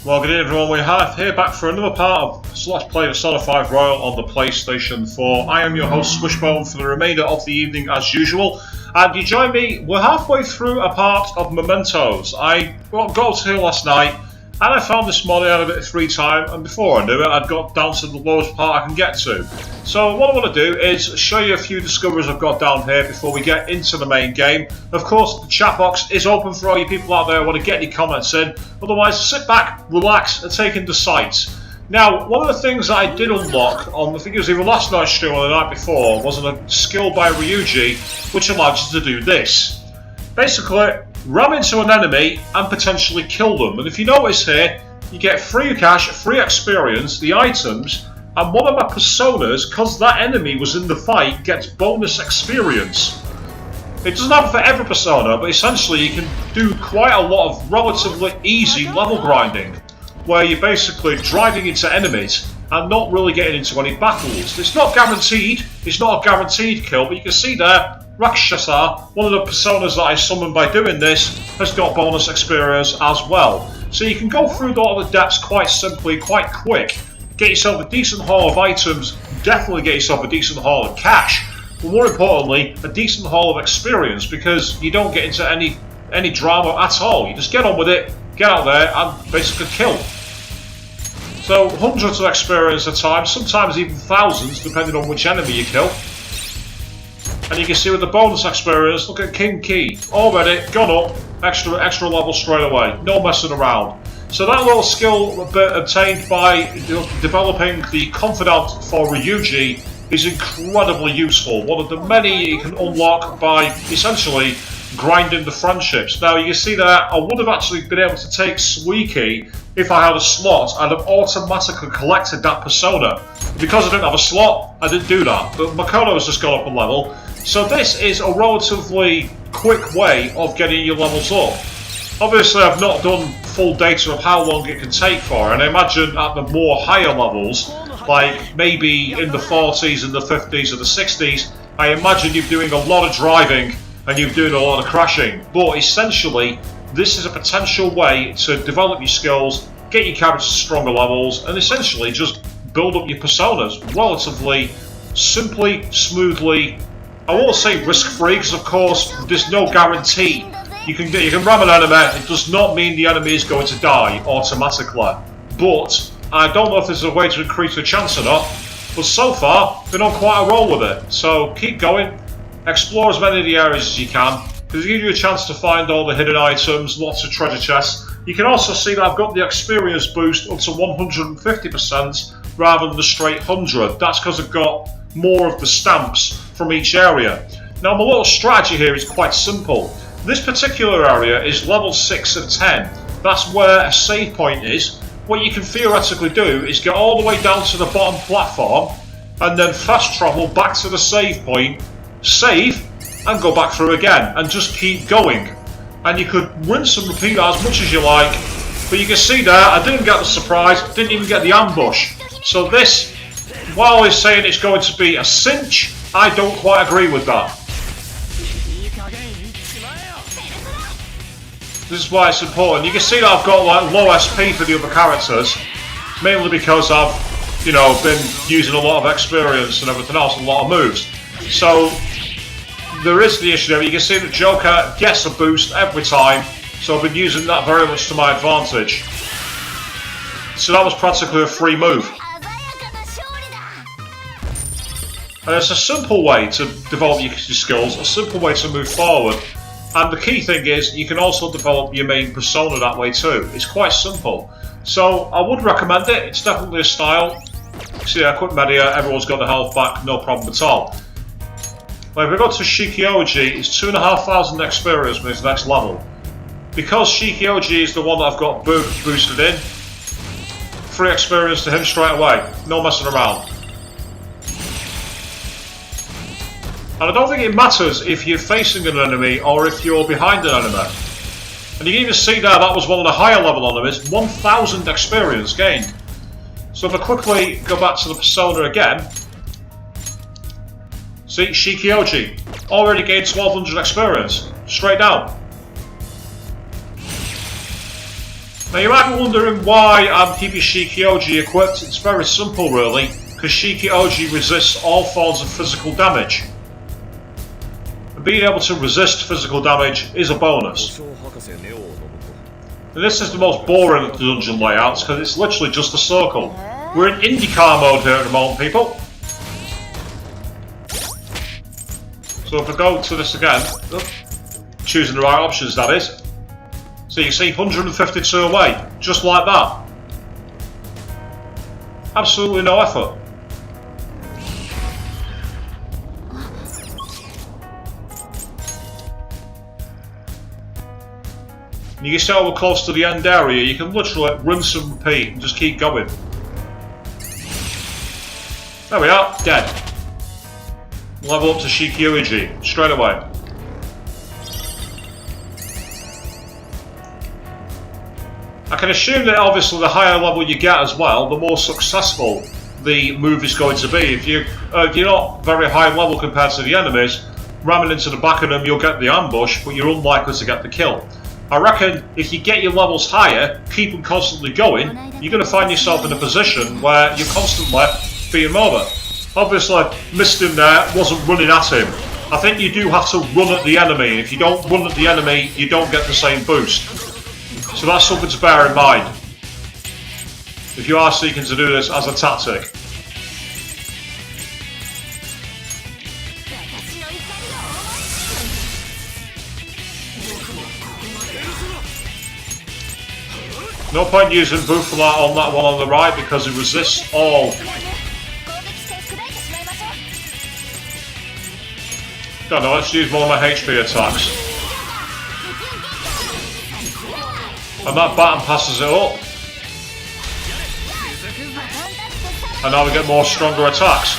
Well, good evening everyone, we're here back for another part of Let's Play Persona 5 Royal on the PlayStation 4. I am your host Swishbone for the remainder of the evening as usual. And you join me, we're halfway through a part of Mementos. I got to here last night and I found this morning I had a bit of free time, and before I knew it I'd got down to the lowest part I can get to. So what I want to do is show you a few discoveries I've got down here before we get into the main game. Of course, the chat box is open for all you people out there who want to get any comments in. Otherwise, sit back, relax, and take in the sights. Now, one of the things that I did unlock on, I think it was either last night's stream or the night before, was a skill by Ryuji, which allows you to do this. Basically, ram into an enemy and potentially kill them. And if you notice here, you get free cash, free experience, the items, and one of my personas, because that enemy was in the fight, gets bonus experience. It doesn't happen for every persona, but essentially you can do quite a lot of relatively easy level grinding, where you're basically driving into enemies and not really getting into any battles. It's not guaranteed, it's not a guaranteed kill, but you can see there, Rakshasa, one of the personas that I summoned by doing this, has got bonus experience as well. So you can go through all the depths quite simply, quite quick. Get yourself a decent haul of items, definitely get yourself a decent haul of cash, but more importantly, a decent haul of experience, because you don't get into any drama at all. You just get on with it, get out there and basically kill. So hundreds of experience at times, sometimes even thousands, depending on which enemy you kill. And you can see with the bonus experience, look at King Key, already gone up, extra level straight away, no messing around. So that little skill obtained by developing the Confidant for Ryuji is incredibly useful. One of the many you can unlock by essentially grinding the friendships. Now you can see that I would have actually been able to take Suiki if I had a slot. I'd have automatically collected that persona. Because I didn't have a slot, I didn't do that. But Makoto has just gone up a level. So this is a relatively quick way of getting your levels up. Obviously I've not done full data of how long it can take for, and I imagine at the more higher levels, like maybe in the 40s and the 50s or the 60s, I imagine you're doing a lot of driving and you're doing a lot of crashing. But essentially, this is a potential way to develop your skills, get your characters to stronger levels, and essentially just build up your personas relatively simply, smoothly. I won't say risk-free, because of course there's no guarantee. You can ram an enemy, it does not mean the enemy is going to die automatically. But I don't know if there's a way to increase the chance or not, but so far, been on quite a roll with it. So keep going, explore as many of the areas as you can, because it gives you a chance to find all the hidden items, lots of treasure chests. You can also see that I've got the experience boost up to 150% rather than the straight 100. That's because I've got more of the stamps from each area. Now my little strategy here is quite simple. This particular area is level 6 of 10. That's where a save point is. What you can theoretically do is get all the way down to the bottom platform and then fast travel back to the save point, save, and go back through again, and just keep going. And you could rinse and repeat that as much as you like, but you can see there, I didn't get the surprise, didn't even get the ambush. So this, while he's saying it's going to be a cinch, I don't quite agree with that. This is why it's important. You can see that I've got like low SP for the other characters, mainly because I've, been using a lot of experience and everything else, a lot of moves. So there is the issue there. You can see that Joker gets a boost every time, so I've been using that very much to my advantage. So that was practically a free move. And it's a simple way to develop your skills, a simple way to move forward. And the key thing is, you can also develop your main persona that way too. It's quite simple. So I would recommend it. It's definitely a style. See, I quick media, everyone's got the health back, no problem at all. But if we go to Shikioji, it's 2,500 experience with his next level. Because Shikioji is the one that I've got boosted in, free experience to him straight away. No messing around. And I don't think it matters if you're facing an enemy or if you're behind an enemy. And you can even see there, that was one of the higher level enemies, 1,000 experience gained. So if I quickly go back to the persona again, see, Shikioji, already gained 1,200 experience, straight down. Now you might be wondering why I'm keeping Shikioji equipped. It's very simple really, because Shikioji resists all forms of physical damage. And being able to resist physical damage is a bonus. And this is the most boring of the dungeon layouts, because it's literally just a circle. We're in IndyCar mode here at the moment, people. So if I go to this again, choosing the right options that is. So you can see 152 away, just like that. Absolutely no effort. And you can see how we're close to the end area, you can literally rinse and repeat and just keep going. There we are, dead. Level up to Shikioji, straight away. I can assume that obviously the higher level you get as well, the more successful the move is going to be. If you're not very high level compared to the enemies, ramming into the back of them you'll get the ambush, but you're unlikely to get the kill. I reckon if you get your levels higher, keep them constantly going, you're going to find yourself in a position where you're constantly being over. Obviously, missed him there, wasn't running at him. I think you do have to run at the enemy. If you don't run at the enemy, you don't get the same boost. So that's something to bear in mind if you are seeking to do this as a tactic. No point using Bufala on that one on the right because it resists all. Don't know, let's use more of my HP attacks. And that baton passes it up. And now we get more stronger attacks.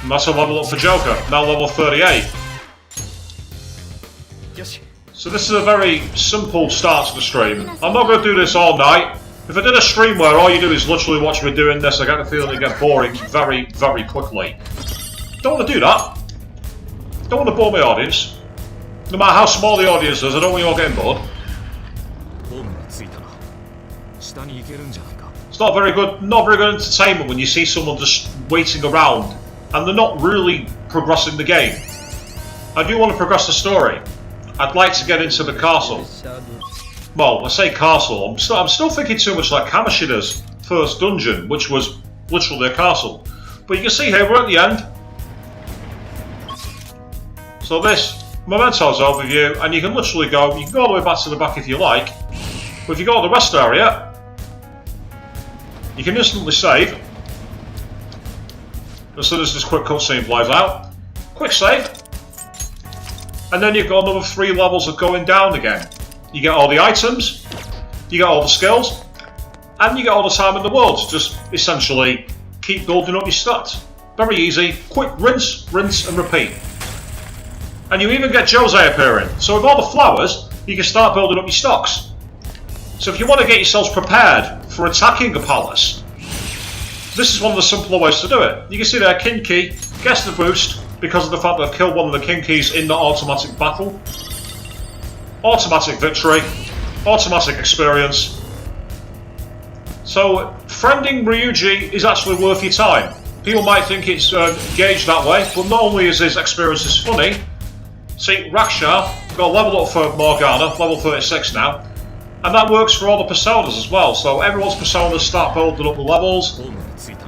And that's a level up for Joker, now level 38. So this is a very simple start to the stream. I'm not going to do this all night. If I did a stream where all you do is literally watch me doing this, I get the feeling it get boring very, very quickly. Don't want to do that. Don't want to bore my audience. No matter how small the audience is, I don't want you all getting bored. It's not very good entertainment when you see someone just waiting around and they're not really progressing the game. I do want to progress the story. I'd like to get into the castle. Well, I say castle, I'm still thinking too much like Kamoshida's first dungeon, which was literally a castle. But you can see here, we're at the end. So this, Mementos overview, and you can literally go, you can go all the way back to the back if you like. But if you go to the rest area, you can instantly save. As soon as this quick cutscene plays out. Quick save. And then you've got another 3 levels of going down again. You get all the items, you get all the skills, and you get all the time in the world to just essentially keep building up your stats. Very easy, quick rinse, rinse and repeat. And you even get Jose appearing. So with all the flowers, you can start building up your stocks. So if you want to get yourselves prepared for attacking a palace, this is one of the simpler ways to do it. You can see there, Kinki gets the boost because of the fact that I've killed one of the Kinkis in the automatic battle. Automatic victory, automatic experience. So, friending Ryuji is actually worth your time. People might think it's gauged that way, but not only is his experiences funny, see, Raksha got a level up for Morgana, level 36 now, and that works for all the personas as well, so everyone's personas start building up the levels,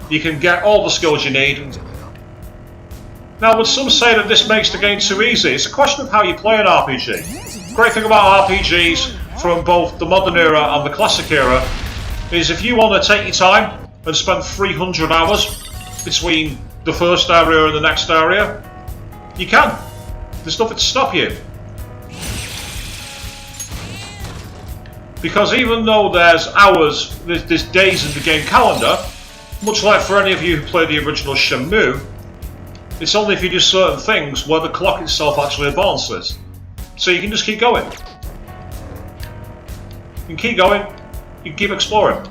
you can get all the skills you need. Now, would some say that this makes the game too easy? It's a question of how you play an RPG. Great thing about RPGs from both the modern era and the classic era is if you want to take your time and spend 300 hours between the first area and the next area, you can. There's nothing to stop you. Because even though there's hours, there's days in the game calendar, much like for any of you who played the original Shenmue, it's only if you do certain things where the clock itself actually advances. So you can just keep going. You can keep going, you can keep exploring.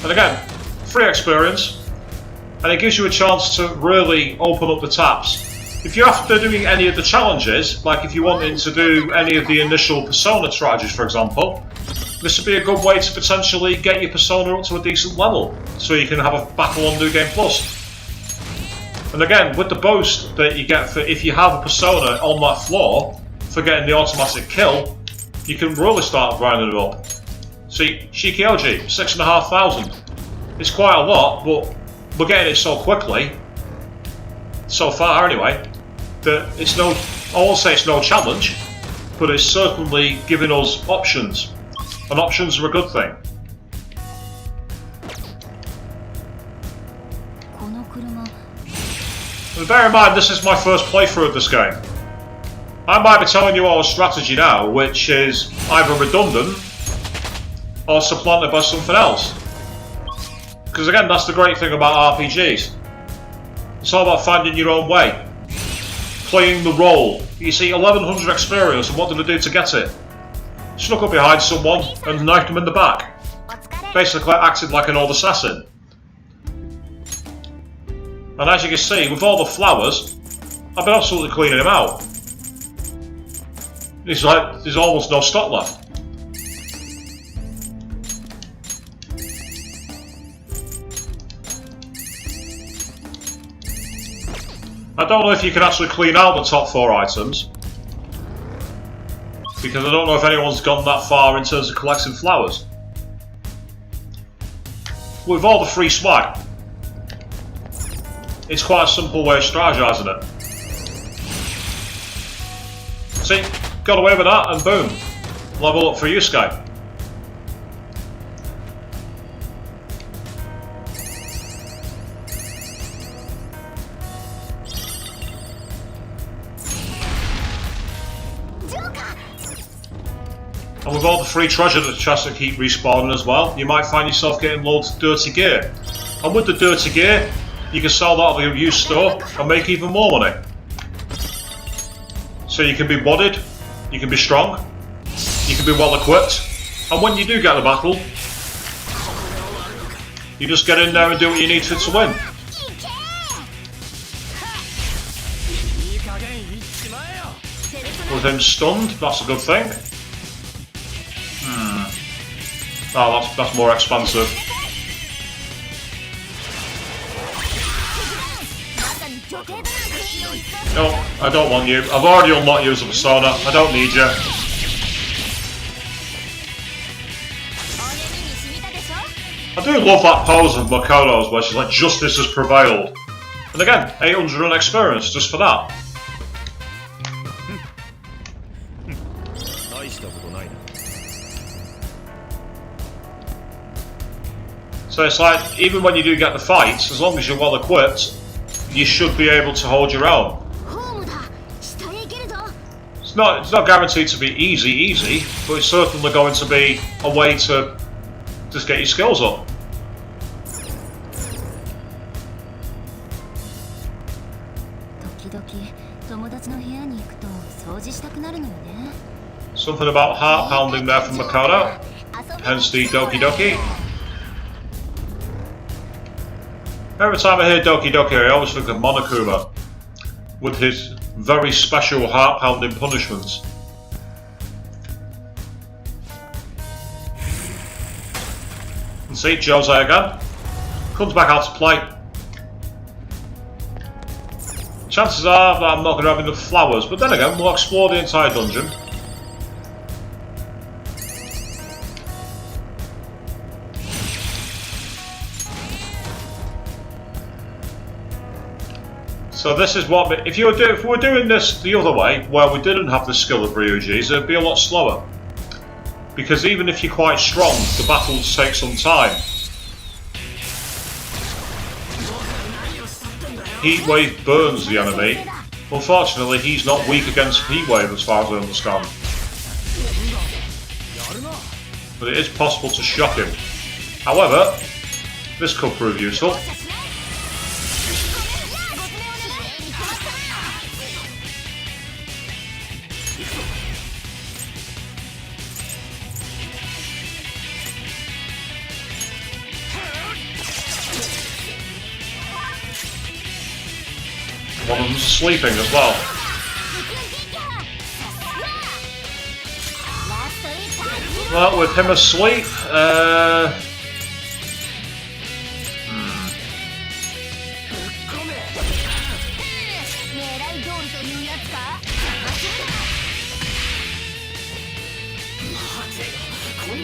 And again, free experience. and it gives you a chance to really open up the taps. If you're after doing any of the challenges, like if you wanted to do any of the initial persona strategies, for example, this would be a good way to potentially get your persona up to a decent level, so you can have a battle on New Game Plus. And again, with the boost that you get for if you have a persona on that floor for getting the automatic kill, you can really start grinding it up. See, Shikioji, 6,500. It's quite a lot, but we're getting it so quickly, so far anyway, that it's no, I won't say it's no challenge, but it's certainly giving us options. And options are a good thing. And bear in mind, this is my first playthrough of this game. I might be telling you all a strategy now, which is either redundant or supplanted by something else. Because again, that's the great thing about RPGs. It's all about finding your own way. Playing the role. You see, 1100 experience, and what did I do to get it? Snuck up behind someone and knifed them in the back. Basically acted like an old assassin. And as you can see, with all the flowers, I've been absolutely cleaning him out. It's like there's almost no stock left. I don't know if you can actually clean out the top 4 items, because I don't know if anyone's gone that far in terms of collecting flowers. With all the free swag, it's quite a simple way of strategizing it. See, got away with that and boom, level up for you, Sky. And with all the free treasure that chests that keep respawning as well, you might find yourself getting loads of dirty gear. And with the dirty gear, you can sell that at a used store and make even more money. So you can be modded, you can be strong, you can be well equipped, and when you do get the battle, you just get in there and do what you need to win. With him stunned, that's a good thing. Oh, that's more expensive. No, I don't want you. I've already unlocked you as a persona. I don't need you. I do love that pose of Makoto's where she's like, justice has prevailed. And again, 800 experience just for that. So it's like, even when you do get the fights, as long as you're well equipped, you should be able to hold your own. It's not guaranteed to be easy, but it's certainly going to be a way to just get your skills up. Something about heart pounding there from Makoto, hence the Doki Doki. Every time I hear Doki Doki, I always think of Monokuma, with his very special heart-pounding punishments. And see, Jose again, comes back out to play. Chances are that I'm not going to have enough flowers, but then again, we'll explore the entire dungeon. So this is what, if we were doing this the other way, where we didn't have the skill of Ryuji's, it'd be a lot slower. Because even if you're quite strong, the battles take some time. Heatwave burns the enemy. Unfortunately, he's not weak against Heatwave as far as I understand. But it is possible to shock him. However, this could prove useful. One of them's sleeping as well. Well, with him asleep,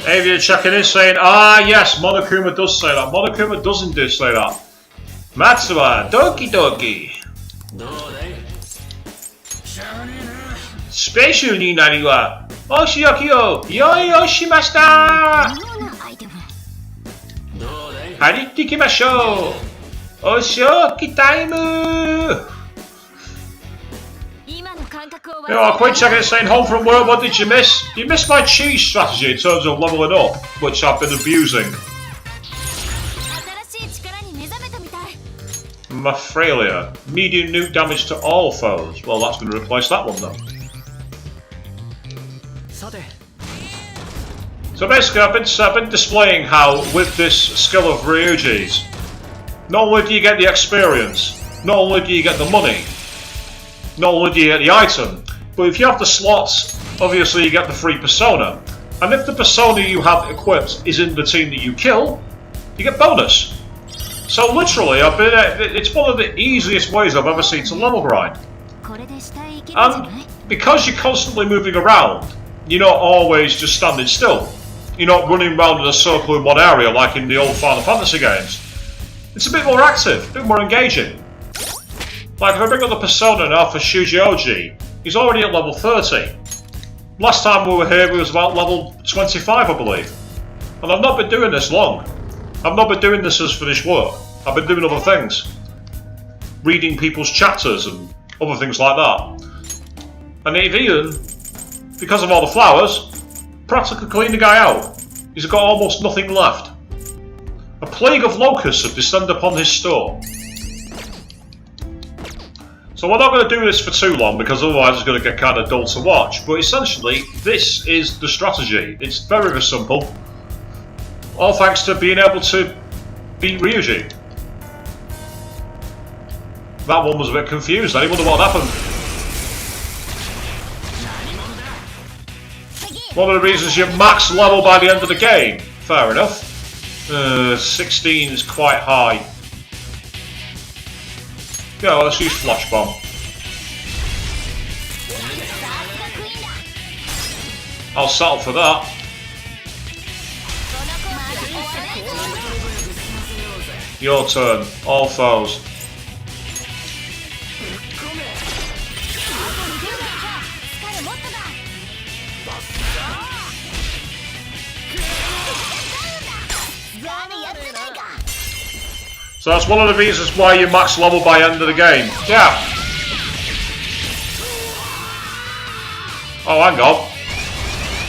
Avian checking in saying, ah yes, Monokuma does say that. Monokuma doesn't do say that. Matsuwa, doki doki. Special ni nari wa oshiyoki o yoi o shimashita. Haritte ikimashou. Oshoki time. You know, quite checking it saying, home from work, what did you miss? You missed my cheese strategy in terms of levelling up, which I've been abusing. Maphralia. Medium nuke damage to all foes. Well, that's going to replace that one though. So basically, I've been displaying how, with this skill of Ryuji's, not only do you get the experience, not only do you get the money, not only do you get the item, but if you have the slots, obviously you get the free persona. And if the persona you have equipped is in the team that you kill, you get bonus. So literally, it's one of the easiest ways I've ever seen to level grind. And because you're constantly moving around, you're not always just standing still. You're not running around in a circle in one area like in the old Final Fantasy games. It's a bit more active, a bit more engaging. Like if I bring up the persona now for Shujioji, he's already at level 30. Last time we were here, we was about level 25, I believe. And I've not been doing this long. I've not been doing this as finished work. I've been doing other things. Reading people's chapters and other things like that. And even, because of all the flowers, practically cleaned the guy out. He's got almost nothing left. A plague of locusts have descended upon his store. So we're not going to do this for too long because otherwise it's going to get kind of dull to watch. But essentially, this is the strategy. It's very, very simple. All thanks to being able to beat Ryuji. That one was a bit confused. I wonder what happened. One of the reasons you're max level by the end of the game. Fair enough. 16 is quite high. Yeah, well, let's use Flash Bomb. I'll settle for that. Your turn. All foes. So that's one of the reasons why you max level by end of the game. Yeah. Oh, hang on.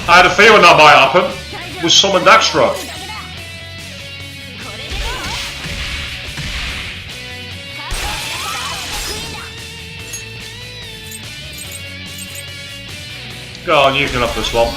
I had a feeling that might happen. Was summoned extra. Go on, you can have this one.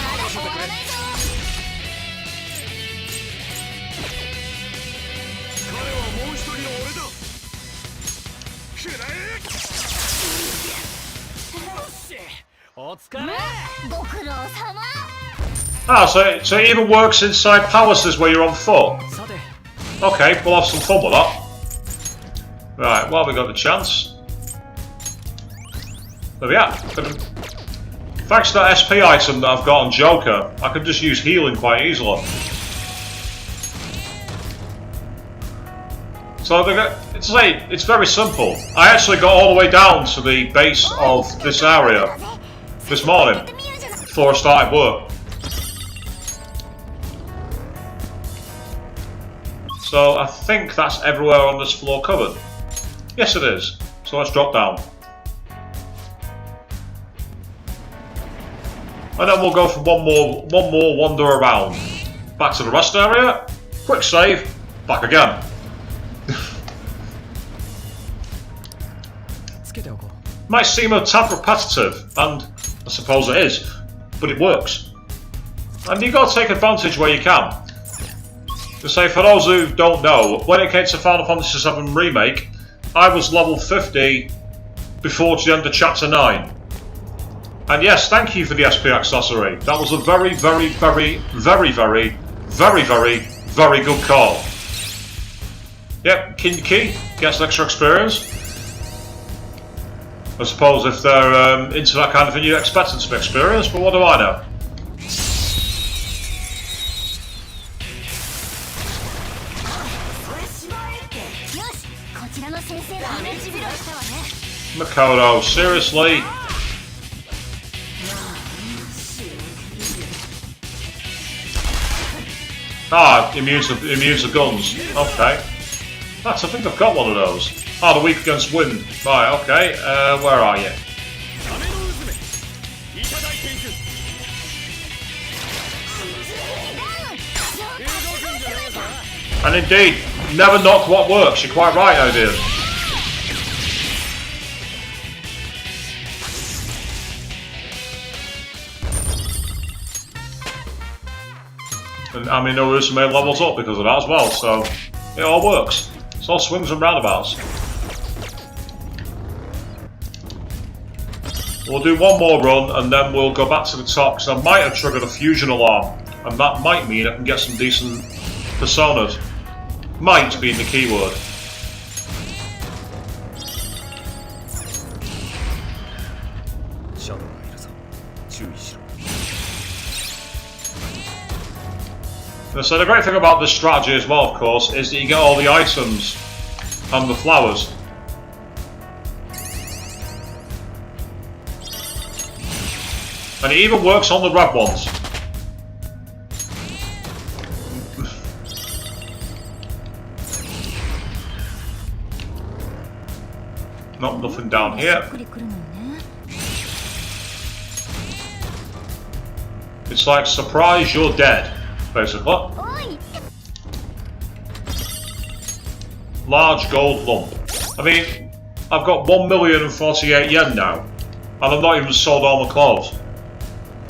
Ah, so it even works inside palaces where you're on foot. Okay, we'll have some fun with that. Right, well, we got the chance. There we are. Thanks to that SP item that I've got on Joker, I can just use healing quite easily. So it's very simple. I actually got all the way down to the base of this area this morning before I started work. So I think that's everywhere on this floor covered. Yes, it is. So let's drop down. And then we'll go for one more wander around. Back to the rest area. Quick save. Back again. Might seem a tad repetitive, and I suppose it is, but it works. And you've got to take advantage where you can. To say, for those who don't know, when it came to Final Fantasy VII Remake, I was level 50 before the end of Chapter 9. And yes, thank you for the SP accessory. That was a very, very, very, very, very, very, very, very good call. Yep, Key gets extra experience. I suppose if they're into that kind of thing, you'd expect them to be experienced, but what do I know? Makoto, seriously? Ah, immune to guns. Okay. I think I've got one of those. Ah, the weak against wind. Right, okay. Where are you? And indeed, never knock what works. You're quite right, idea. And I mean, Urusame levels up because of that as well, so it all works. It's all swings and roundabouts. We'll do one more run and then we'll go back to the top because I might have triggered a fusion alarm and that might mean I can get some decent personas. Might being the keyword. So the great thing about this strategy as well, of course, is that you get all the items and the flowers. And it even works on the red ones. Nothing down here. It's like, surprise, you're dead. Basically. Large gold lump. I mean, I've got 1,048 yen now, and I've not even sold all my clothes.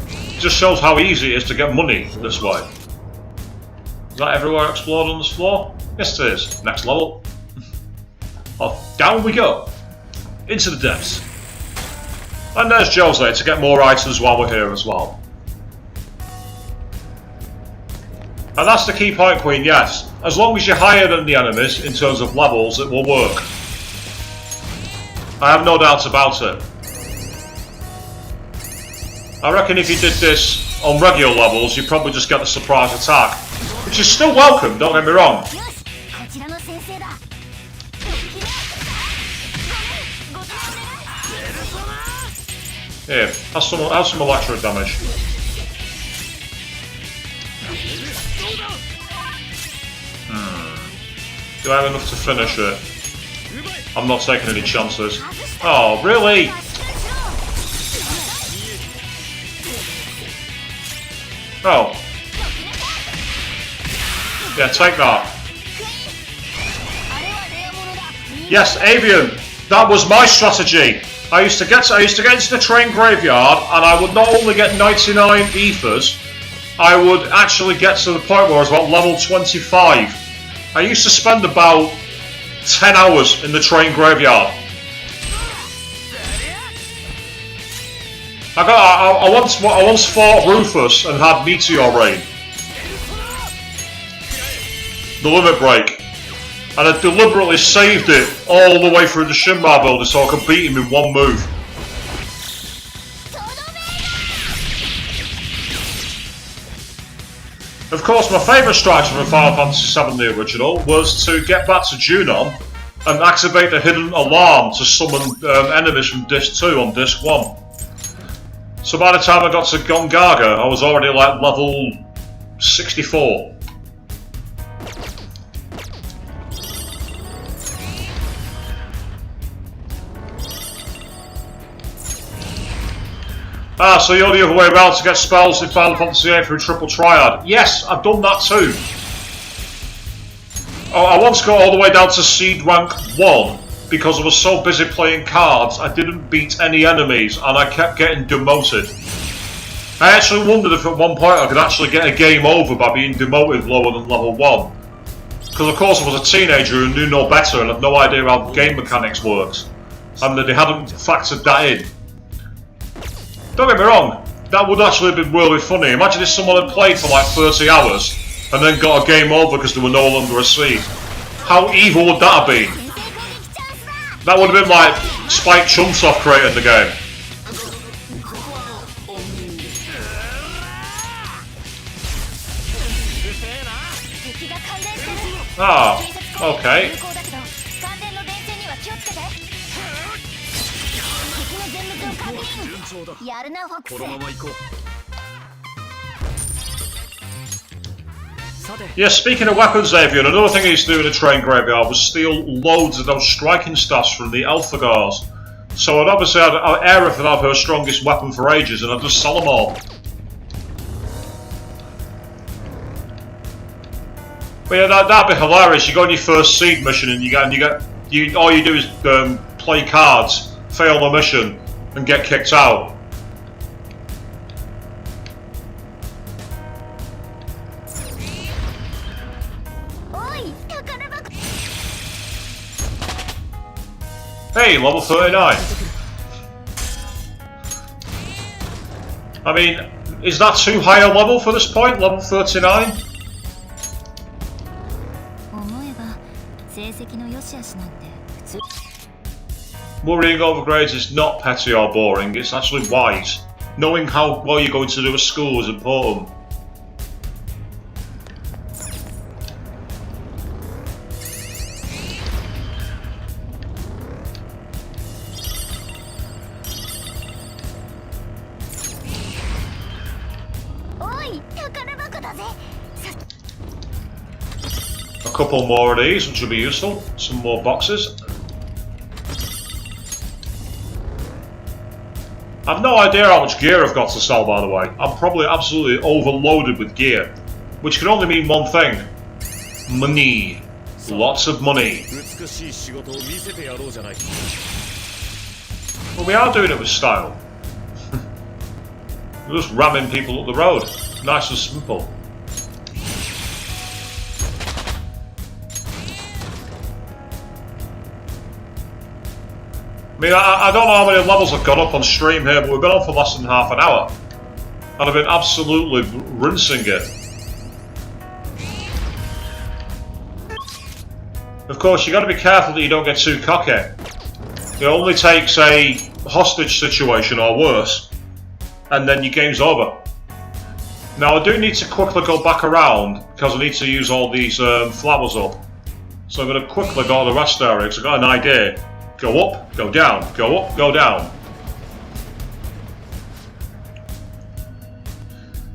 It just shows how easy it is to get money this way. Is that everywhere explode on this floor? Yes it is. Next level. Off, down we go. Into the depths. And there's Jose to get more items while we're here as well. And that's the key point, Queen, yes. As long as you're higher than the enemies in terms of levels, it will work. I have no doubts about it. I reckon if you did this on regular levels, you'd probably just get the surprise attack. Which is still welcome, don't get me wrong. Here, have some electric damage. Do I have enough to finish it? I'm not taking any chances. Oh, really? Oh. Yeah, take that. Yes, Avian. That was my strategy. I used to get into the train graveyard, and I would not only get 99 ethers, I would actually get to the point where I was about level 25. I used to spend about 10 hours in the train graveyard. I once fought Rufus and had Meteor Rain. The limit break. And I deliberately saved it all the way through the Shinmar builder so I could beat him in one move. Of course, my favourite strategy from Final Fantasy VII the original was to get back to Junon and activate the hidden alarm to summon enemies from Disc 2 on Disc 1. So by the time I got to Gongaga, I was already like level 64. Ah, so you're the other way around to get spells in Final Fantasy VIII through Triple Triad. Yes, I've done that too. Oh, I once got all the way down to Seed Rank 1 because I was so busy playing cards I didn't beat any enemies and I kept getting demoted. I actually wondered if at one point I could actually get a game over by being demoted lower than level 1. Because of course I was a teenager who knew no better and had no idea how game mechanics worked. and that they hadn't factored that in. Don't get me wrong, that would actually have been really funny. Imagine if someone had played for like 30 hours and then got a game over because they were no longer a seed. How evil would that have been? That would have been like Spike Chunsoft creating the game. Ah, okay. Yeah, speaking of weapons, Avian, another thing he's doing in the train graveyard was steal loads of those striking stats from the Elphagars. So I'd obviously had Aerith would have her strongest weapon for ages, and I'd just sell them all. But yeah, that'd be hilarious. You go on your first seed mission, and all you do is play cards, fail the mission, and get kicked out. Hey, level 39. I mean, is that too high a level for this point? Level 39? Worrying over grades is not petty or boring, it's actually wise. Knowing how well you're going to do at school is important. A couple more of these, which will be useful. Some more boxes. I've no idea how much gear I've got to sell, by the way. I'm probably absolutely overloaded with gear, which can only mean one thing. Money. Lots of money. Well, we are doing it with style. We're just ramming people up the road. Nice and simple. I mean, I don't know how many levels I've got up on stream here, but we've been on for less than half an hour. And I've been absolutely rinsing it. Of course, you've got to be careful that you don't get too cocky. It only takes a hostage situation or worse, and then your game's over. Now, I do need to quickly go back around, because I need to use all these flowers up. So I'm going to quickly go to the rest area, because I've got an idea. Go up, go down, go up, go down.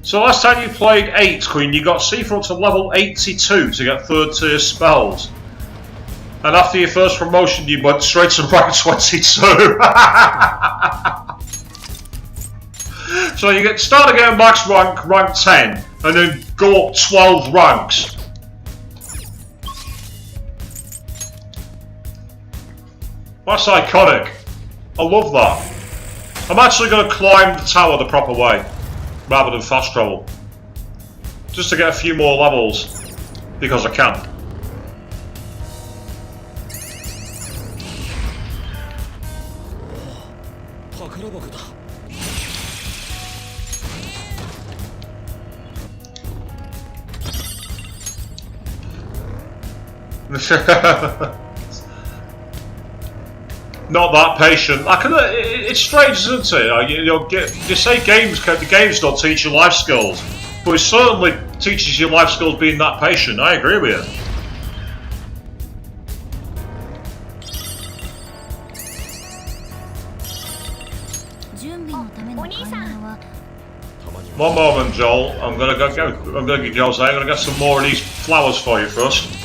So last time you played 8, Queen, you got C up to level 82 to get 3rd tier spells. And after your first promotion you went straight to rank 22. So you get start again max rank 10, and then go up 12 ranks. That's iconic. I love that. I'm actually going to climb the tower the proper way, rather than fast travel. Just to get a few more levels, because I can. Not that patient. It's strange, isn't it? You say the games don't teach you life skills, but it certainly teaches you life skills being that patient. I agree with you. One moment, Joel. I'm gonna get some more of these flowers for you first.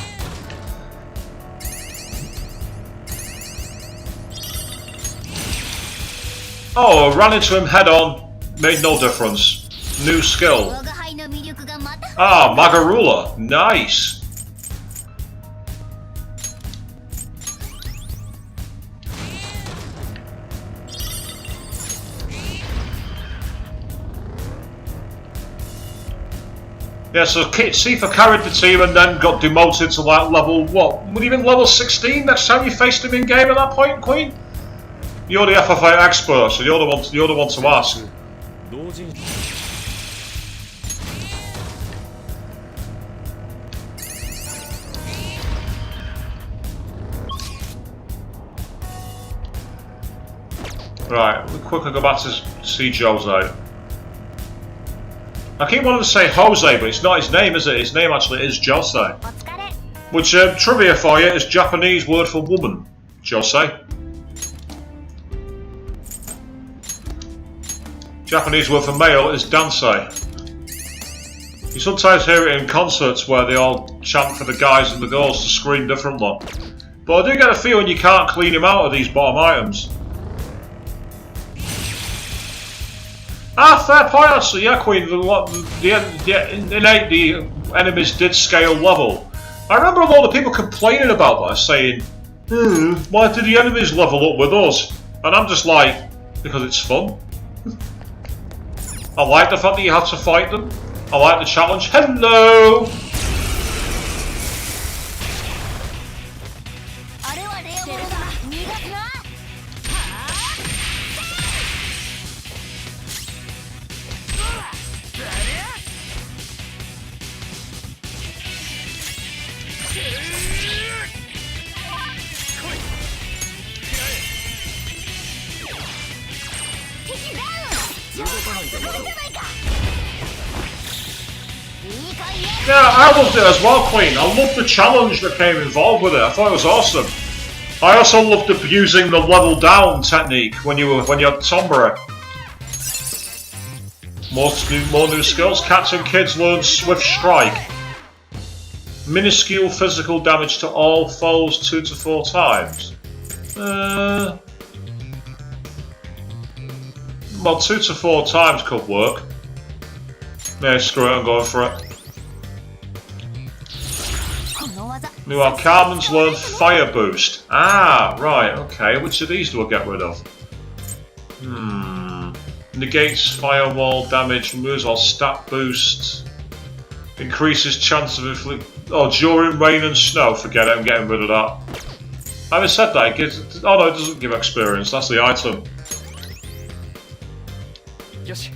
Oh, I ran into him head on, made no difference. New skill. Ah, Magarula, nice. Yeah, so Sifa carried the team and then got demoted to like level, what? Even level 16 next time you faced him in game at that point, Queen? You're the FFA expert, so you're the one to ask. Right, we'll quickly go back to see Jose. I keep wanting to say Jose, but it's not his name, is it? His name actually is Jose. Which, trivia for you, is Japanese word for woman. Jose. Japanese word for male is dansei. You sometimes hear it in concerts where they all chant for the guys and the girls to scream differently. But I do get a feeling you can't clean him out of these bottom items. Ah, fair point actually, yeah Queen, the enemies did scale level. I remember a lot of people complaining about that, saying, why did the enemies level up with us? And I'm just like, because it's fun. I like the fact that you have to fight them. I like the challenge. Hello! Yeah, I loved it as well, Queen. I loved the challenge that came involved with it. I thought it was awesome. I also loved using the level down technique when you had Sombra. More new skills. Cats and kids learn Swift Strike. Minuscule physical damage to all foes 2 to 4 times. Well, 2 to 4 times could work. Yeah, screw it, I'm going for it. New Carmen's learned Fire Boost. Ah, right, okay. Which of these do I get rid of? Negates firewall damage, removes all stat boost. Increases chance of inflict. Oh, during rain and snow. Forget it, I'm getting rid of that. Having said that, it gives. Oh no, it doesn't give experience, that's the item. Yes.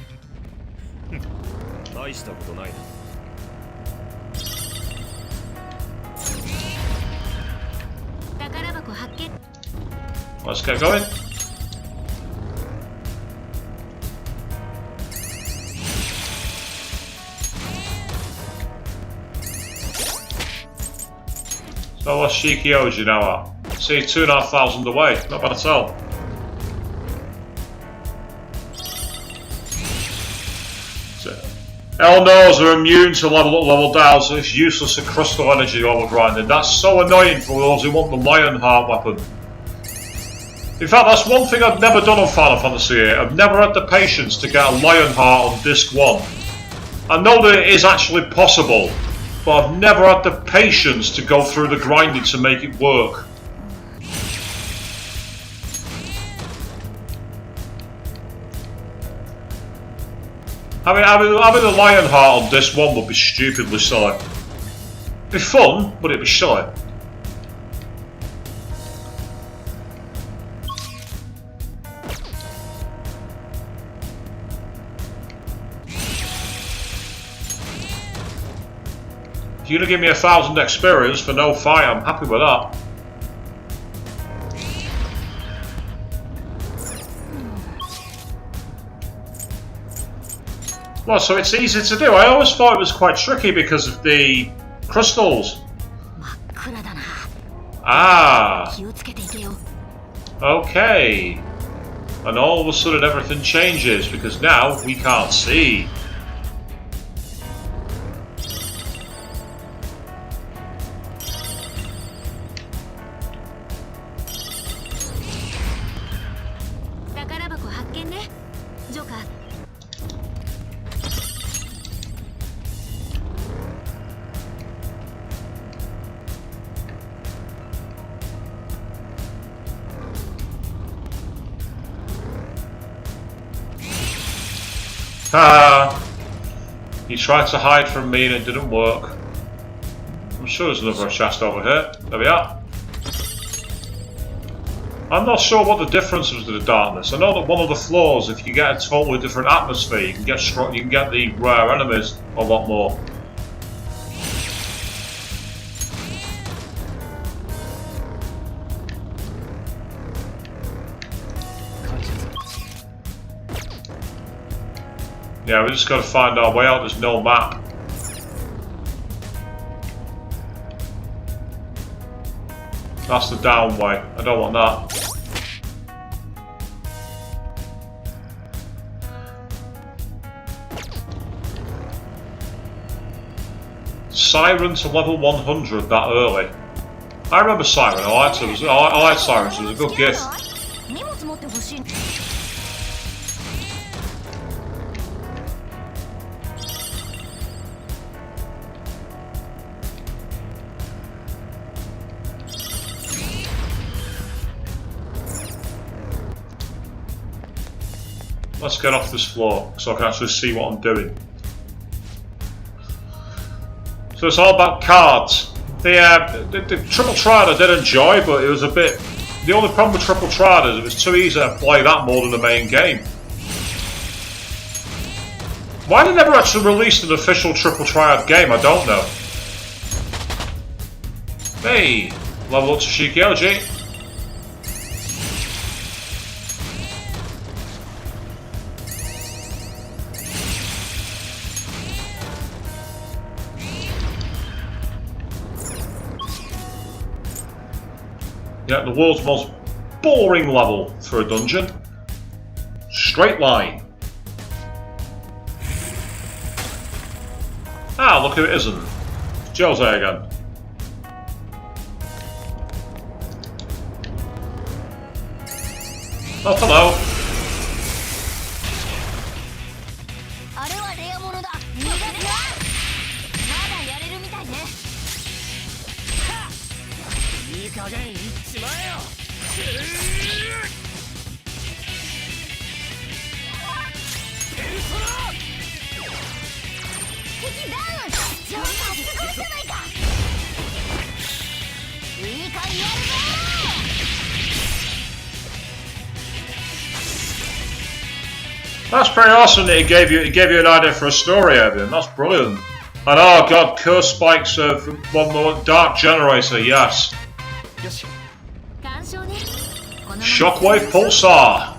Let's get going. So what's Shikioji now at? See, 2,500 away. Not bad at all. Elnors are immune to level up, level down, so it's useless at crystal energy while we're grinding. That's so annoying for those who want the Lionheart weapon. In fact, that's one thing I've never done on Final Fantasy VIII. I've never had the patience to get a Lionheart on Disc 1. I know that it is actually possible, but I've never had the patience to go through the grinding to make it work. Having a Lionheart on Disc 1 would be stupidly silly. It'd be fun, but it'd be silly. If you're going to give me 1,000 experience for no fight, I'm happy with that. Well, so it's easy to do. I always thought it was quite tricky because of the crystals. Ah. Okay. And all of a sudden everything changes because now we can't see. He tried to hide from me and it didn't work. I'm sure there's another chest over here. There we are. I'm not sure what the difference is with the darkness. I know that one of the floors, if you get a totally different atmosphere, you can get the rare enemies a lot more. Yeah, we just got to find our way out. There's no map. That's the down way. I don't want that. Siren to level 100 that early. I remember Siren. I liked it. I liked Siren. So it was a good gift. Let's get off this floor so I can actually see what I'm doing. So it's all about cards. The Triple Triad I did enjoy, but it was a bit... The only problem with Triple Triad is it was too easy to play that more than the main game. Why they never actually released an official Triple Triad game, I don't know. Hey, level up to Shibuya. Yeah, the world's most boring level for a dungeon. Straight line. Ah, look who it isn't. It's Jose again. Oh, hello. That's pretty awesome that he gave you an idea for a story, Evan. That's brilliant. And oh god, curse spikes one more dark generator, yes. Shockwave pulsar.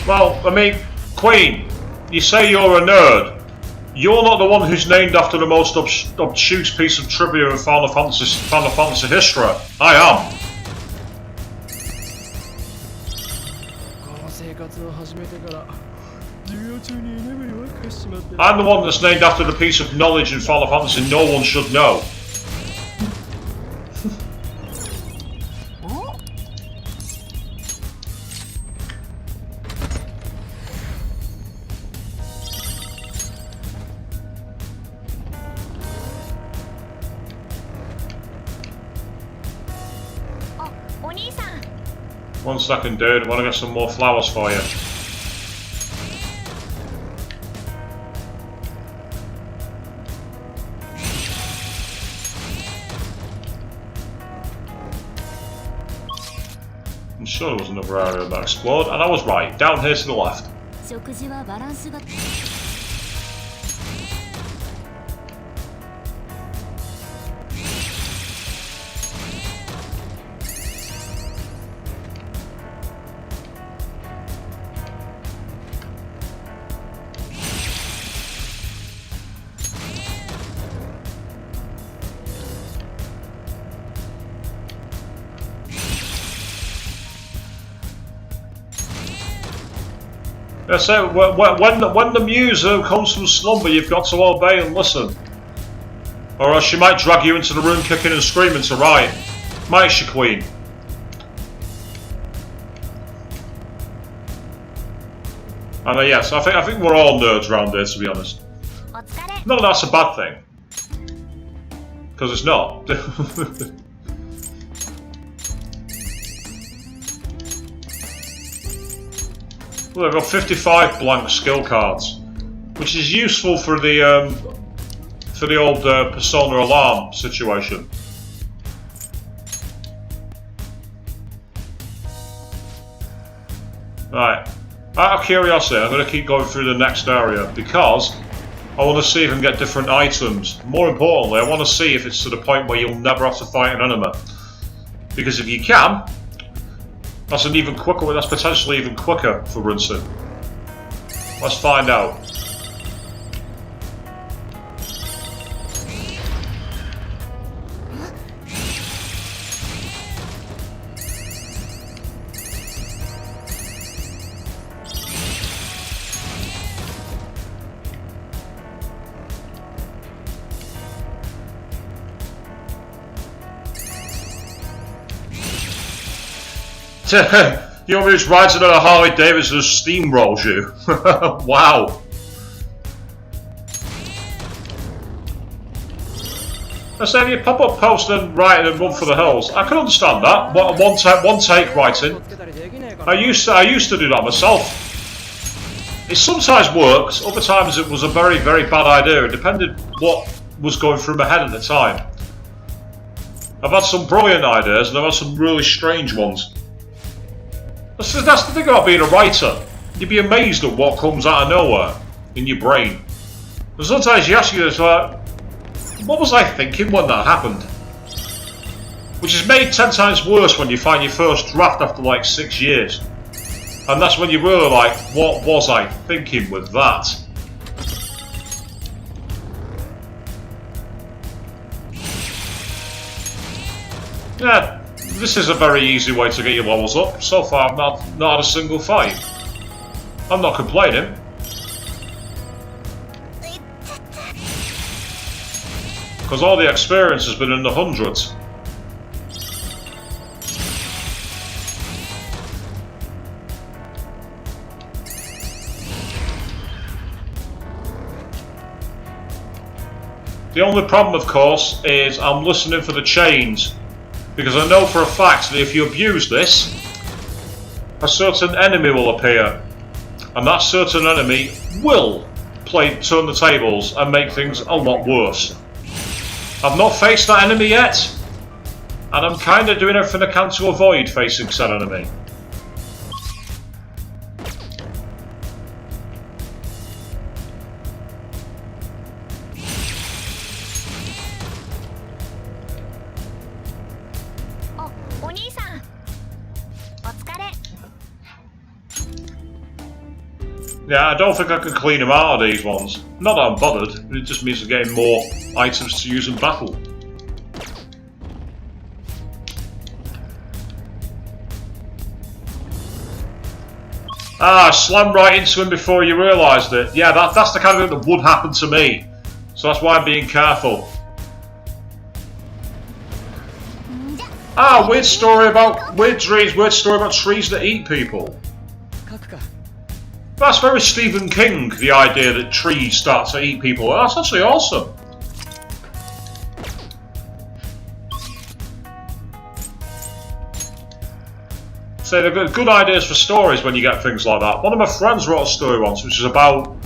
Well, I mean, Queen, you say you're a nerd. You're not the one who's named after the most obtuse piece of trivia in Final Fantasy history. I am. I'm the one that's named after the piece of knowledge in Final Fantasy no one should know. One second, dude. I want to get some more flowers for you. I'm sure there was another area that explored, and I was right. Down here to the left. I say, when the muse comes from slumber, you've got to obey and listen. Or else she might drag you into the room kicking and screaming to right. Might she, Queen? And yes, I think we're all nerds around here, to be honest. None of that's a bad thing. because it's not. Well, I've got 55 blank skill cards, which is useful for the old Persona Alarm situation. Right, out of curiosity, I'm going to keep going through the next area because I want to see if I can get different items. More importantly, I want to see if it's to the point where you'll never have to fight an enemy. Because if you can, that's an even quicker. That's potentially even quicker for rinsing. Let's find out. You know, just rides on a Harley Davidson steamrolls you. Wow. Let's say you pop up post and write and run for the hills. I can understand that. One take writing. I used to do that myself. It sometimes worked. Other times it was a very, very bad idea. It depended what was going through my head at the time. I've had some brilliant ideas and I've had some really strange ones. That's the thing about being a writer. You'd be amazed at what comes out of nowhere in your brain. And sometimes you ask yourself, what was I thinking when that happened? Which is made 10 times worse when you find your first draft after like 6 years. And that's when you're really like, what was I thinking with that? Yeah. This is a very easy way to get your levels up. So far I've not had a single fight. I'm not complaining. Because all the experience has been in the hundreds. The only problem, of course, is I'm listening for the chains. Because I know for a fact that if you abuse this, a certain enemy will appear. And that certain enemy will turn the tables and make things a lot worse. I've not faced that enemy yet, and I'm kind of doing everything I can to avoid facing said enemy. Yeah, I don't think I can clean them out of these ones. Not that I'm bothered, it just means I'm getting more items to use in battle. Ah, slam right into him before you realised it. Yeah, that's the kind of thing that would happen to me. So that's why I'm being careful. Ah, weird story about trees that eat people. That's very Stephen King, the idea that trees start to eat people. That's actually awesome. So they've got good ideas for stories when you get things like that. One of my friends wrote a story once which is about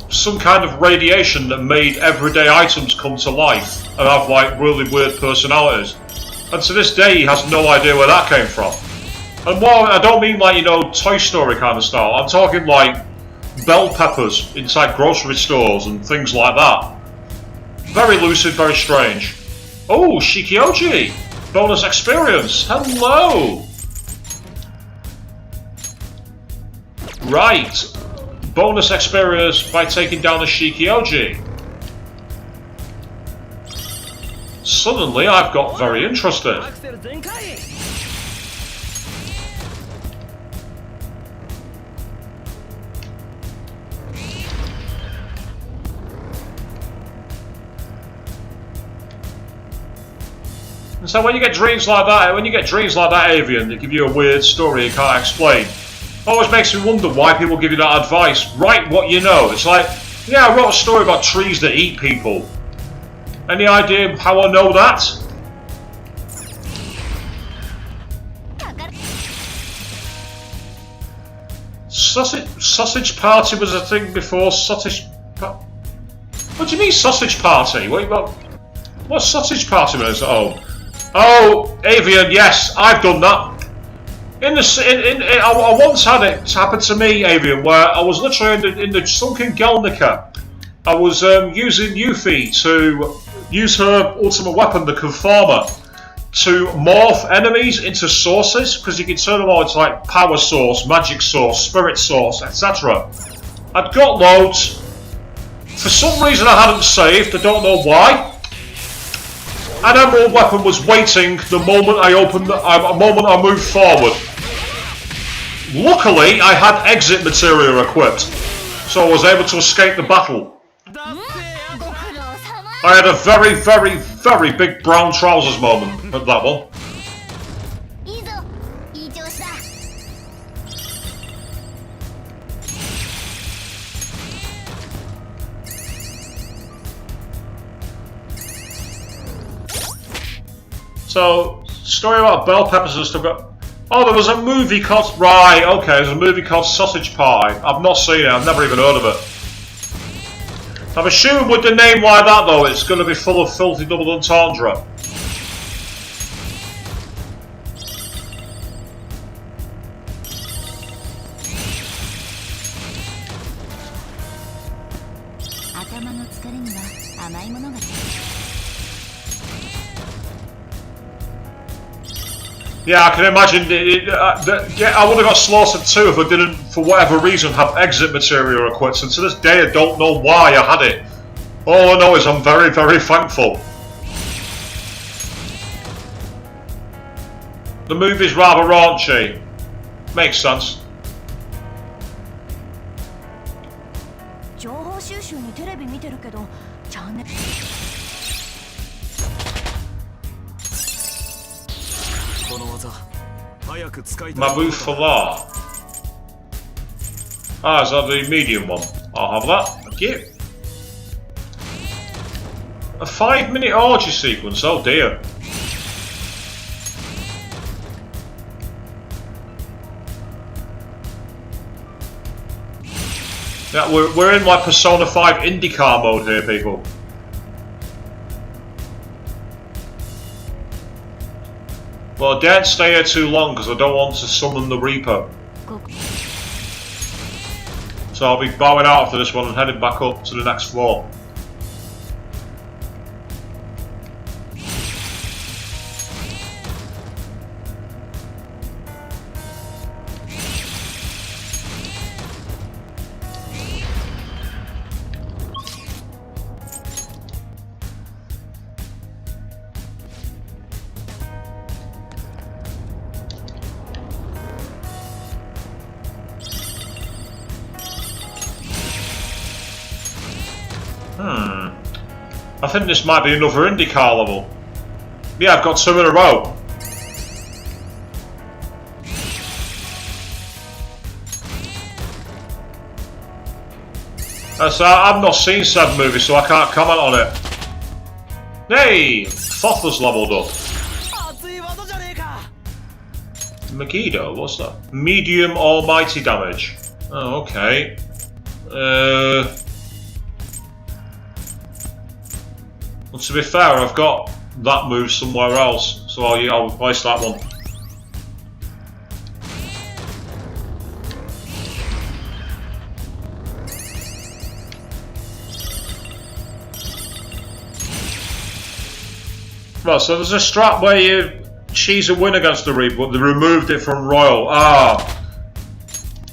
some kind of radiation that made everyday items come to life and have like really weird personalities. And to this day he has no idea where that came from. And while I don't mean like, you know, Toy Story kind of style, I'm talking like bell peppers inside grocery stores and things like that. Very lucid, very strange. Oh, Shikioji! Bonus experience! Hello! Right. Bonus experience by taking down the Shikioji. Suddenly I've got very interested. And so when you get dreams like that, Avian, that give you a weird story you can't explain, it always makes me wonder why people give you that advice. Write what you know. It's like, yeah, I wrote a story about trees that eat people. Any idea how I know that? Sausage party was a thing before sausage. What do you mean sausage party? What sausage party was? Oh, Avian. Yes, I've done that. I once had it happen to me, Avian, where I was literally in the sunken Gelnica. I was using Yuffie to use her ultimate weapon, the Conformer, to morph enemies into sources, because you can turn them all into like power source, magic source, spirit source, etc. I'd got loads. For some reason I hadn't saved, I don't know why. An emerald weapon was waiting the moment I moved forward. Luckily, I had exit materia equipped, so I was able to escape the battle. I had a very, very, very big brown trousers moment at that one. So, story about bell peppers and stuff. Oh, there was a movie called... Right, okay, there's a movie called Sausage Pie. I've not seen it, I've never even heard of it. I'm assuming with the name like that, though, it's going to be full of filthy double entendre. Yeah, I can imagine. I would have got slaughtered too if I didn't, for whatever reason, have exit materia equipped. And to this day, I don't know why I had it. All I know is I'm very, very thankful. The movie's rather raunchy. Makes sense. Mabu Falar. Ah, is that the medium one? I'll have that. Thank you. A 5-minute orgy sequence, oh dear. Yeah, we're in like Persona 5 IndyCar mode here, people. Well, I daren't stay here too long because I don't want to summon the Reaper. So I'll be bowing out after this one and heading back up to the next floor. I think this might be another IndyCar level. Yeah, I've got 2 in a row. So I've not seen said movie, so I can't comment on it. Hey! Thoth leveled up. Megiddo, what's that? Medium almighty damage. Oh, okay. Well, to be fair, I've got that move somewhere else, so I'll replace that one. Right, so there's a strat where you cheese a win against the Reaper, but they removed it from Royal. Ah.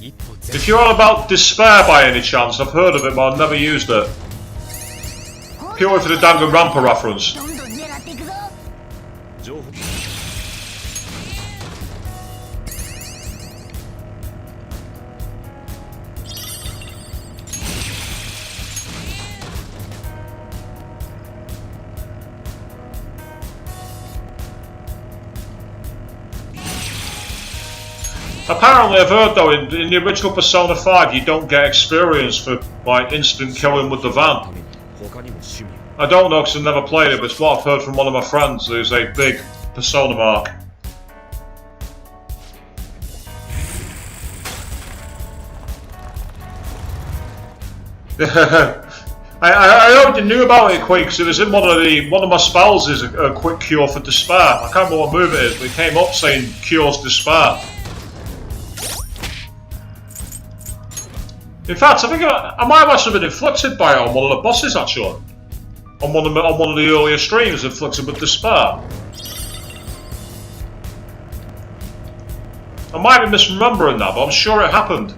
If you're on about Despair by any chance, I've heard of it, but I've never used it. Purely for the Danganronpa reference. Apparently, I've heard though, in the original Persona 5, you don't get experience for like instant killing with the van. I don't know because I've never played it, but it's what I've heard from one of my friends who's a big Persona mark. I already knew about it quick because it was in one of my spells is a quick cure for despair. I can't remember what move it is, but it came up saying cures despair. In fact, I think I might have actually been inflicted by it on one of the bosses actually. On one of the earlier streams, inflicted with despair. I might be misremembering that, but I'm sure it happened.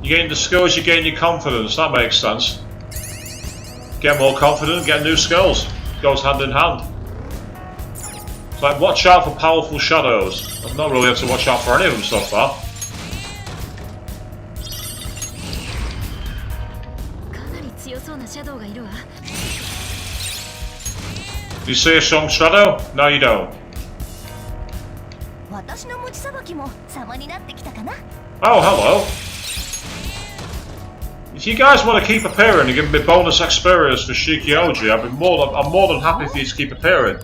You gain the skills, you gain your confidence, that makes sense. Get more confident, get new skills. Goes hand in hand. It's like, watch out for powerful shadows. I've not really had to watch out for any of them so far. Do you see a strong shadow? No, you don't. Oh, hello. If you guys want to keep appearing and give me bonus experience for Shikioji, I'm more than happy for you to keep appearing.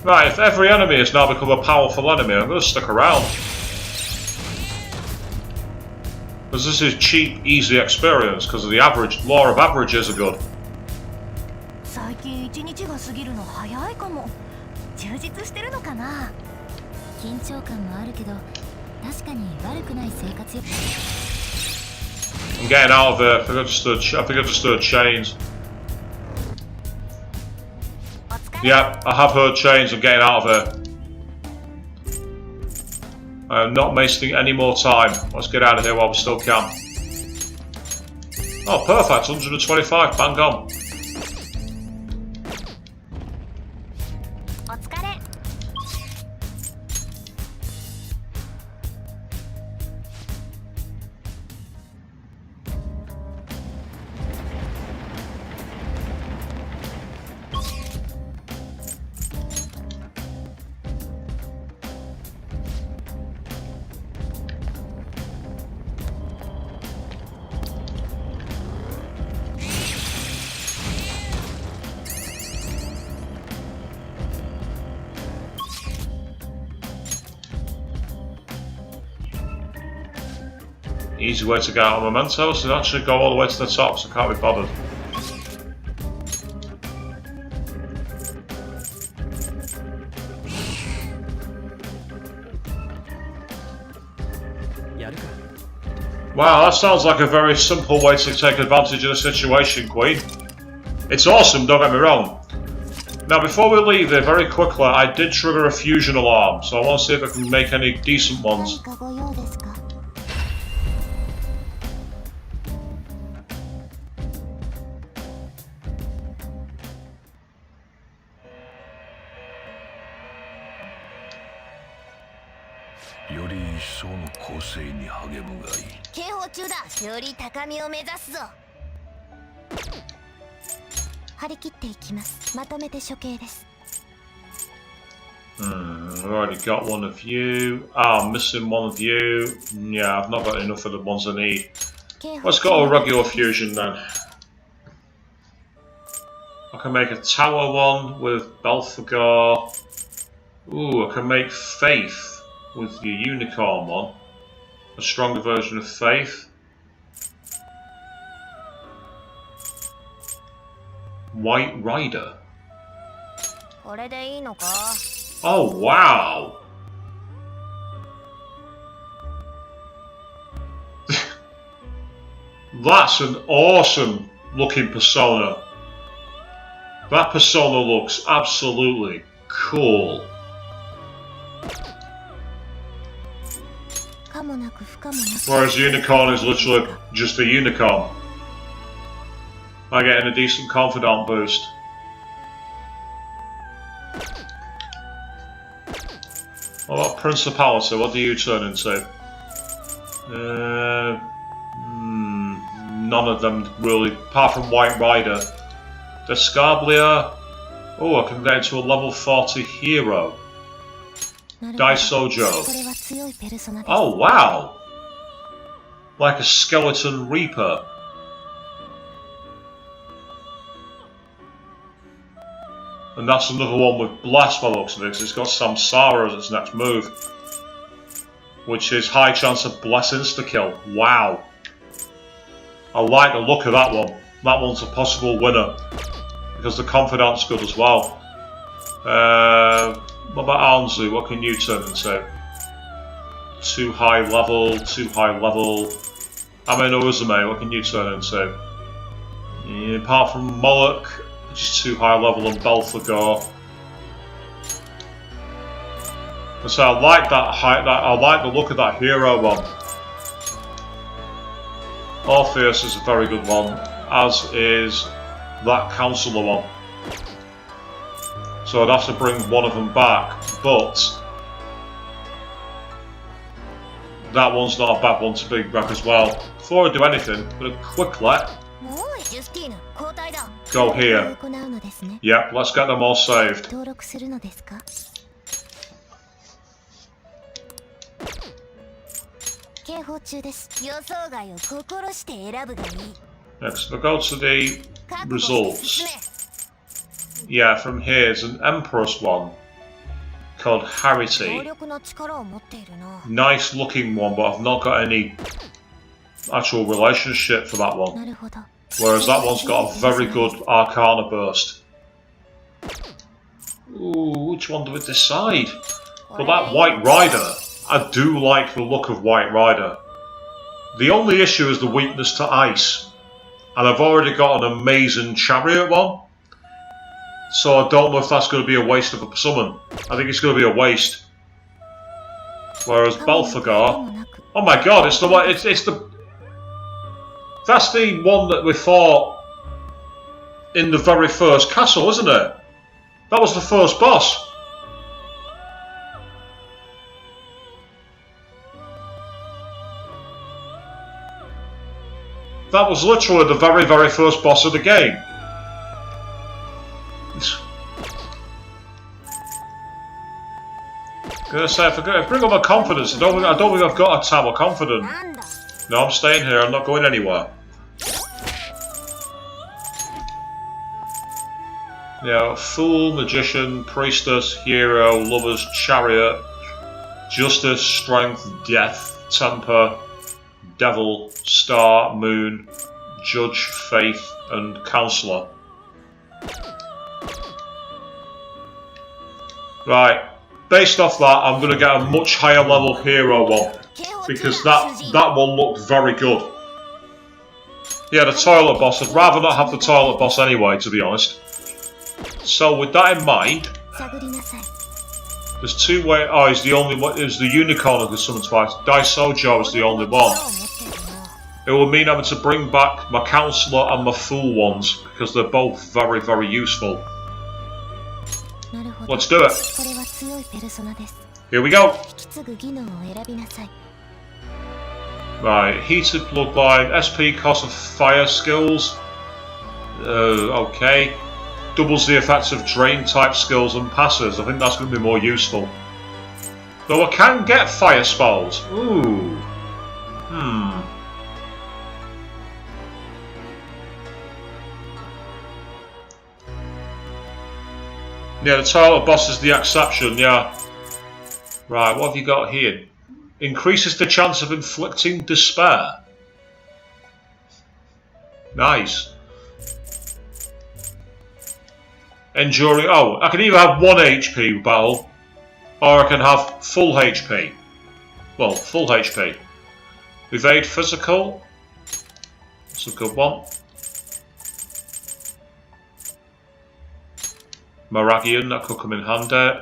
Right, if every enemy has now become a powerful enemy, I'm going to stick around. Because this is cheap, easy experience, because of the average, law of averages are good. I'm getting out of there, I think I just heard chains. Yeah, I have heard chains, I'm getting out of here. I'm not wasting any more time. Let's get out of here while we still can. Oh, perfect. 125. Bang on. Easy way to get out of Mementos is actually go all the way to the top, so I can't be bothered. Wow, that sounds like a very simple way to take advantage of the situation, Queen. It's awesome, don't get me wrong. Now, before we leave here, very quickly, I did trigger a fusion alarm, so I want to see if I can make any decent ones. I've already got one of you. I'm missing one of you. Yeah, I've not got enough of the ones I need. Let's go a regular fusion then. I can make a tower one with Belphegor. Ooh, I can make Faith with the unicorn one. A stronger version of Faith. White Rider. Oh wow! That's an awesome looking persona. That persona looks absolutely cool. Whereas unicorn is literally just a unicorn. Am I getting a decent confidant boost? What about principality? What do you turn into? None of them really, apart from White Rider. Descablia. Oh, I can get into a level 40 hero. Daisojo. Oh wow! Like a skeleton reaper. And that's another one with Blast by the looks of it, 'cause it's got Samsara as its next move. Which is high chance of Bless insta-kill. Wow. I like the look of that one. That one's a possible winner. Because the confidant's good as well. What about Anzu? What can you turn into? Too high level, too high level. Ameno Uzume, what can you turn into? Yeah, apart from Moloch, which is too high level, and Belphegor. And so I like I like the look of that hero one. Orpheus is a very good one, as is that councillor one. So I'd have to bring one of them back, but that one's not a bad one to bring back as well. Before I do anything, I'm going to quickly go here. Yep, let's get them all saved. Next, we'll go to the results. Yeah, from here is an Empress one called Harity. Nice looking one, but I've not got any actual relationship for that one. Whereas that one's got a very good Arcana burst. Ooh, which one do we decide? But that White Rider, I do like the look of White Rider. The only issue is the weakness to ice. And I've already got an amazing Chariot one. So I don't know if that's going to be a waste of a summon. I think it's going to be a waste. Whereas Belphegor, oh my god, it's the that's the one that we fought in the very first castle, isn't it? That was the first boss. That was literally the very, very first boss of the game. I'm gonna say, if I bring up my confidence, I don't think I've got a tower confident. No, I'm staying here. I'm not going anywhere. Yeah, Fool, Magician, Priestess, Hero, Lovers, Chariot, Justice, Strength, Death, Temper, Devil, Star, Moon, Judge, Faith, and Counselor. Right. Based off that, I'm going to get a much higher level hero one, because that one looked very good. Yeah, the toilet boss. I'd rather not have the toilet boss anyway, to be honest. So with that in mind, there's two ways. Oh, he's the only one. Is the unicorn of the summon twice. Daisojo is the only one. It will mean having to bring back my counselor and my fool ones, because they're both very, very useful. Let's do it. Here we go. Right, Heated Bloodline, SP cost of fire skills. Okay. Doubles the effects of drain type skills and passes. I think that's going to be more useful. Though I can get fire spells. Ooh. Yeah, the toilet boss is the exception, yeah. Right, what have you got here? Increases the chance of inflicting despair. Nice. Enduring. Oh, I can either have 1 HP battle, or I can have full HP. Well, full HP. Evade physical. That's a good one. Maragian, that could come in handy.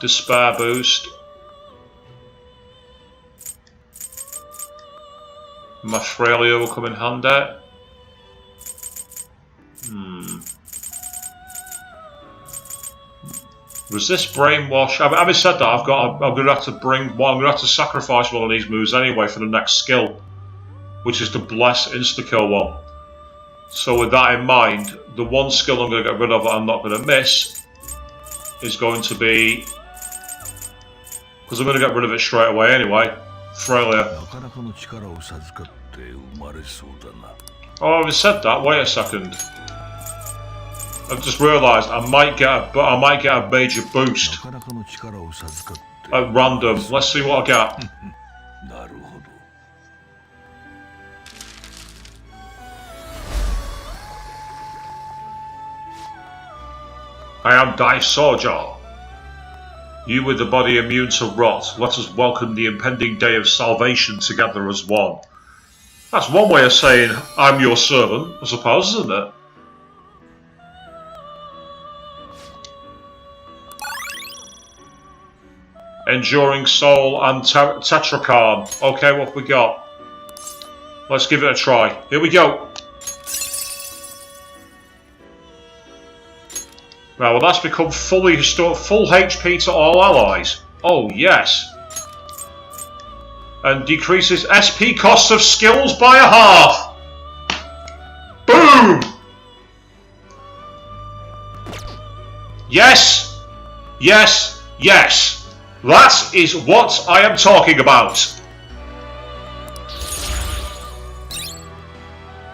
Despair boost. Mashralia will come in handy. Resist brainwash. Having said that, I'm going to have to I'm going to have to sacrifice one of these moves anyway for the next skill, which is the bless insta-kill one. So with that in mind, the one skill I'm going to get rid of that I'm not going to miss is going to be, because I'm going to get rid of it straight away anyway, Frailure. Oh, having said that, wait a second. I've just realised I might get a major boost at random. Let's see what I get. I am Daisoja. You with the body immune to rot, let us welcome the impending day of salvation together as one. That's one way of saying I'm your servant, I suppose, isn't it? Enduring Soul and Tetracarn. Okay, what have we got? Let's give it a try. Here we go. Right, well that's become full HP to all allies. Oh yes. And decreases SP costs of skills by a half. Boom! Yes! Yes! Yes! That is what I am talking about.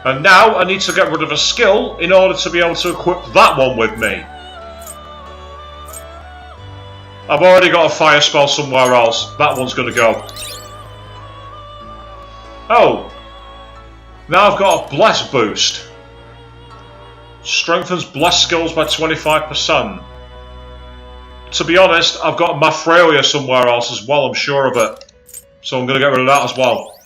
And now I need to get rid of a skill in order to be able to equip that one with me. I've already got a fire spell somewhere else. That one's going to go. Oh. Now I've got a bless boost. Strengthens bless skills by 25%. To be honest, I've got Mafralia somewhere else as well, I'm sure of it. So I'm going to get rid of that as well.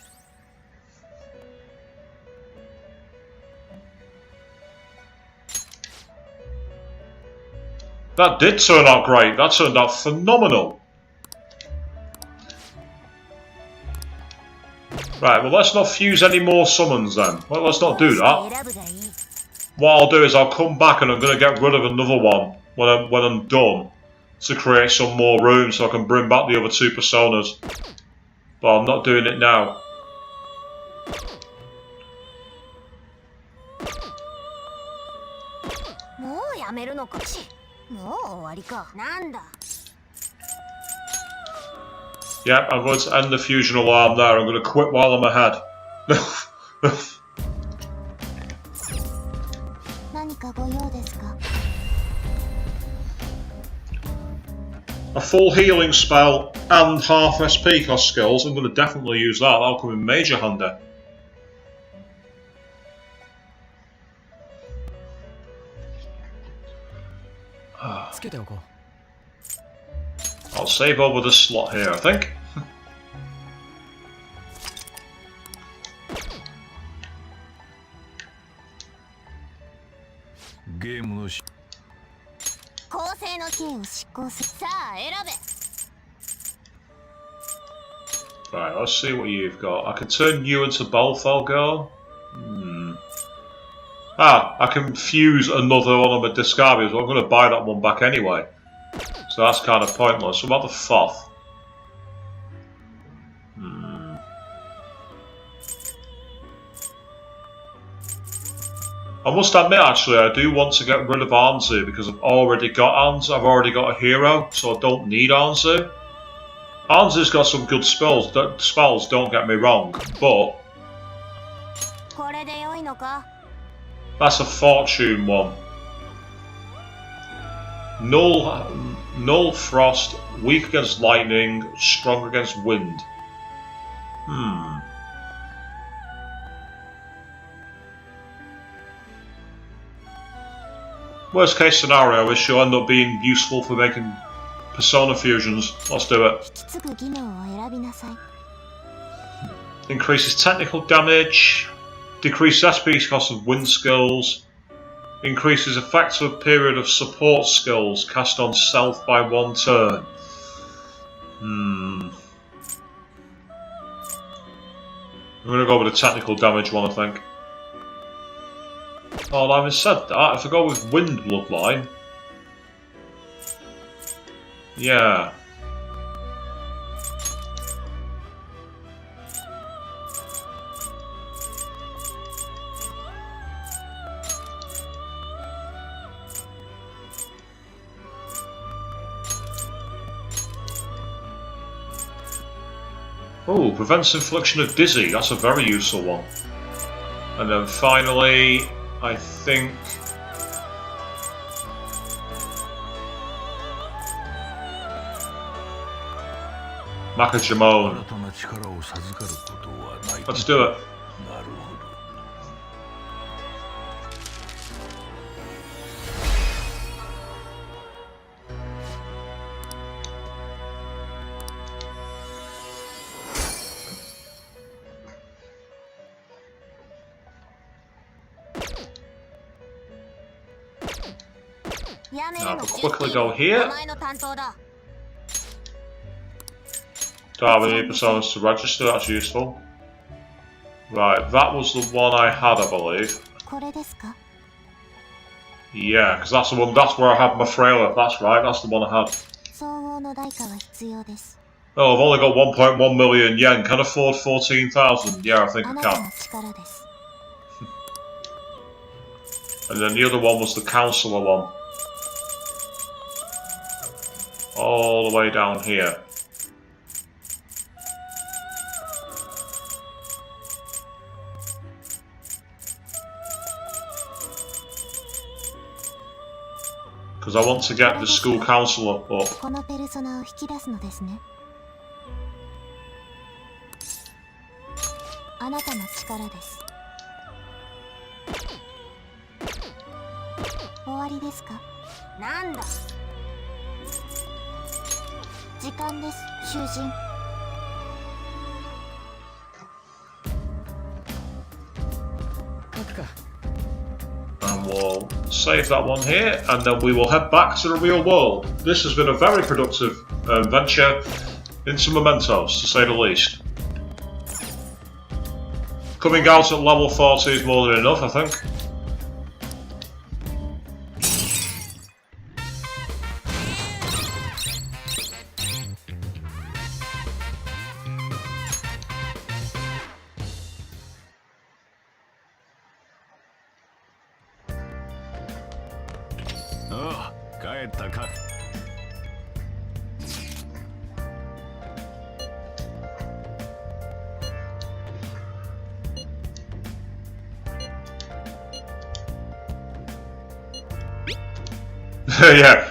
That did turn out great. That turned out phenomenal. Right, well let's not fuse any more summons then. Well, let's not do that. What I'll do is I'll come back and I'm going to get rid of another one when I'm done, to create some more room so I can bring back the other two personas. But I'm not doing it now. Yep, I'm going to end the fusion alarm there. I'm going to quit while I'm ahead. A full healing spell and half SP cost skills. I'm going to definitely use that. That'll come in major handy. I'll save over the slot here, I think. Right, let's see what you've got. I can turn you into both, I'll go. Ah, I can fuse another one of my Discarbias, but I'm going to buy that one back anyway. So that's kind of pointless. What about the Foth? I must admit, actually, I do want to get rid of Anzu because I've already got Anzu. I've already got a hero, so I don't need Anzu. Anzu's got some good spells, don't get me wrong, but that's a fortune one. Null frost, weak against lightning, strong against wind. Worst case scenario is she'll end up being useful for making persona fusions. Let's do it. Increases technical damage. Decreases SP cost of wind skills. Increases effective period of support skills cast on self by 1 turn. I'm going to go with the technical damage one, I think. Oh, having said that, if I go with Wind Bloodline... Yeah. Oh, prevents infliction of dizzy. That's a very useful one. And then finally, I think... Makajimon. Let's do it. Now we'll quickly go here. Don't have any personas to register, that's useful. Right, that was the one I had, I believe. Yeah, because that's the one, that's where I had my Frailer, that's right, that's the one I had. Oh, I've only got 1.1 million yen, can I afford 14,000? Yeah, I think I can. And then the other one was the Councillor one. All the way down here. Because I want to get the school councillor up. And we'll save that one here, and then we will head back to the real world. This has been a very productive venture into Mementos, to say the least. Coming out at level 40 is more than enough, I think.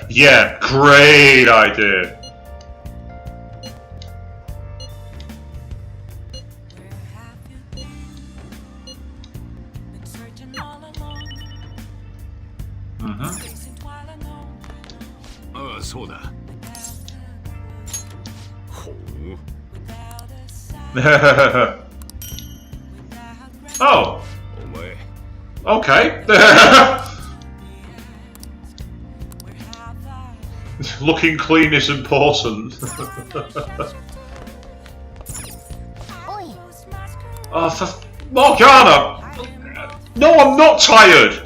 yeah, great idea. Oh. Okay. Looking clean is important. Oh, for Morgana! No, I'm not tired!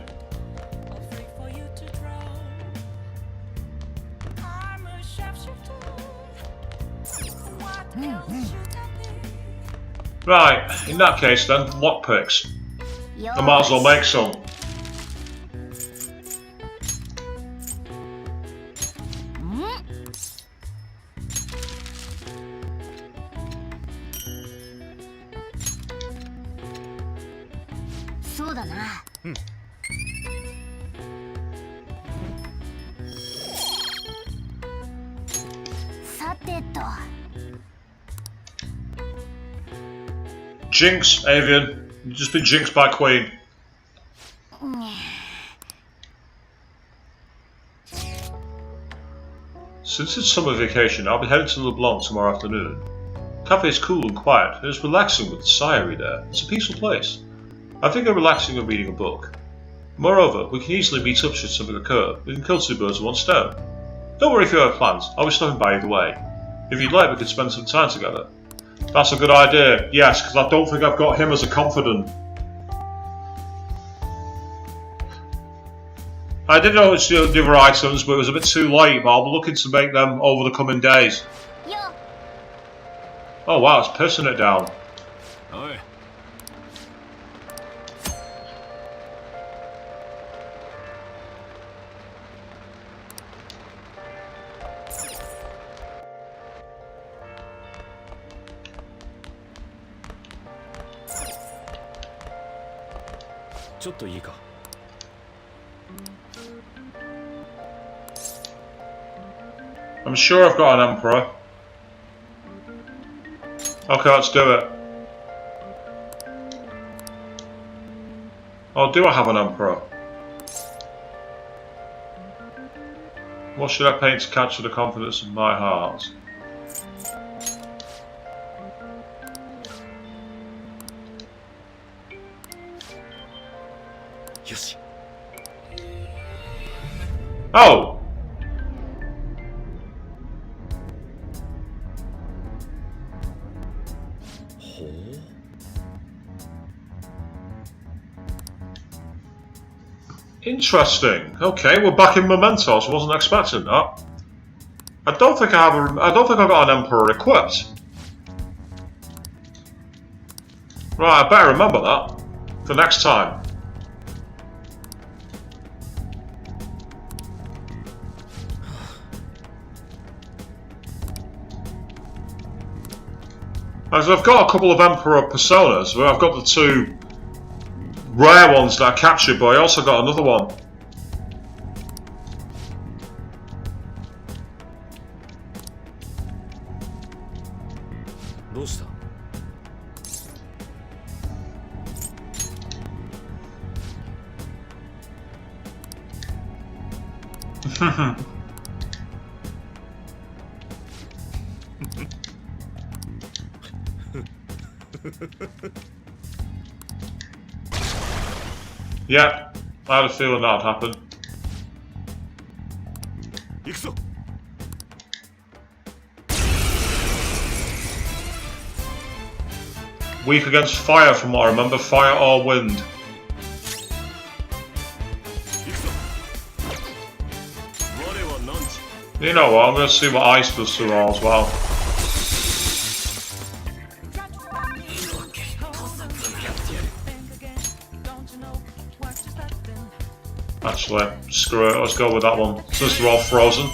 Right, in that case then, lockpicks. I might as well make some. Jinx, Avian. You've just been jinxed by Queen. Since it's summer vacation, I'll be heading to LeBlanc tomorrow afternoon. cafe is cool and quiet. It is relaxing with the scenery there. It's a peaceful place. I think I'm relaxing and reading a book. Moreover, we can easily meet up should something occur. We can kill two birds with one stone. Don't worry if you have plans. I'll be stopping by either way. If you'd like, we could spend some time together. That's a good idea. Yes, because I don't think I've got him as a confidant. I did notice the other items, but it was a bit too late, but I'll be looking to make them over the coming days. Oh wow, it's pissing it down. Oi. I'm sure I've got an emperor. Okay, let's do it. Oh, do I have an emperor? What should I paint to capture the confidence of my heart? Yes. Oh! Interesting. Okay, we're back in Mementos. I wasn't expecting that. I don't think I got an emperor equipped. Right, I better remember that for next time. As I've got a couple of emperor personas, where I've got the two rare ones that I captured, but I also got another one. Yeah, I had a feeling that'd happen. Weak against fire from what I remember, fire or wind. You know what, I'm going to see what ice does to her as well. Actually, screw it, let's go with that one, since they're all frozen.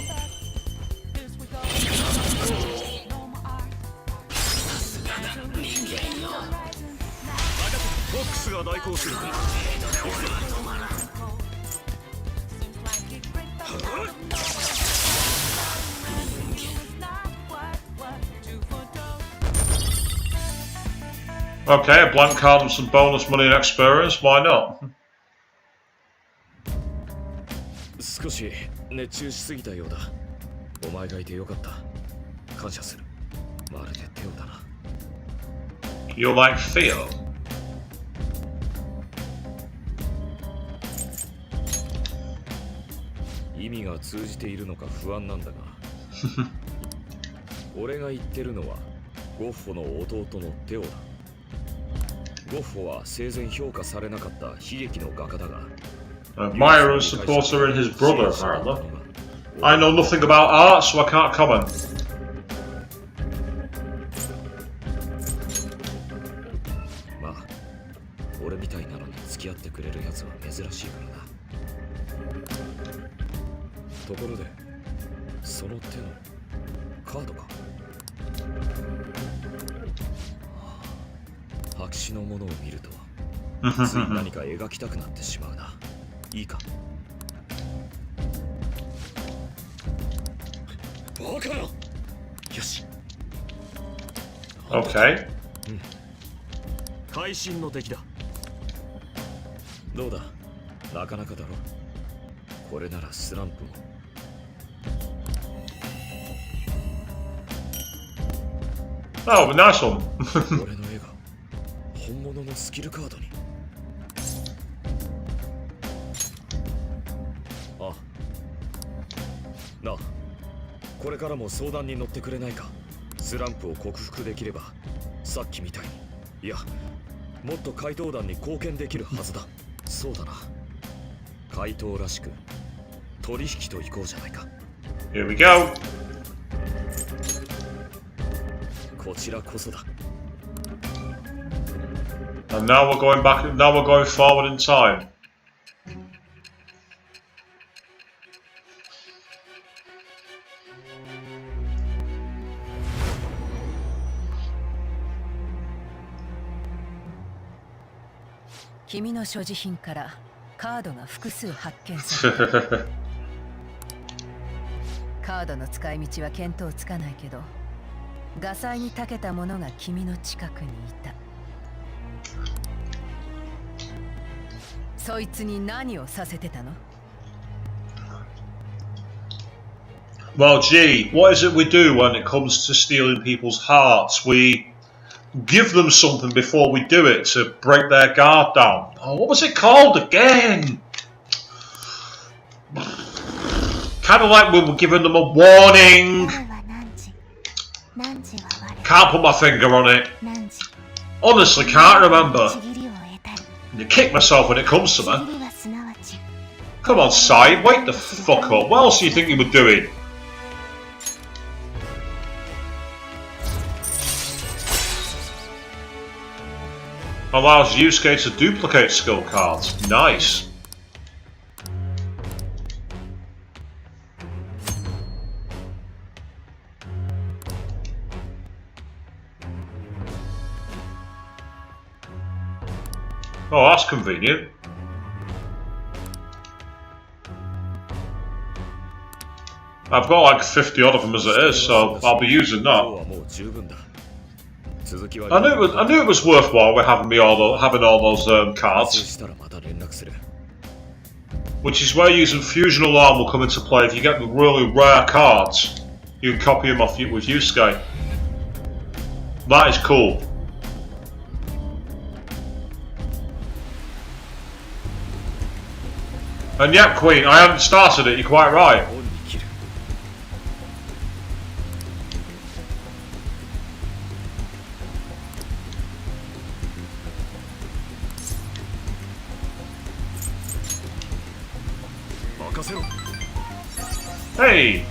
Okay, a blank card and some bonus money and experience, why not? 少し熱中しすぎたようだ。お前がいてよかった。感謝する。まるで手をだな。You're like Theo. 意味が通じているのか不安なんだが。俺が言ってるのはゴッホの弟のテオだ。ゴッホは生前評価されなかった悲劇の画家だが。Admirer and supporter in his brother, apparently. I know nothing about art, so I can't comment. まあ、俺みたいなのに付き合ってくれるやつは珍しいからな。ところで、その手のカードか。白紙のものを見ると、つい何か描きたくなってしまうな。いいか。バカな。よし。Okay. 会心の出来だ。どうだ。なかなかだろ。これならスランプも。Oh, nice one. 俺の絵が本物のスキルカードに。あ、なあ、これからも相談に乗ってくれないか。スランプを克服できれば、さっきみたいに、いや、もっと怪盗団に貢献できるはずだ。そうだな。怪盗らしく取引といこうじゃないか。Here we go. こちらこそだ。And now we're going back. Now we're going forward in time. 君の所持品からカードが複数発見された。カードの使い道は見当つかないけど、ガサイに長けた者が君の近くにいた。そいつに何をさせてたの？ Well, gee, what is it we do when it comes to stealing people's hearts? We give them something before we do it to break their guard down. Oh, what was it called again? Kind of like we were giving them a warning. Can't put my finger on it. Honestly, can't remember. You kick myself when it comes to me. Come on, Sai, wake the fuck up. What else do you think you were doing? Allows Yusuke to duplicate skill cards. Nice. Oh, that's convenient. I've got like 50 odd of them as it is, so I'll be using that. I knew it was worthwhile with having all those cards. Which is where using Fusion Alarm will come into play. If you get the really rare cards, you can copy them off with Yusuke. That is cool. And yep, Queen, I haven't started it, you're quite right. Hey!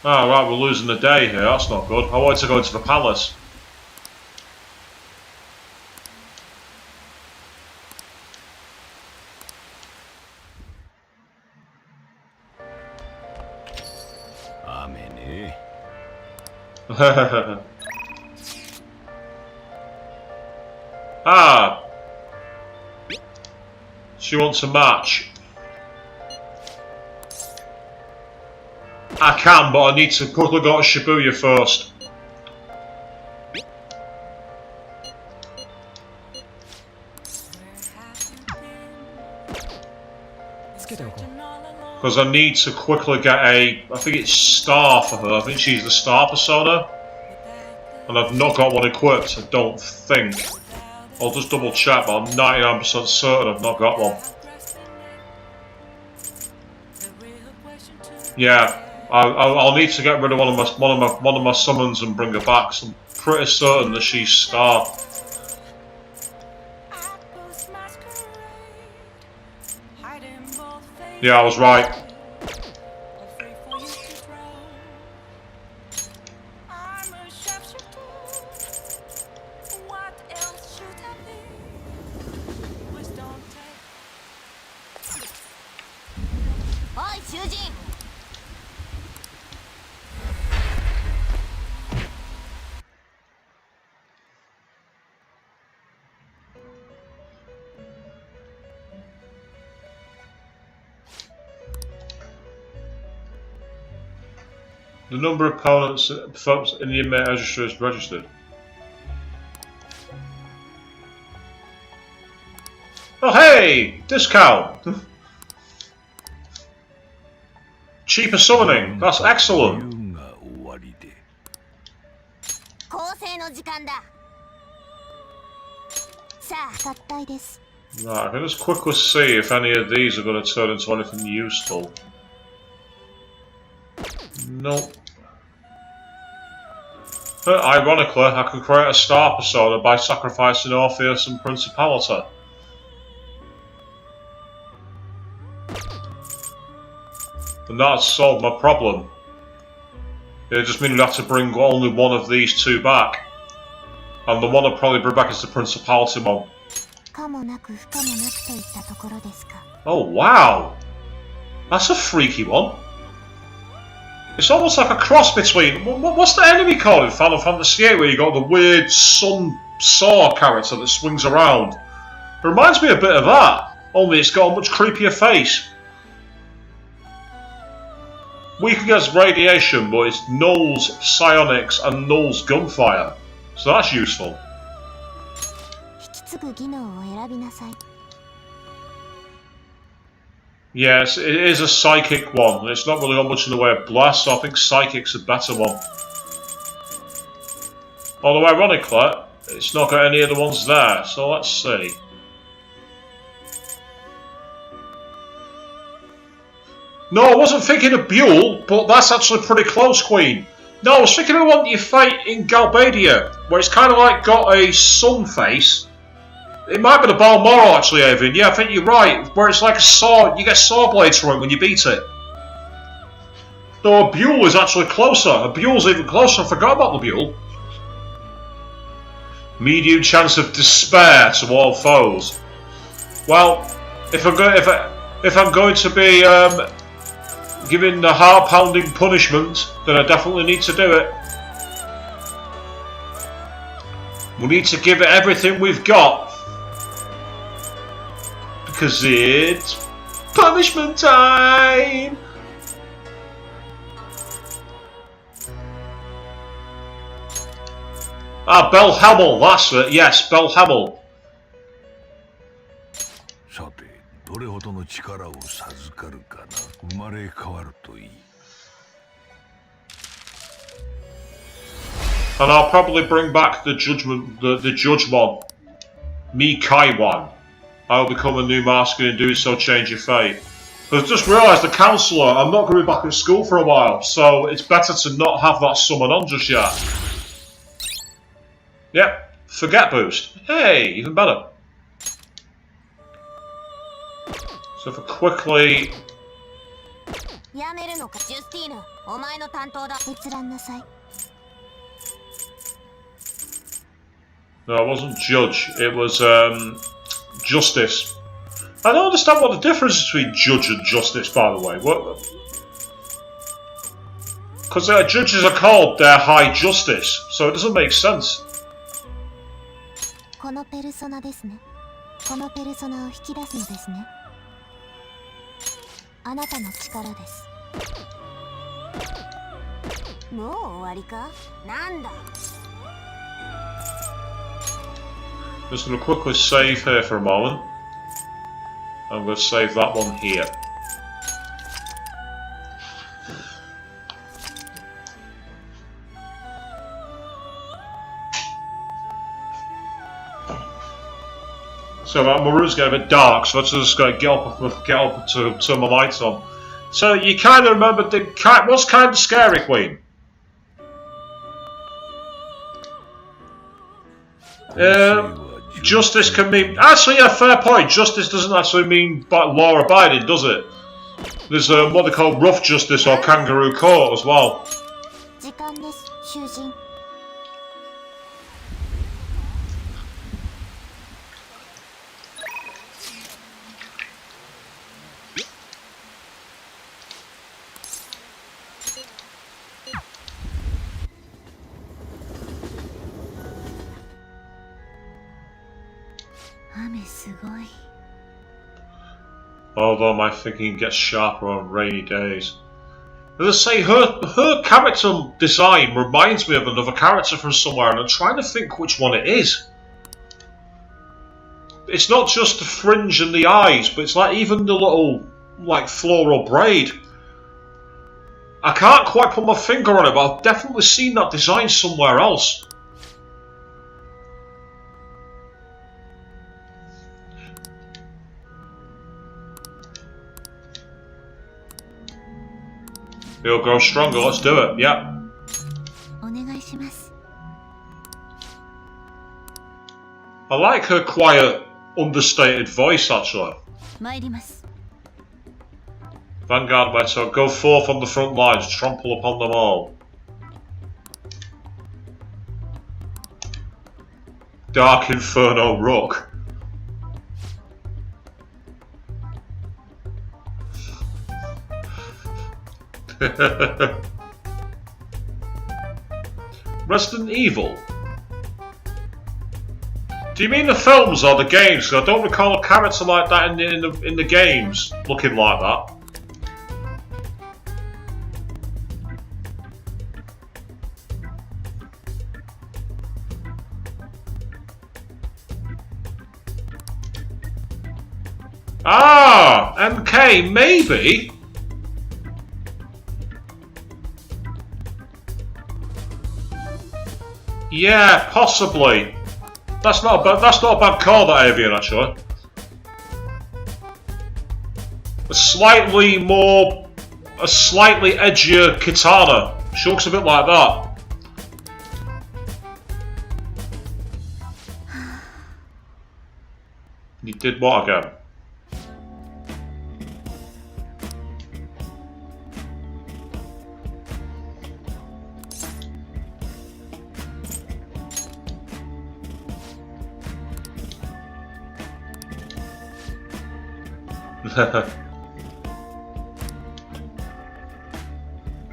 Oh, right, we're losing the day here, that's not good. I wanted to go into the palace. Ah! She wants a match. I can, but I need to quickly go to Shibuya first. Because I need to quickly get I think it's Star for her. I think she's the Star persona. And I've not got one equipped, I don't think. I'll just double check, but I'm 99% certain I've not got one. Yeah, I'll need to get rid of one of my summons and bring her back. So I'm pretty certain that she's Star. Yeah, I was right. The number of opponents in the inmate registry is registered. Oh hey! Discount! Cheaper summoning. That's excellent. 構成の時間だ。さあ、合体です。 Right, I can just quickly see if any of these are going to turn into anything useful. Nope. Ironically, I can create a star persona by sacrificing Orpheus and Principality. And that's solved my problem. It just means we have to bring only one of these two back. And the one I'll probably bring back is the Principality one. Oh wow! That's a freaky one. It's almost like a cross between... What's the enemy called in Final Fantasy VIII where you got the weird sun saw character that swings around? It reminds me a bit of that, only it's got a much creepier face. Weak against radiation, but it's nulls psionics and nulls gunfire. So that's useful. Yes, it is a psychic one. It's not really got much in the way of blast, so I think psychic's a better one. Although ironically, it's not got any of the ones there, so let's see. No, I wasn't thinking of Buell, but that's actually pretty close, Queen. No, I was thinking of the one that you fight in Galbadia, where it's kind of like got a sun face. It might be the Balmoral actually, Avin. Yeah, I think you're right. Where it's like a saw, you get saw blades from it when you beat it. No, a Buell is actually closer. A Buell's even closer. I forgot about the Buell. Medium chance of despair to all foes. Well, if I'm going to be giving the heart-pounding punishment, then I definitely need to do it. We need to give it everything we've got. Because it's punishment time! Ah, Belhamel, that's it. Yes, Belhamel. And I'll probably bring back the judgment, the judge one. Mikai one. I'll become a new master and doing so change your fate. I've just realised the counsellor, I'm not going to be back at school for a while, so it's better to not have that summon on just yet. Yep, forget boost. Hey, even better. So if I quickly... No, it wasn't judge, it was justice. I don't understand what the difference is between judge and justice, by the way. Because judges are called their high justice, so it doesn't make sense. Just going to quickly save here for a moment. I'm going to save that one here. So my room's getting a bit dark, so I'm just going to get up to turn my lights on. So you kind of remember what's kind of scary, Queen? Justice can mean... Actually, a fair point. Justice doesn't actually mean law-abiding, does it? There's what they call rough justice or kangaroo court as well. Although my thinking gets sharper on rainy days. As I say, her character design reminds me of another character from somewhere, and I'm trying to think which one it is. it's not just the fringe and the eyes, but it's like even the little like floral braid. I can't quite put my finger on it, but I've definitely seen that design somewhere else. He'll grow stronger, let's do it, yeah. I like her quiet, understated voice actually. Vanguard Mementos, go forth on the front lines, trample upon them all. Dark Inferno Rook. Resident Evil? Do you mean the films or the games? Because I don't recall a character like that in the games looking like that. Ah, MK, maybe. Yeah, possibly. That's not a bad call, that Avian, actually. A slightly edgier katana. She looks a bit like that. You did what again?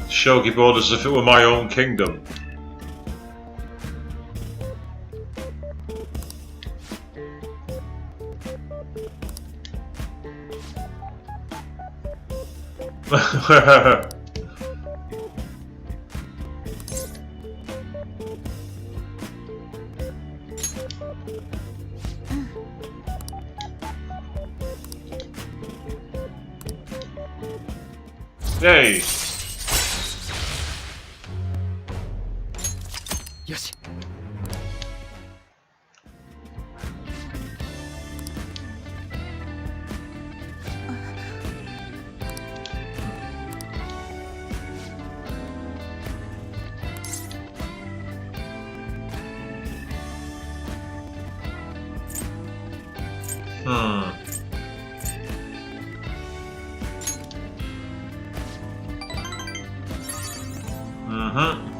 Shogi board as if it were my own kingdom. Yay! Yoshi.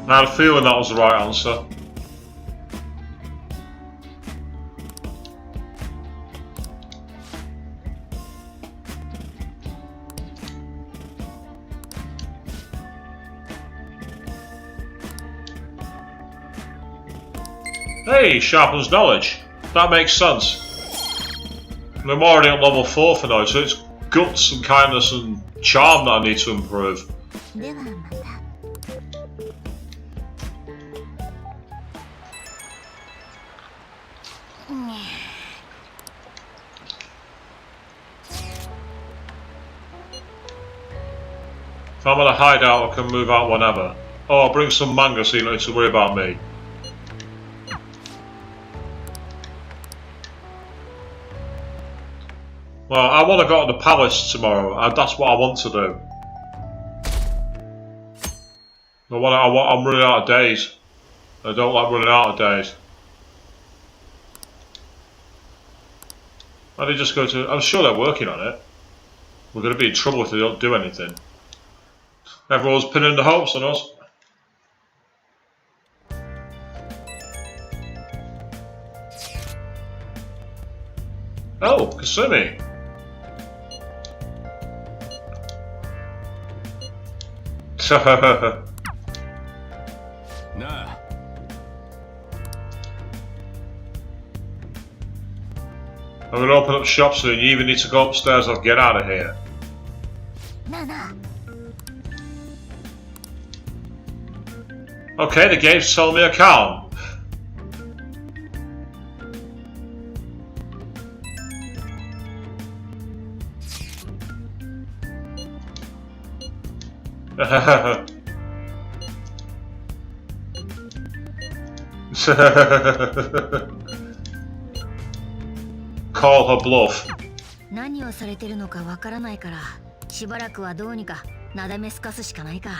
I had a feeling that was the right answer. Hey, sharpens knowledge. That makes sense. I'm already at level 4 for now, so it's guts and kindness and charm that I need to improve. If I'm at a hideout, I can move out whenever. Oh, I'll bring some manga so you don't need to worry about me. Well, I want to go to the palace tomorrow. That's what I want to do. I'm running out of days. I don't like running out of days. I did just go to... I'm sure they're working on it. We're going to be in trouble if they don't do anything. Everyone's pinning the hopes on us. Oh, Kasumi. Nah. I'm going to open up shop soon. You even need to go upstairs or get out of here. Okay, the game's telling me I can't. Call her bluff. 何をされてるのかわからないから、しばらくはどうにかなだめすかすしかないか。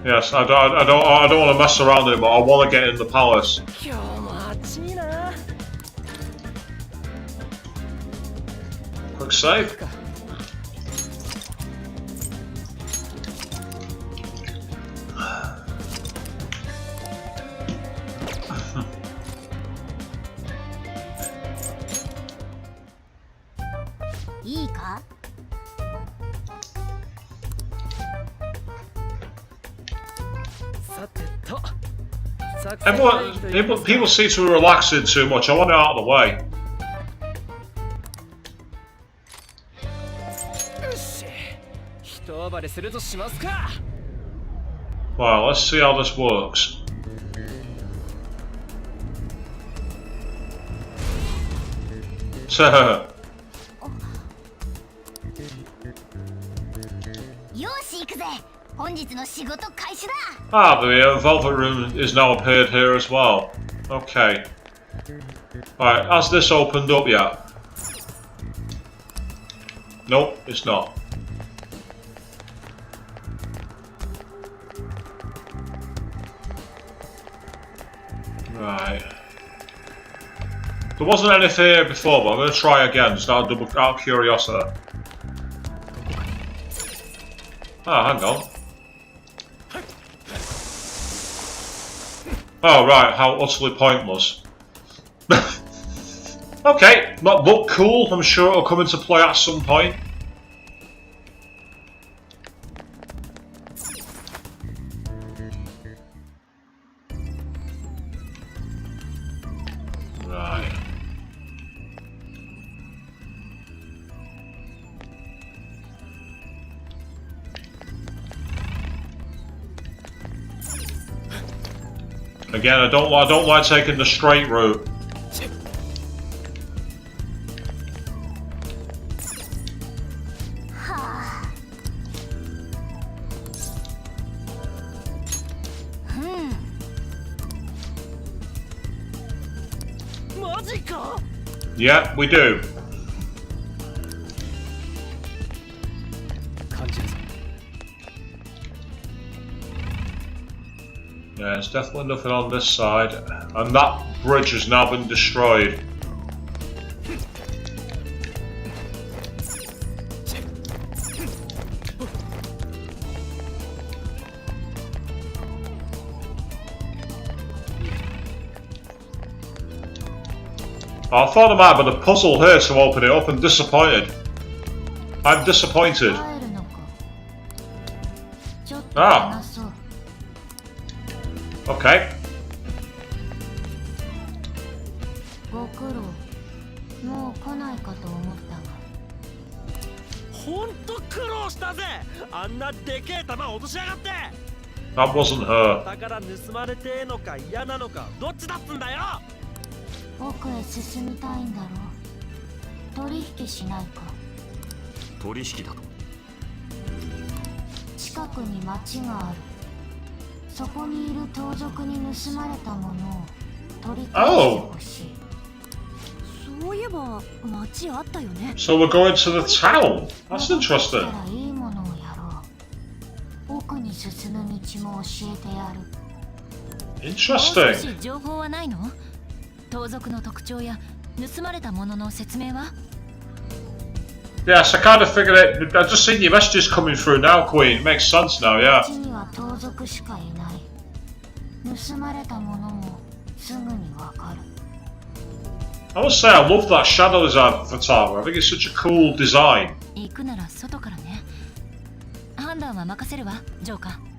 Yes, I don't want to mess around anymore. I want to get in the palace. Quick save. People seem to be relaxing too much. I want it out of the way. Well, let's see how this works. Ah, the Velvet Room is now appeared here as well. Okay. Right, has this opened up yet? Nope, it's not. Right. There wasn't anything here before, but I'm going to try again, just out of curiosity. Ah, hang on. Oh, right, how utterly pointless. Okay, that looked cool. I'm sure it'll come into play at some point. Right. Again, I don't like taking the straight route. Yeah, we do. Yeah, there's definitely nothing on this side, and that bridge has now been destroyed. I thought there might have been a puzzle here to open it up, and disappointed. I'm disappointed. Ah. Okay. That wasn't her. 奥へ進みたいんだろう。取引しないか。取引だと。近くに町がある。そこにいる盗賊に盗まれたものを取り返してほしい。そういえば町あったよね。So we're going to the town. That's interesting. いいものをやろう。奥に進む道も教えてやる。Interesting. 情報はないの？盗賊の特徴や盗まれたものの説明は？ Yes, I kind of figured it. I've just seen your messages coming through now, Queen. It makes sense now, yeah. 町には盗賊しかいない。盗まれたものもすぐにわかる。I must say, I love that shadow design for Tower. I think it's such a cool design. 行くなら外からね。判断は任せるわ、ジョーカー。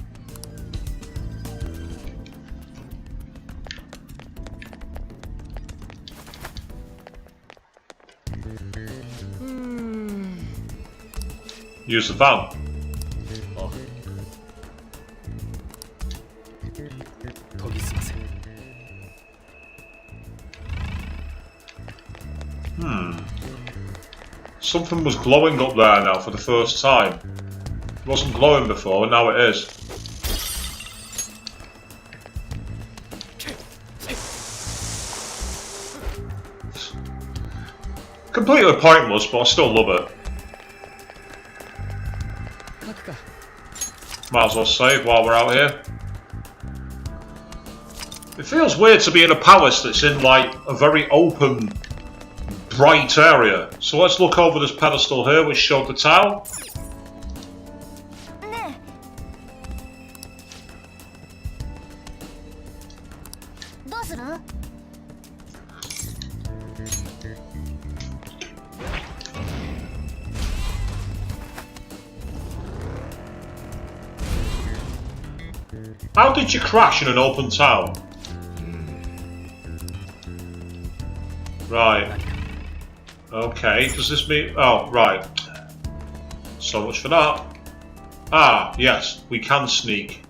use the van. Oh. Something was glowing up there now for the first time. It wasn't glowing before, and now it is. Completely pointless, but I still love it. Might as well save while we're out here. It feels weird to be in a palace that's in like a very open, bright area. So let's look over this pedestal here which showed the town. How did you crash in an open town? Right. Okay, does this mean... Oh, right. So much for that. Ah, yes, we can sneak.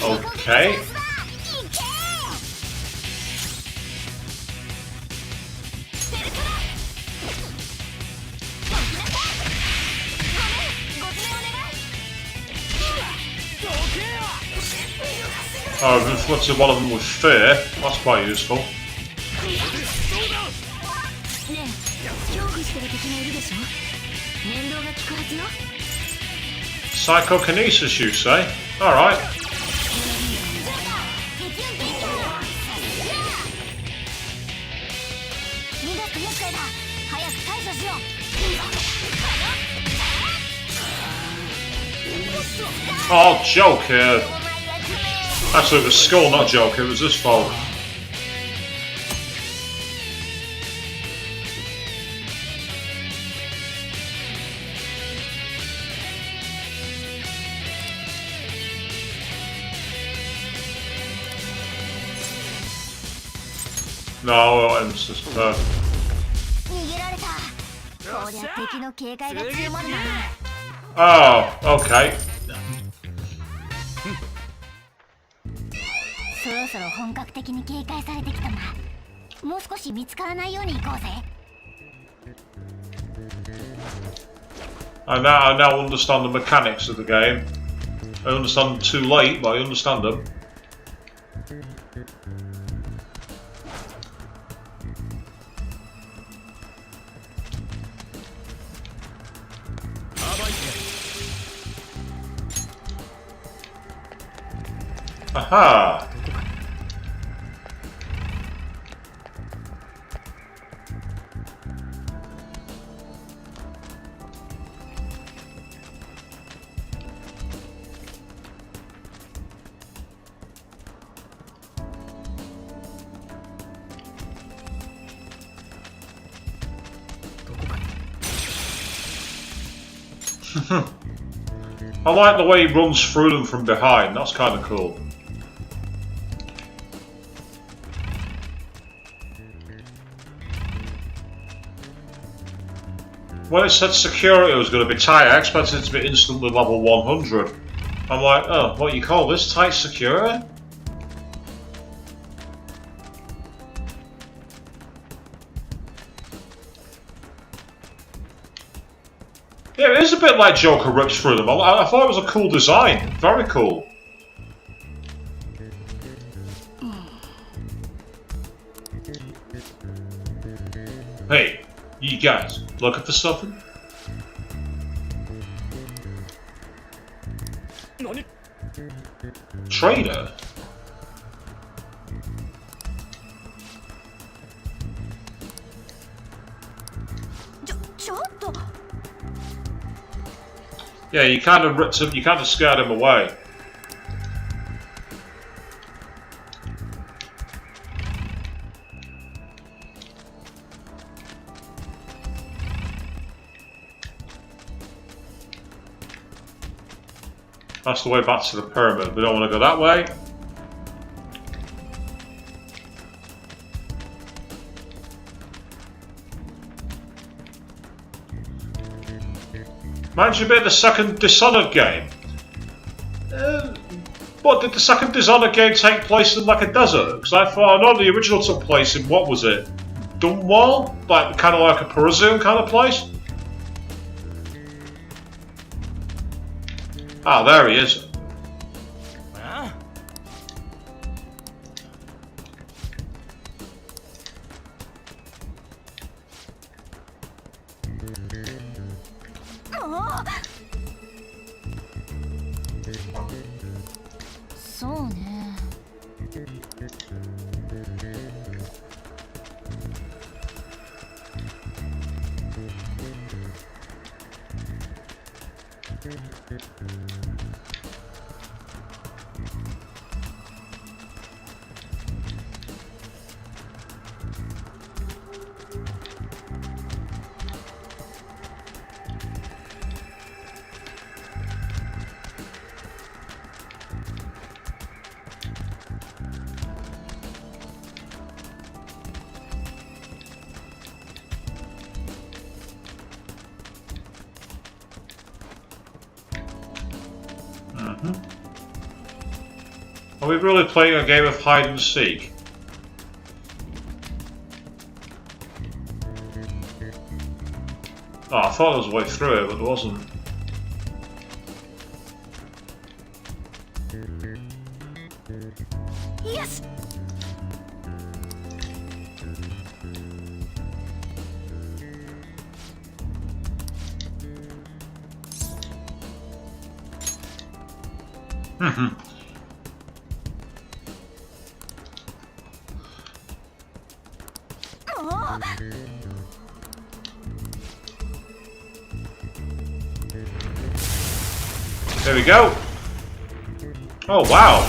Okay. Oh, I've inflicted one of them with fear. That's quite useful. Psychokinesis, you say? Alright. Oh, joke here. Actually, it was Skull, not Joke. It was this fault. No, it's just Oh, okay. そろそろ本格的に警戒されてきたな。もう少し見つからないように行こうぜ。I now understand the mechanics of the game. I understand them too late, but I understand them. Aha! I like the way he runs through them from behind, that's kind of cool. When it said security was going to be tight, I expected it to be instantly level 100. I'm like, oh, what you call this? Tight security? Yeah, it is a bit like Joker rips through them. I thought it was a cool design. Very cool. Hey, you guys, looking for something? Trader? Yeah, you kind of ripped him, you kind of scared him away. That's the way back to the pyramid. We don't want to go that way. Reminds you a bit of the second Dishonored game. But did the second Dishonored game take place in like a desert? Because I thought, I know the original took place in, what was it? Dunwall? Like, kind of like a Parisian kind of place? Ah, there he is. Are we really playing a game of hide and seek? Oh, I thought there was a way through it, but there wasn't. Yes. There we go. Oh wow.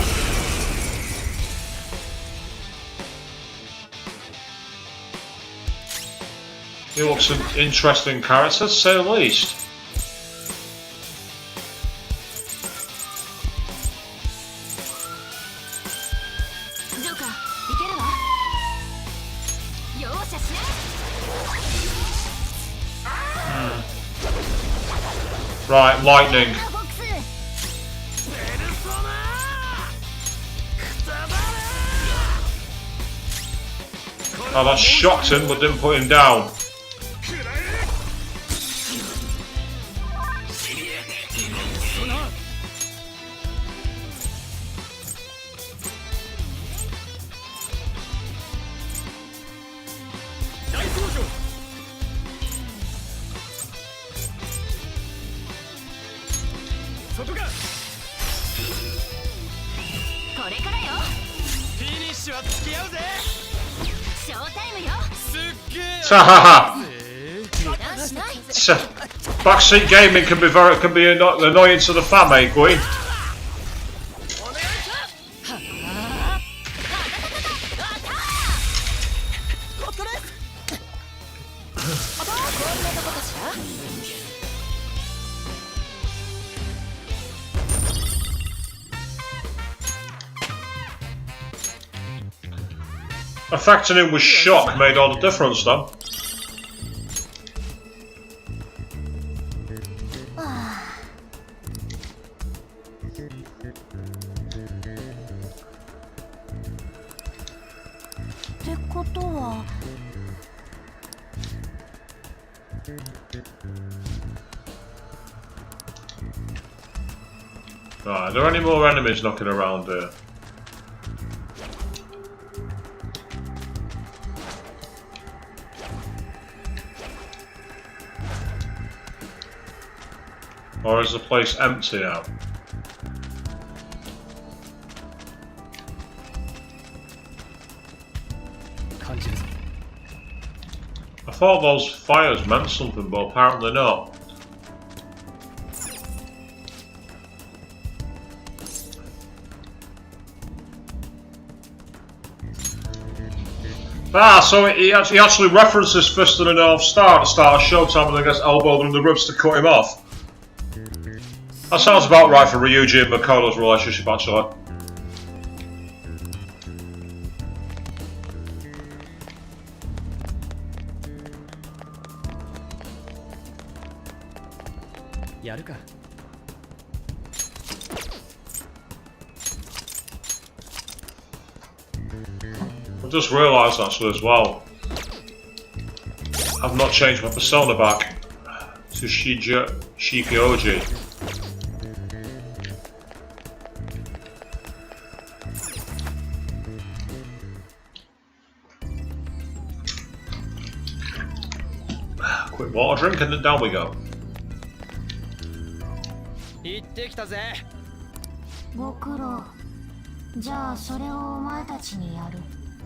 He looks an interesting character, to say the least. Right, lightning. Oh, that shocked him, but didn't put him down. Backseat gaming can be annoying to the fam, eh, Gwyn? Affecting him with shock made all the difference, though. Right, are there any more enemies knocking around here? Or is the place empty now? I thought those fires meant something, but apparently not. Ah, so he actually references Fist of the North Star at the start of Showtime and then gets elbowed in the ribs to cut him off. That sounds about right for Ryuji and Makoto's relationship, actually. I just realised actually as well, I've not changed my persona back to Shipyoji. Quick water drink and then down we go. 行ってきたぜ。ご苦労。じゃあそれをお前たちにやる。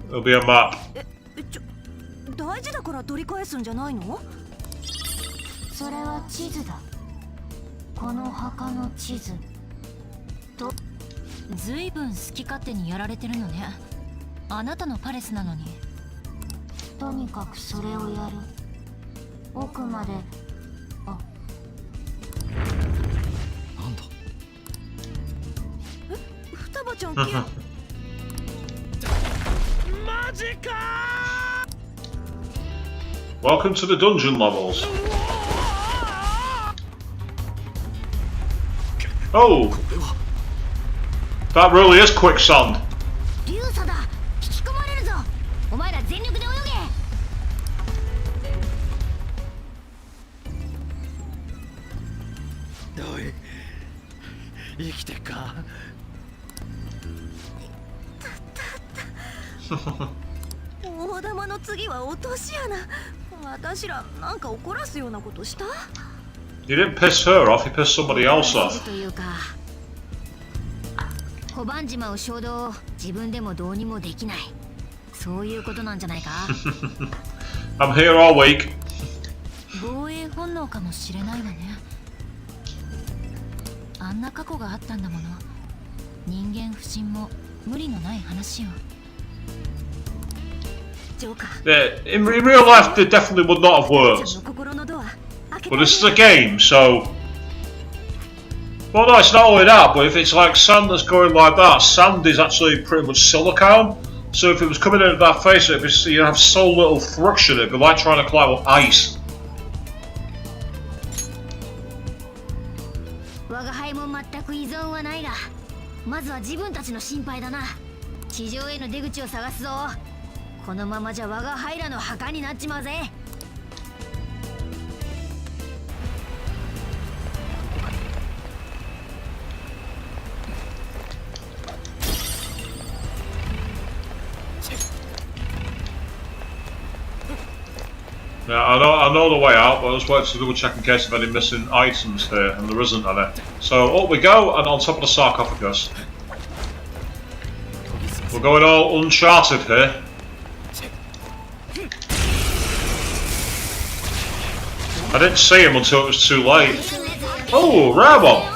It'll be a map. 大事だから取り返すんじゃないの？それは地図だ。この墓の地図。と、ずいぶん好き勝手にやられてるのね。あなたのパレスなのに。とにかくそれをやる。奥まで。あ。なんだ。双葉ちゃん。マジか。Welcome to the dungeon levels. Oh! That really is quicksand. 流砂だ。引き込まれるぞ。お前ら全力で泳げ。おい、生きてっか。大玉の次は落とし穴。私らなんか怒らすようなことした？ You didn't piss her off, you pissed somebody else off. というか、拒んじまう衝動を自分でもどうにもできない。そういうことなんじゃないか。I'm here all week. 防衛本能かもしれないわね。あんな過去があったんだもの。人間不信も無理のない話よ。Yeah, in real life, they definitely would not have worked. But this is a game, so. Well, no, it's not only that, but if it's like sand that's going like that, sand is actually pretty much silicone. So if it was coming out of that face, it'd be, you'd have so little friction, it'd be like trying to climb up ice. 我が輩も全く依存はないが、まずは自分たちの心配だな。地上への出口を探すぞ。このままじゃ我が輩らの墓になっちまうぜ。Yeah, I know the way out, but I just wanted to double check in case of any missing items here, and there isn't any. So up we go, and on top of the sarcophagus. We're going all uncharted here. I didn't see him until it was too late. Oh, rare one!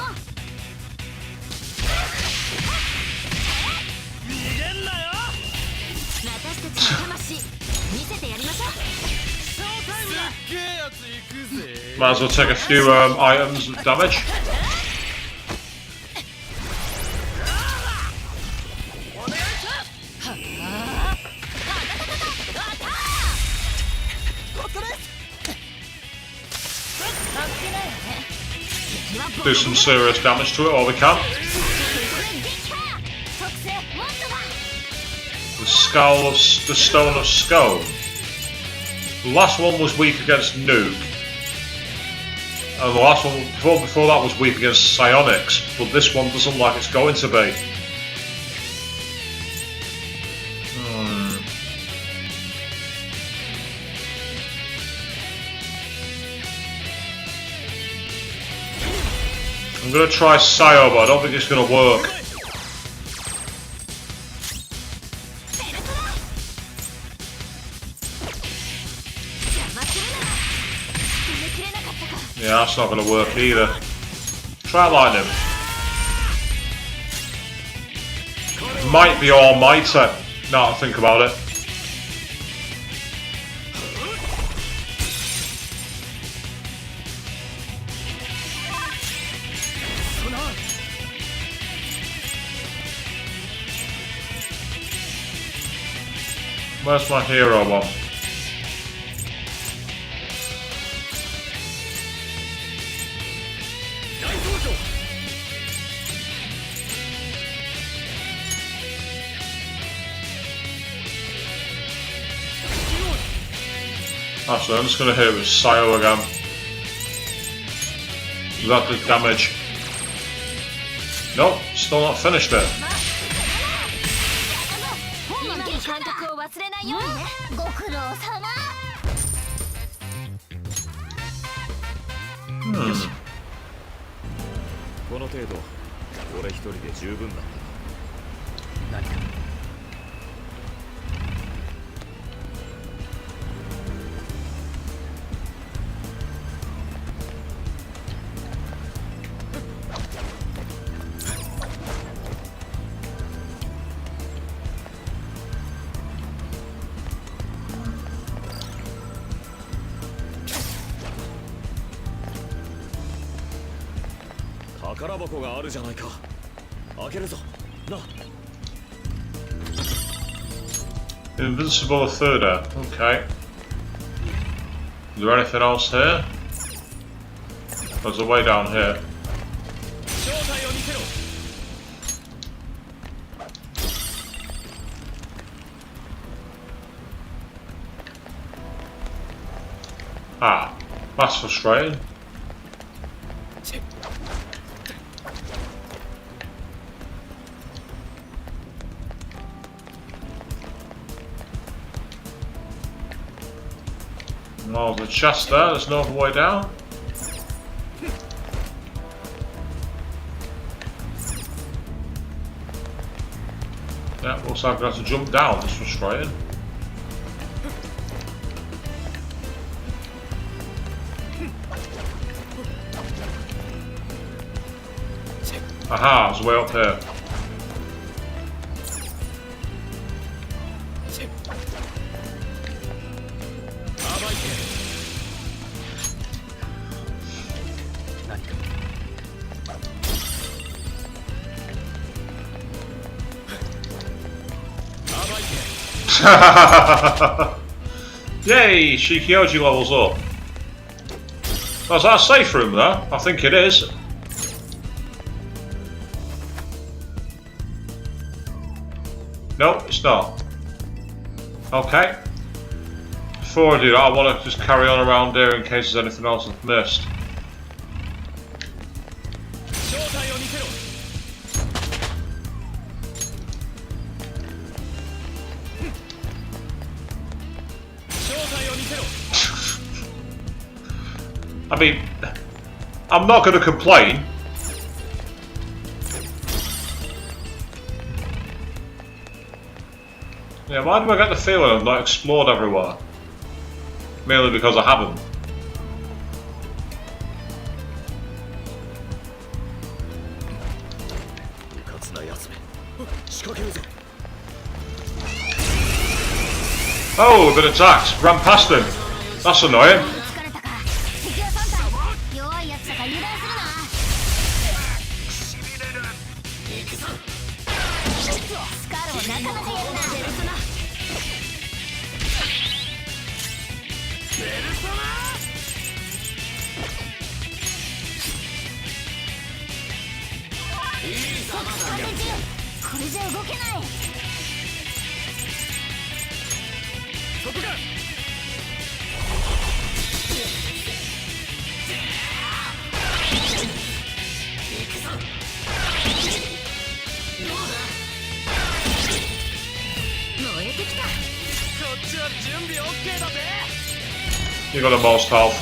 Might as well take a few items of damage. Do some serious damage to it while we can. The Stone of Scone. The last one was weak against Nuke. And the last one before that was weak against Psionics, but this one doesn't look like it's going to be. I'm gonna try Sayo, but I don't think it's gonna work. Yeah, that's not gonna work either. Try lightning. Might be almighty, now that I think about it. Where's my hero one? Actually, I'm just going to hit it with Sayo again. Without the damage. Nope, still not finished it. Hmm. この程度俺一人で十分だった。何か宝箱があるじゃないか。開けるぞ。な。Invincible thirder. Okay. Is there anything else here? There's a way down here. Ah, that's frustrating. Oh, there's a chest there, there's no other way down. Yeah, looks like I'm going to have to jump down, that's frustrating. Aha, there's a way up here. Yay! Shikyoji levels up. Oh, is that a safe room there? I think it is. No, it's not. Okay. Before I do that, I want to just carry on around here in case there's anything else I've missed. I mean, I'm not going to complain. Yeah, why do I get the feeling I've not explored everywhere? Mainly because I haven't. Oh, we've been attacked. Ran past him. That's annoying. You got the most health.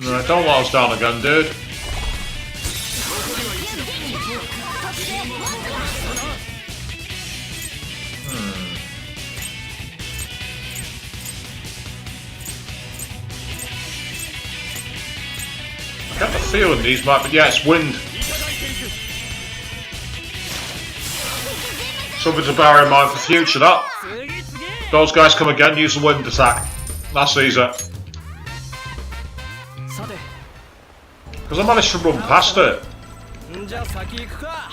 Right, don't let us down again, dude. feeling these might be... Yeah, it's wind. Something to bear in mind for future, that. Those guys come again, use the wind attack. That's easy. Because I managed to run past it. じゃあ先行くか。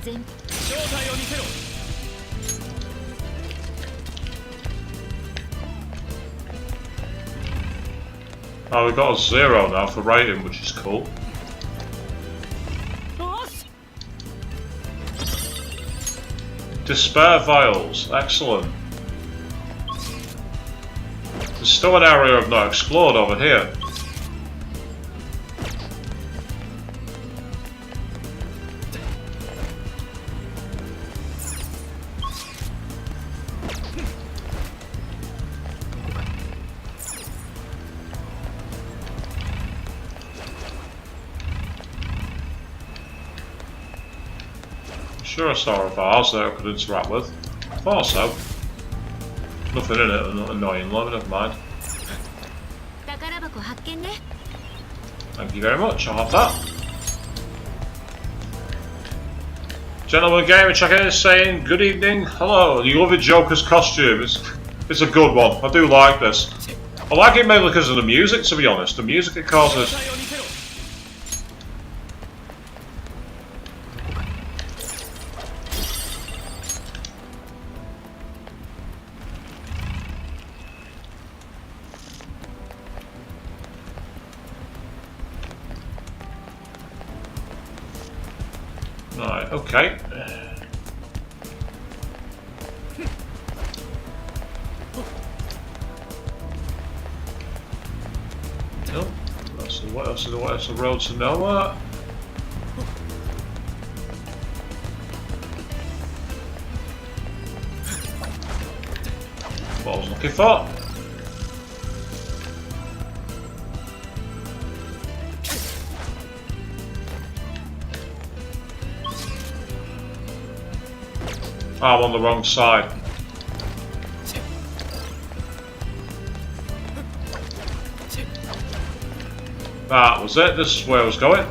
全正体を見せろ。 Oh, we got a 0 now for rating, which is cool. よし。 Despair vials, excellent. There's still an area I've not explored over here. Sure I saw a vase there I could interact with. Thought so. Nothing in it, annoying, but never mind. 宝箱発見ね。 Thank you very much, I'll have that. Gentleman Gamer checking in saying, good evening, hello, you love a Joker's costume, it's a good one, I do like this. I like it mainly because of the music, to be honest, the music it causes. Right, okay. No, what else is the road to nowhere? What I was looking for? Oh, I'm on the wrong side. That was it, this is where I was going.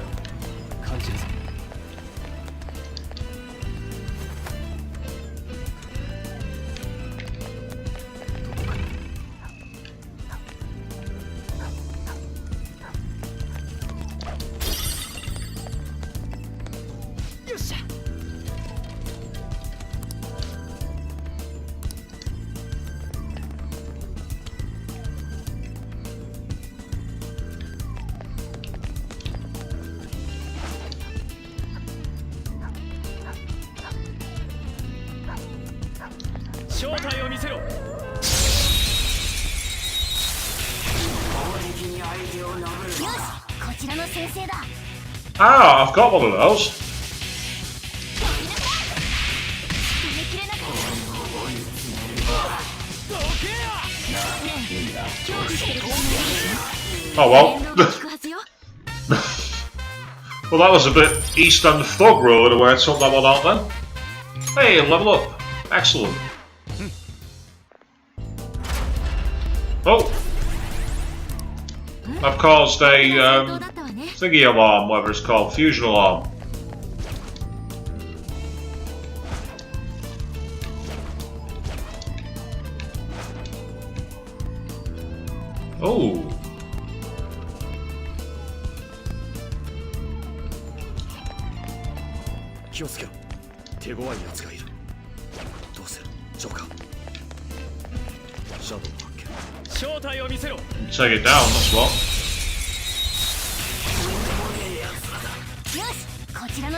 Ah, I've got one of those. Oh well. Well, that was a bit East End Thug Road the way I took that one out then. Hey, level up. Excellent. Oh! I've caused a thingy alarm, whatever it's called, fusion alarm. Oh! Take it down, that's what.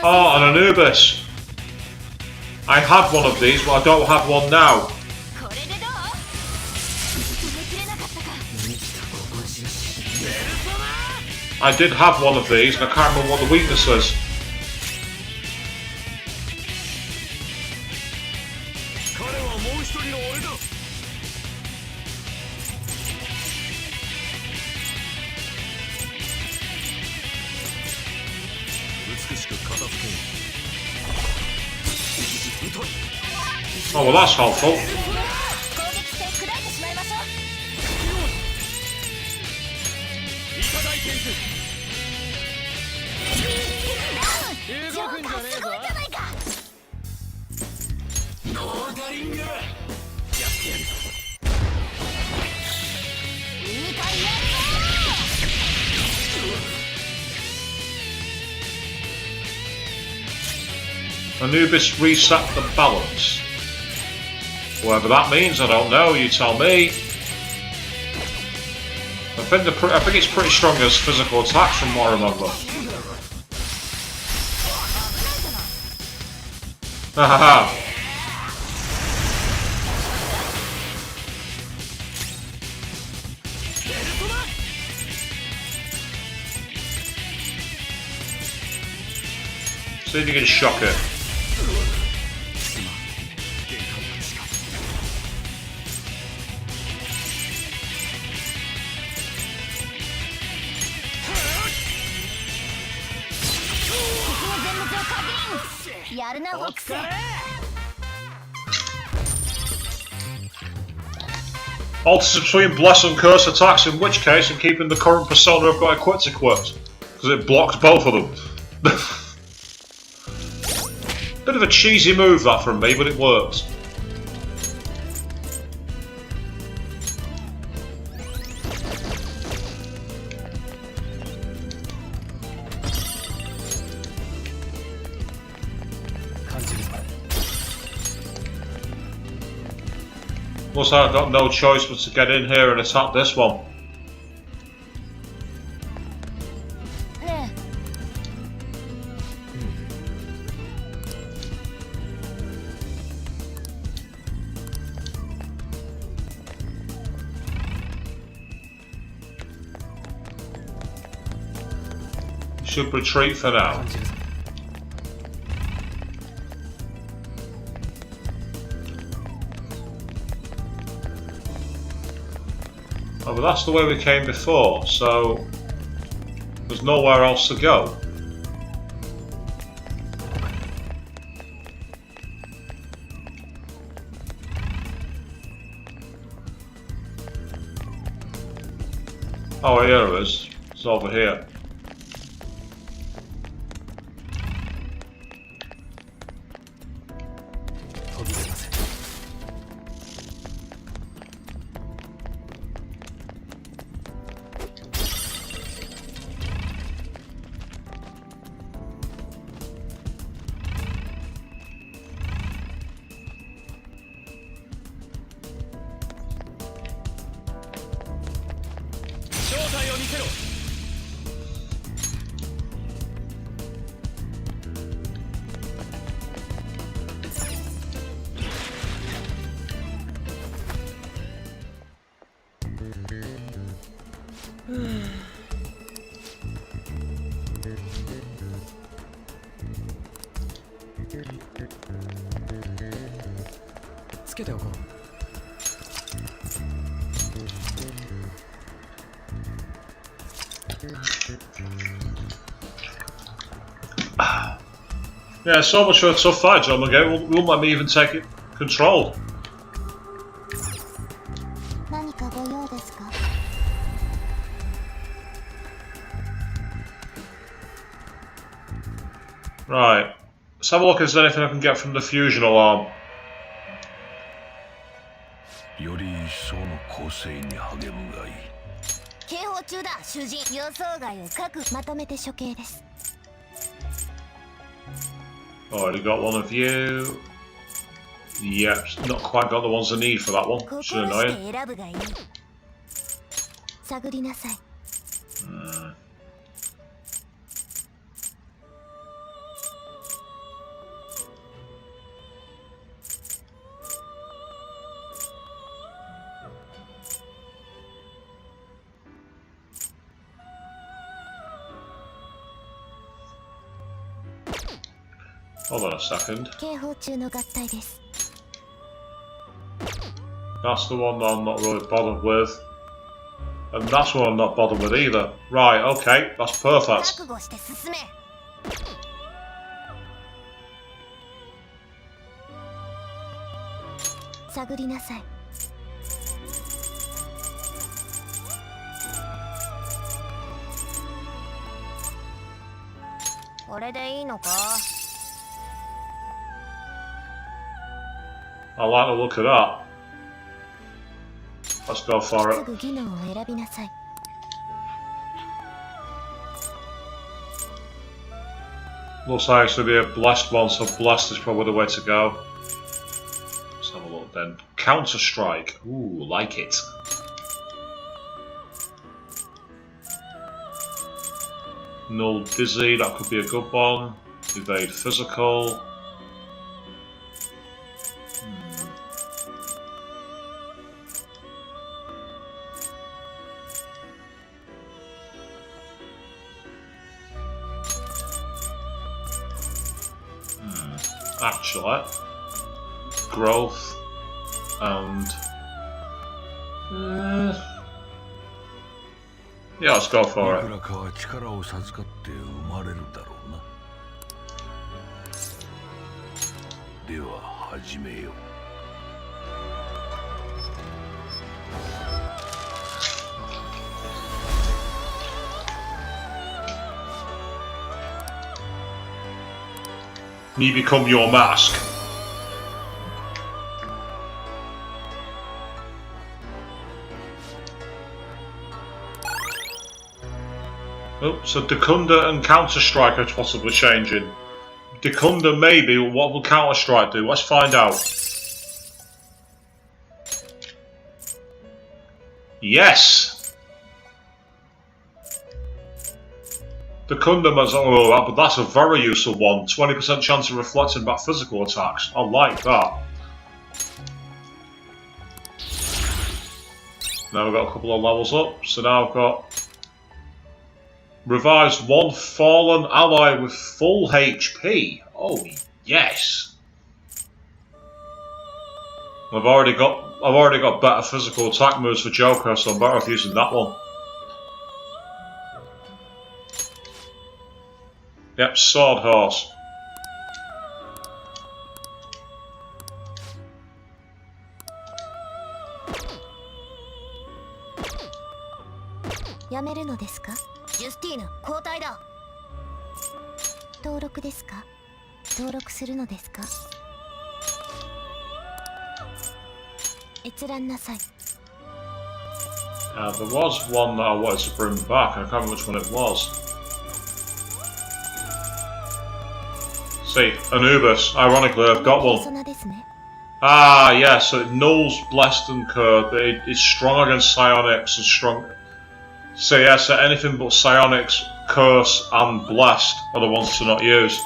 Oh, an Anubis. I had one of these, but I don't have one now. I did have one of these, and I can't remember what the weakness is. Oh, well, that's helpful. 攻撃して砕いてしまいましょう。いただいていく。動くんじゃねえぞ。じゃないか。ノーダリングやってやる。いいかいやる Anubis reset the balance. Whatever that means, I don't know. You tell me. I think it's pretty strong as physical attacks from what I remember. Haha. See if you can shock it. Alters between bless and curse attacks, in which case I'm keeping the current persona I've got equipped, because it blocks both of them. Bit of a cheesy move that from me, but it works. Plus I've got no choice but to get in here and attack this one. Should retreat for now. Oh, but that's the way we came before, so there's nowhere else to go. Oh, here it is. It's over here. Yeah, so much for a tough fight, John McGee. Won't let me even take it control. Right, let's have a look if there's anything I can get from the fusion alarm. より一層の構成に励むがいい。警報中だ、主人。予想外を各まとめて処刑です。 Already got one of you. Yep, not quite got the ones I need for that one. Should annoy you. Hold on a second. That's the one that I'm not really bothered with. And that's one I'm not bothered with either. Right, okay, that's perfect. 探りなさい。これでいいのか？ I like the look of that. Let's go for す it. ぐ技能を選びなさい。 Looks like it's going to be a blessed one, so blessed is probably the way to go. Let's have a look then. Counter Strike. Ooh, like it. Null Dizzy, that could be a good one. Evade Physical. Actually, growth and yeah, let's go for い it. くらかは力を授かって生まれるだろうな。では始めよう。Me become your mask. Oh, so Dekunda and Counter Strike are possibly changing. Dekunda maybe, but what will Counter Strike do? Let's find out. Yes! Dekunda was but that's a very useful one. 20% chance of reflecting back physical attacks. I like that. Now we've got a couple of levels up, so now I've got revives one fallen ally with full HP. Oh yes. I've already got better physical attack moves for Joker, so I'm better off using that one. Yep, Sword Horse.やめるのですか？ジュスティーヌ、交代だ。登録ですか？登録するのですか？閲覧なさい。There was one that I wanted to bring back. I can't remember which one it was. See, Anubis. Ironically, I've got ペル one. ソナですね。 Ah, yeah, so it nulls Blessed and Curd, but it's strong against Psionics and strong. So yeah, so anything but Psionics, Curse and Blessed are the ones to not use.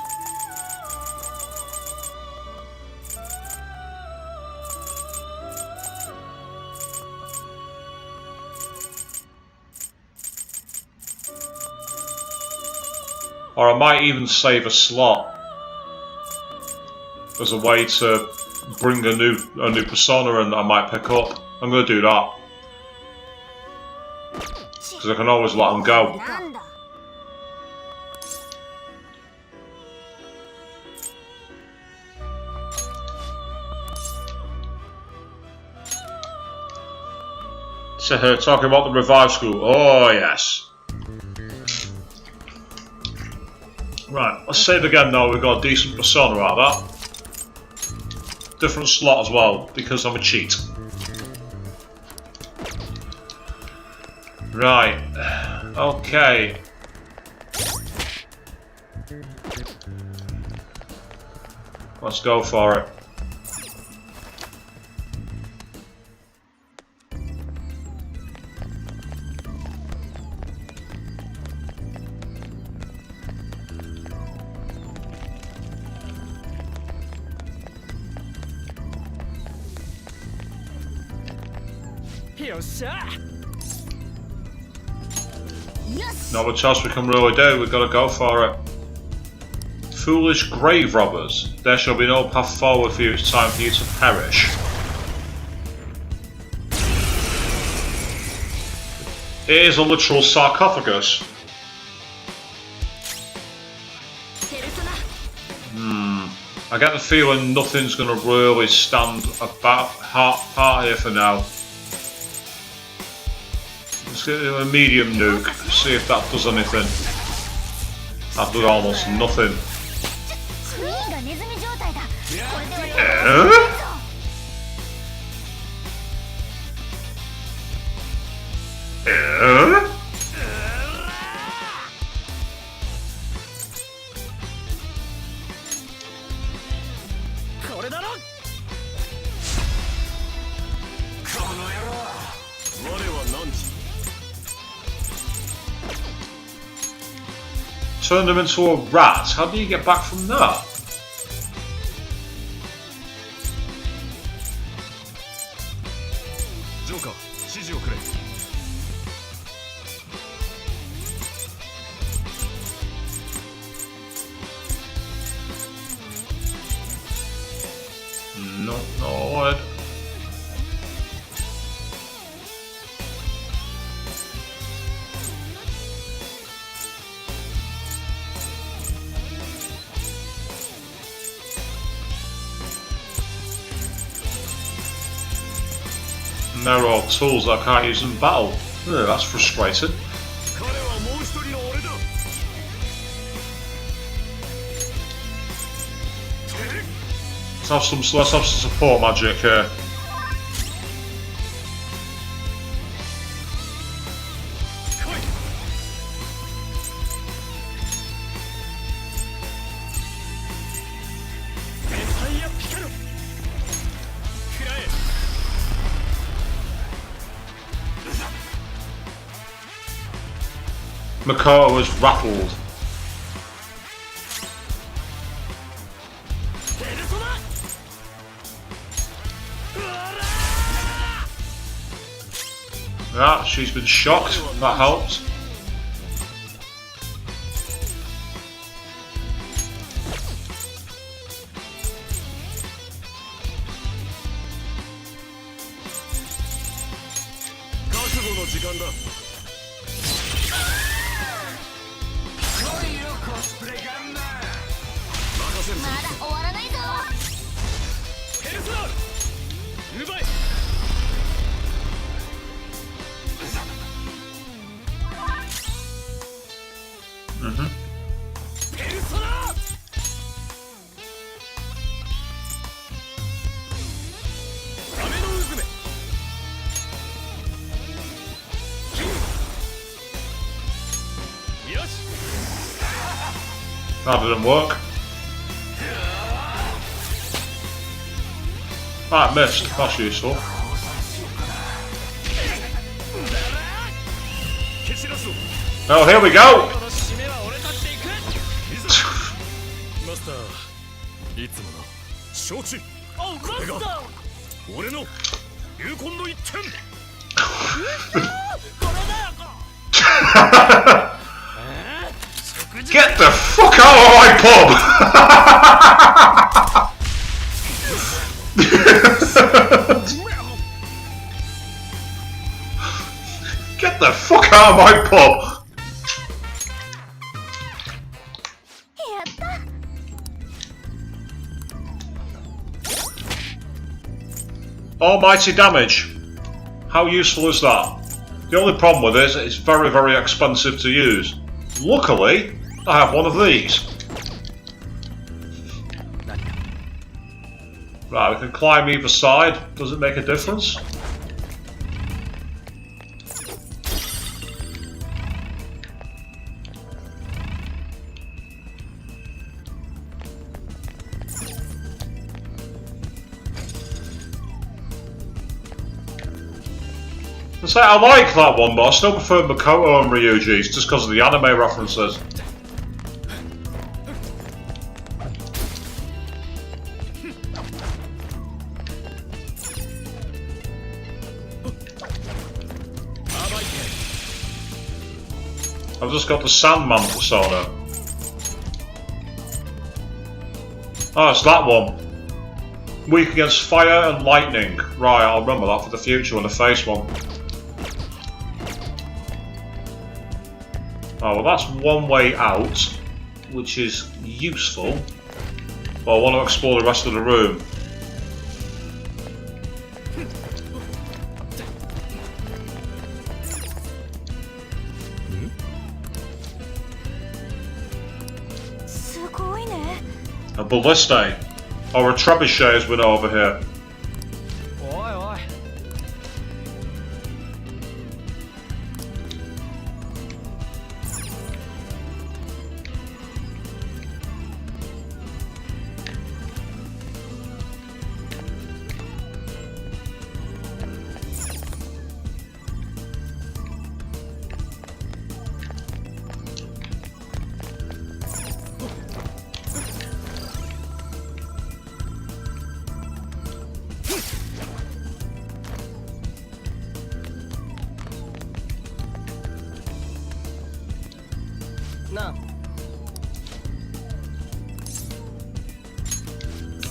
Or I might even save a slot as a way to bring a new persona in that I might pick up. I'm going to do that. Because I can always let them go. なんだ。 So here, talking about the revive school. Oh yes. Right, let's save again though. We've got a decent persona out of that. Different slot as well, because I'm a cheat. Right. Okay. Let's go for it. Not much else we can really do, we've got to go for it. Foolish grave robbers, there shall be no path forward for you, it's time for you to perish. It is a literal sarcophagus. I I get the feeling nothing's going to really stand about part here for now. Let's get a medium nuke, see if that does anything. That does almost nothing. Turned him into a rat. How do you get back from that? Joker, 指示をくれ。No, no. There are all tools that I can't use in battle. Ugh, that's frustrating. Let's have some support magic here. Makoto was rattled. Yeah, she's been shocked. That helps. That didn't work. Ah, missed. That's useful. Oh, here we go! Get the fuck out of my pub! Get the fuck out of my pub! Almighty damage. How useful is that? The only problem with it is it's very, very expensive to use. Luckily, I have one of these. Right, we can climb either side. Does it make a difference? I like that one, but I still prefer Makoto and Ryuji's just because of the anime references. I've just got the Sandman persona. Oh, it's that one. Weak against fire and lightning. Right, I'll remember that for the future when I face one. Oh, well that's one way out, which is useful. But I want to explore the rest of the room. A ballista or a trebuchet as we know over here. おいおい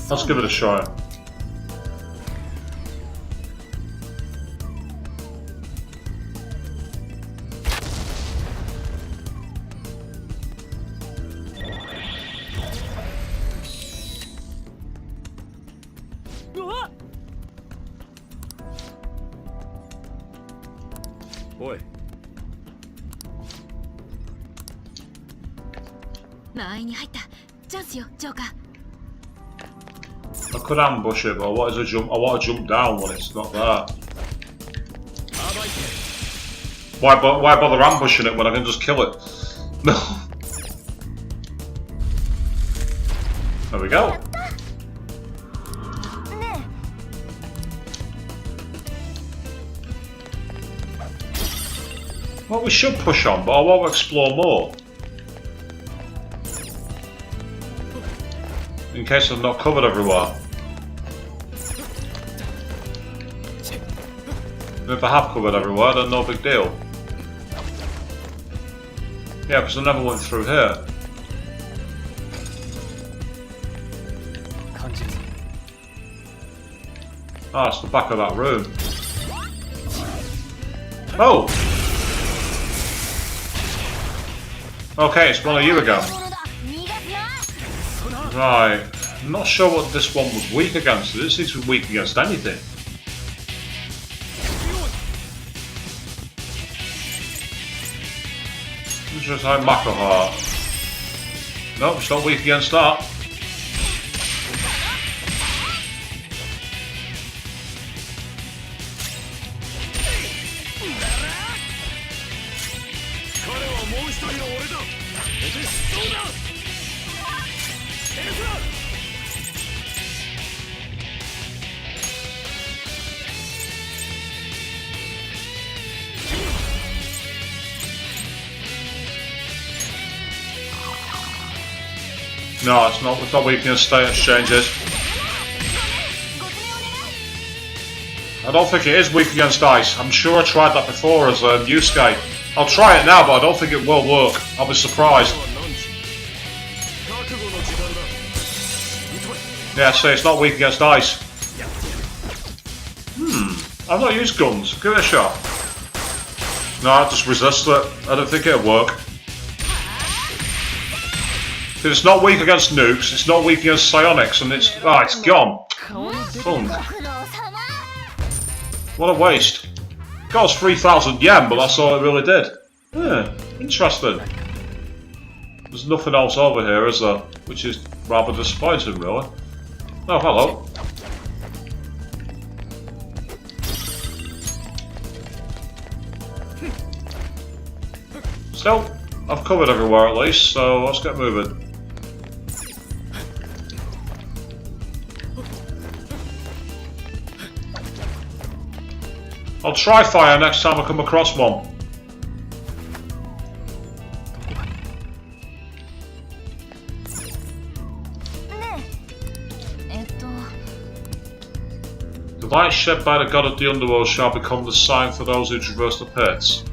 Let's give it a shot. Oi. 間合いに入ったチャンスよジョーカー I could ambush it, but I want to jump down when it's not there. Why bother ambushing it when I can just kill it? No. There we go. Well, we should push on, but I want to explore more. In case I'm not covered everywhere. And if I have covered everywhere, then no big deal. Yeah, because I never went through here. Ah, it's the back of that room. Oh! Okay, it's one of you again. Right. I'm not sure what this one was weak against. It didn't seem to be weak against anything. Just like Mako Heart. Nope, it's not weak against that. No, it's not weak against state exchanges. I don't think it is weak against ice. I'm sure I tried that before as a Yusuke. I'll try it now, but I don't think it will work. I'll be surprised. Yeah, see, it's not weak against ice. I've not used guns. Give it a shot. No, I'll just resist it. I don't think it'll work. It's not weak against nukes, it's not weak against psionics, and it's gone. Fun. What a waste. Cost 3,000 yen, but that's all it really did. Yeah, interesting. There's nothing else over here, is there? Which is rather disappointing, really. Oh, hello. Still, I've covered everywhere at least, so let's get moving. I'll try fire next time I come across one. The light shed by the god of the underworld shall become the sign for those who traverse the pits.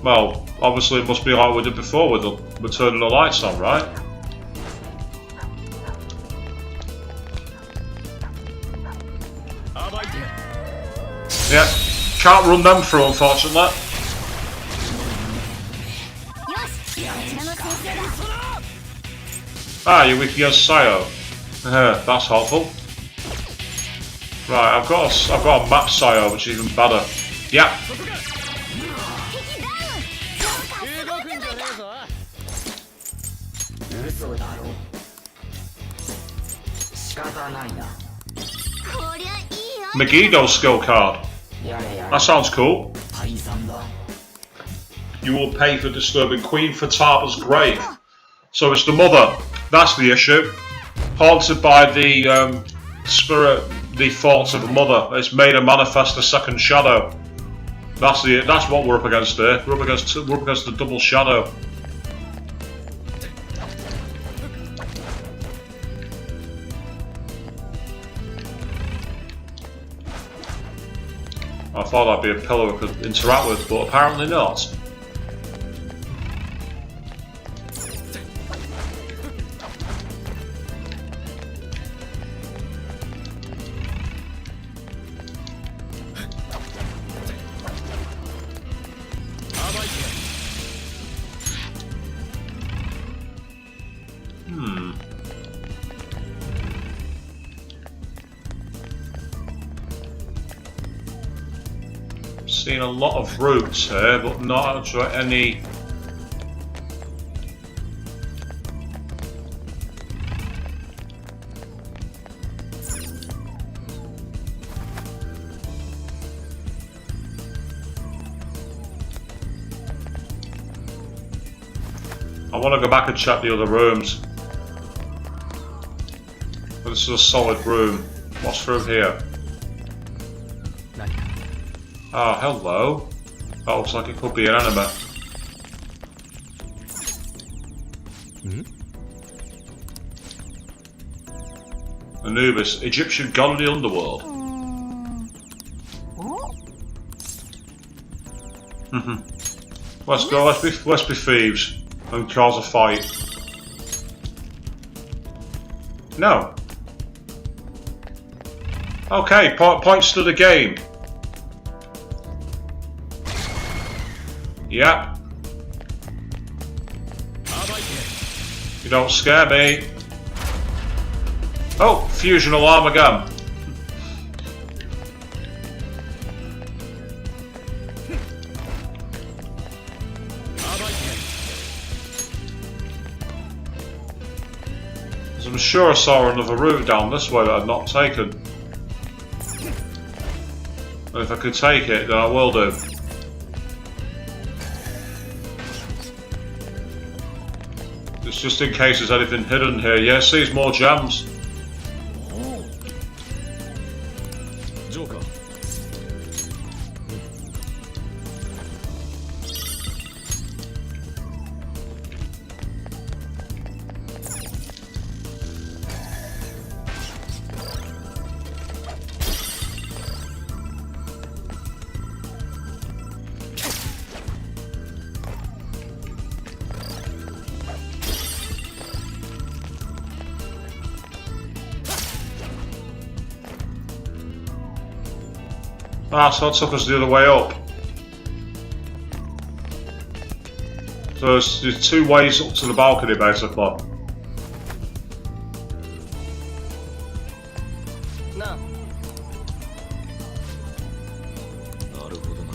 Well, obviously it must be like we did before with turning the lights on, right? Yeah, can't run them through, unfortunately. Ah, you're weak against Sayo. That's helpful. Right, I've got a map Sayo, which is even better. Yeah. 動くんじゃねえぞ。嘘だろ。仕方ないな。こりゃいいよ。 Megiddo skill card. やれやれ。 That sounds cool. 退散だ。 You will pay for disturbing Queen Fataba's grave. So it's the mother. That's the issue. Haunted by the spirit, the thoughts of a mother. It's made her manifest a second shadow. That's what we're up against here. We're up against the double shadow. I thought that'd be a pillar we could interact with, but apparently not. Seen a lot of routes here, but not actually any. I want to go back and check the other rooms. But this is a solid room. What's through here? Ah, hello. That looks like it could be an enemy. Anubis, Egyptian god of the underworld. Let's go. Let's be thieves and cause a fight. No. Okay, points to the game. Yep. You don't scare me. Oh, fusion alarm again. I'm sure I saw another route down this way that I've not taken. And if I could take it, then I will do. It's just in case there's anything hidden here. Yeah, see, there's more gems. Joker. Ah, so that took us the other way up. So there's two ways up to the balcony, basically. Na. なるほどな。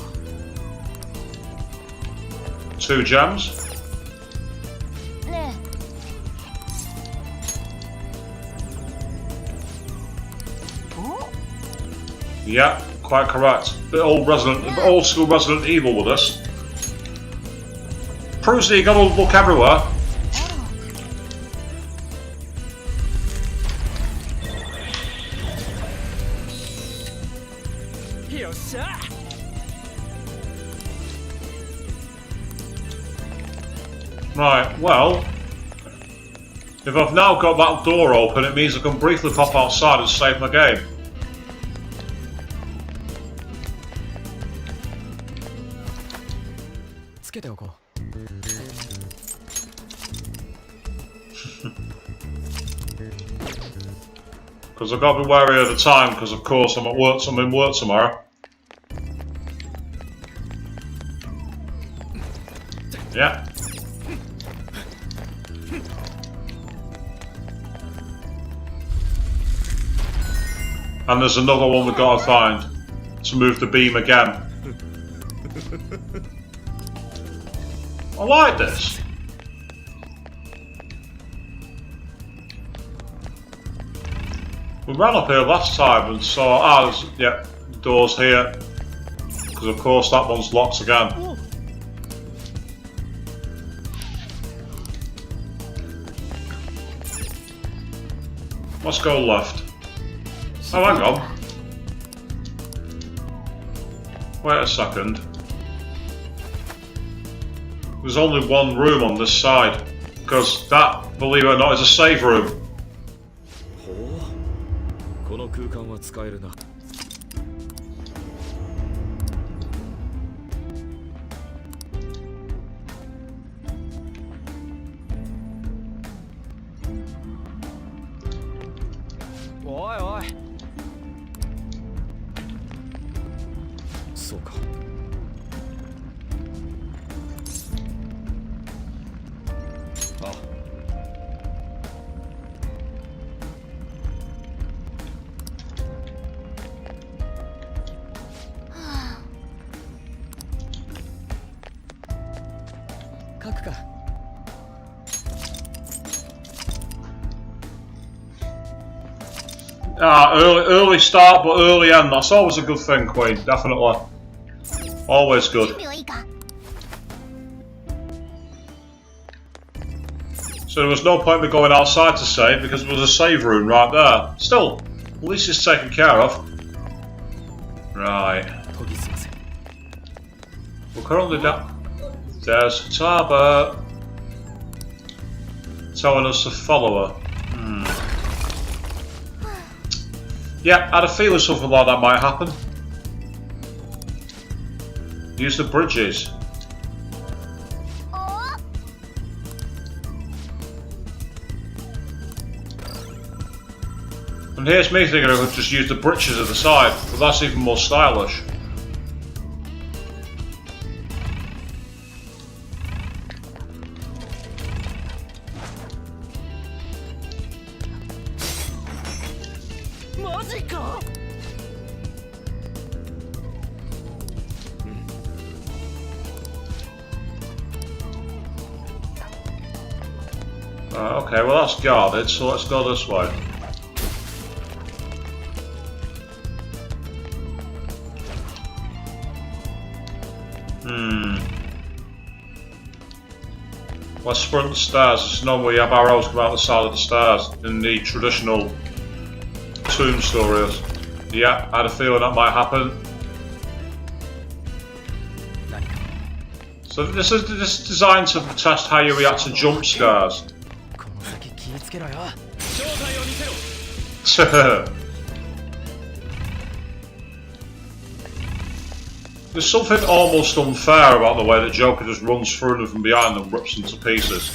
Two gems. ね Yeah, quite correct. Bit old school Resident Evil with us. Proves that you gotta look everywhere. Right, well, if I've now got that door open, it means I can briefly pop outside and save my game. Because I've got to be wary of the time, because of course I'm at work. I'm in work tomorrow. Yeah. And there's another one we've got to find to move the beam again. I like this. We ran up here last time and saw, there's, yeah, doors here. Because of course that one's locked again. Let's go left. Oh, hang on. Wait a second. There's only one room on this side. Because that, believe it or not, is a save room. この空間は使えるな。おいおい。そうか。あ。書くか。Early start but early end. That's always a good thing, Queen. Definitely. Always good. So there was no point in me going outside to save because there was a save room right there. Still, at least it's taken care of. Right. We're currently down. There's Taba telling us to follow her. Yeah, I had a feeling something like that might happen. Use the bridges. And here's me thinking I could just use the bridges at the side, but that's even more stylish. Okay, well that's guarded, so let's go this way. Let's sprint the stairs. It's normally you have arrows come out the side of the stairs in the traditional tomb stories. Yeah, I had a feeling that might happen. So this is designed to test how you react to jump scares. There's something almost unfair about the way that Joker just runs through them from behind and rips them to pieces.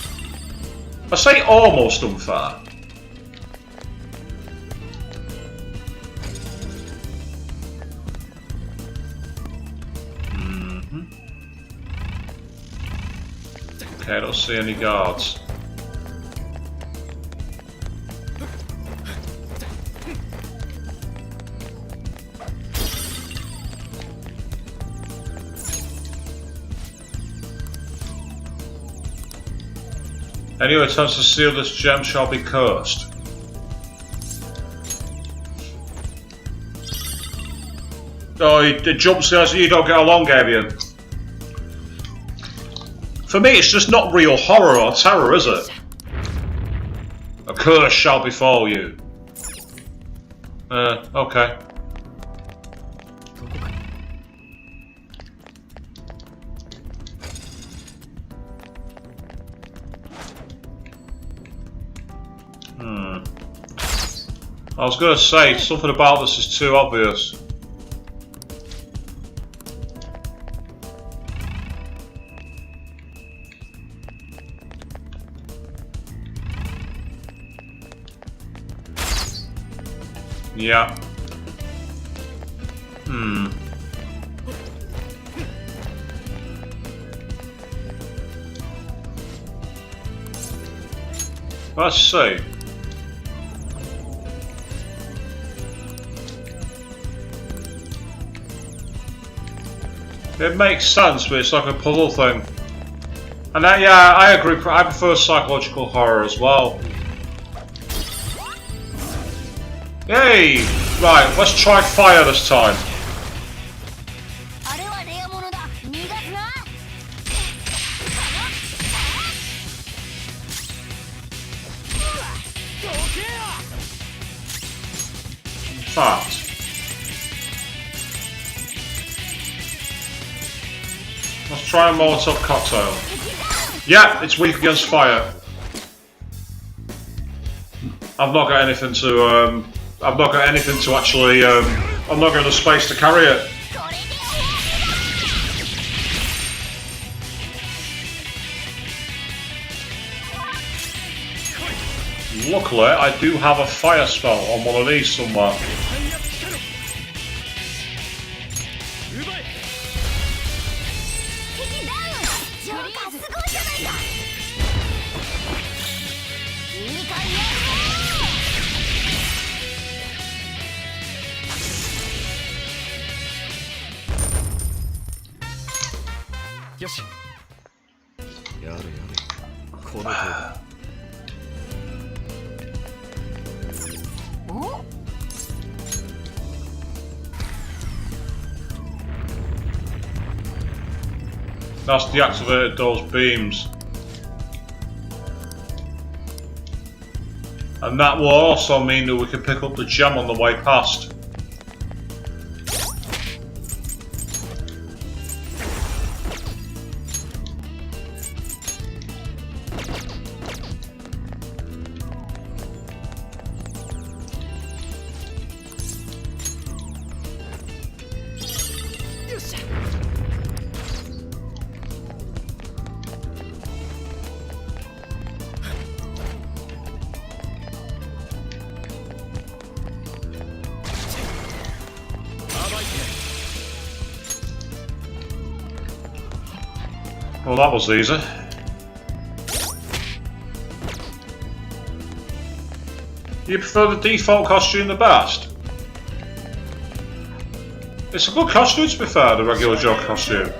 I say almost unfair. Okay, I don't see any guards. Any who attempts to steal this gem shall be cursed. Oh, it jumps there so you don't get along, Avian. For me, it's just not real horror or terror, is it? A curse shall befall you. Okay. I was going to say, something about this is too obvious. Yeah. Let's see. It makes sense, but it's like a puzzle thing. And yeah, I agree. I prefer psychological horror as well. Yay! Right, let's try fire this time. Fact. Let's try a Molotov cocktail. Yeah, it's weak against fire. I've not got anything to. I've not got anything to actually. I'm not got the space to carry it. Luckily, I do have a fire spell on one of these somewhere. Yoshi. やれやれ。この程度。That's deactivated those beams. And that will also mean that we can pick up the gem on the way past. Well, that was easy. You prefer the default costume the best? It's a good costume, to be fair, the regular Joe costume.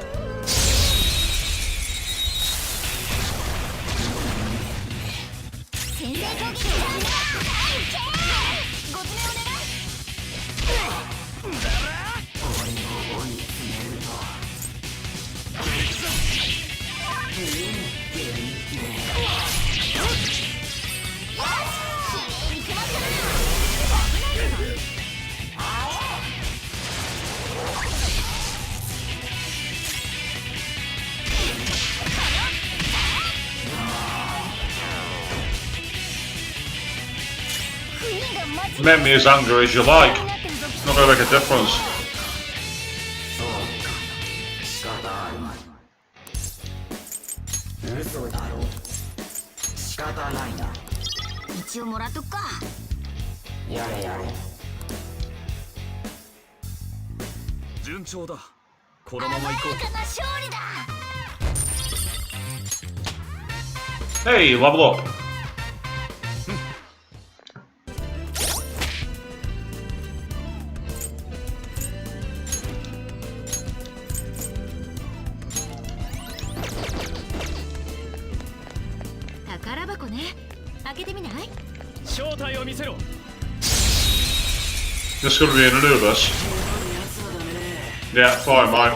Make me as angry as you like. It's not going to make a difference. Hey, level up. This is going to be an Anubis. Yeah, fine, mate.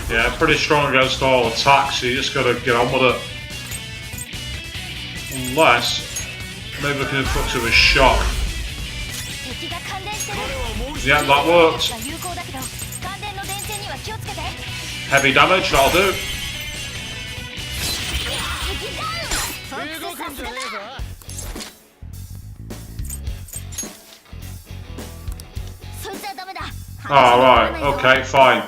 Yeah, pretty strong against all attacks, so you just got to get on with it. Unless, maybe we can inflict it with shock. Yeah, that worked. Heavy damage, that'll do. Oh, right, okay, fine.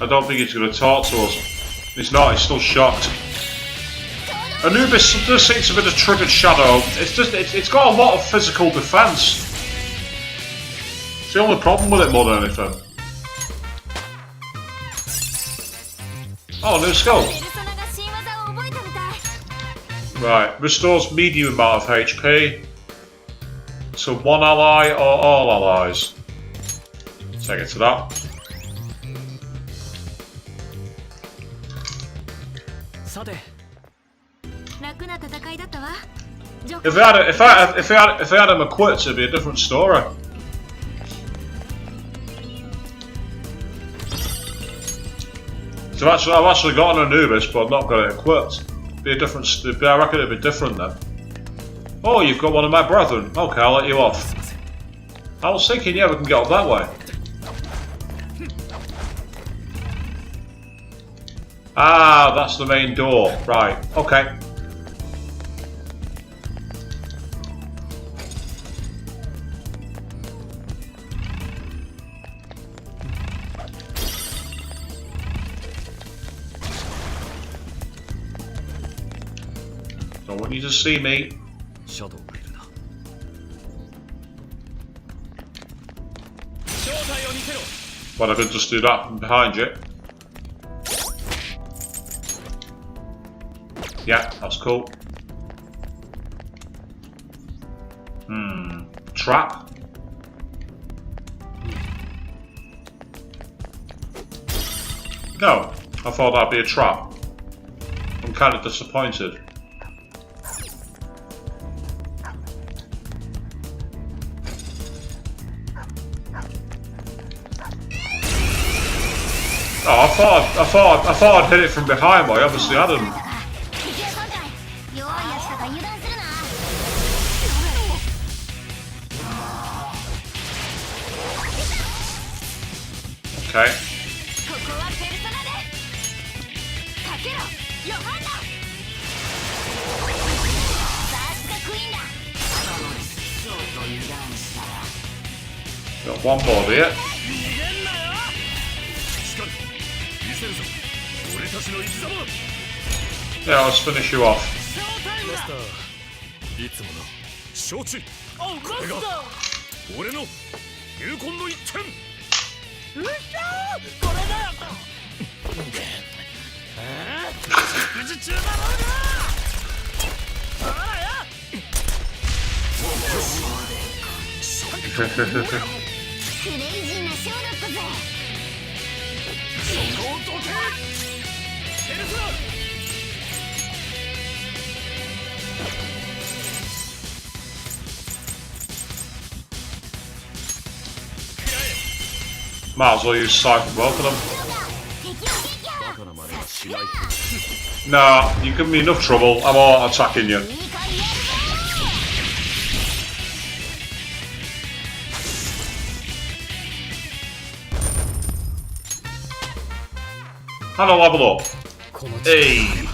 I don't think he's going to talk to us. He's not, he's still shocked. Anubis does seem to be the triggered shadow. It's got a lot of physical defense. It's the only problem with it more than anything. Oh, new skill. Right, restores medium amount of HP to one ally or all allies. Take it to that. If I had him equipped, it'd be a different story. So I've actually got an Anubis, but I've not got it equipped. Be a different. I reckon it'd be different then. Oh, you've got one of my brethren. Okay, I'll let you off. I was thinking, yeah, we can get up that way. Ah, that's the main door. Right. Okay. Don't want you to see me. But I could just do that from behind you. Yeah, that's cool. Trap. No, I thought that'd be a trap. I'm kind of disappointed. Oh, I thought I'd hit it from behind, but I obviously hadn't. Okay. Got one more here. Yeah, let's finish you off. Might as well use Siphon both of them. Nah, you give me enough trouble, I'm all attacking you. And I'll level up. Hey!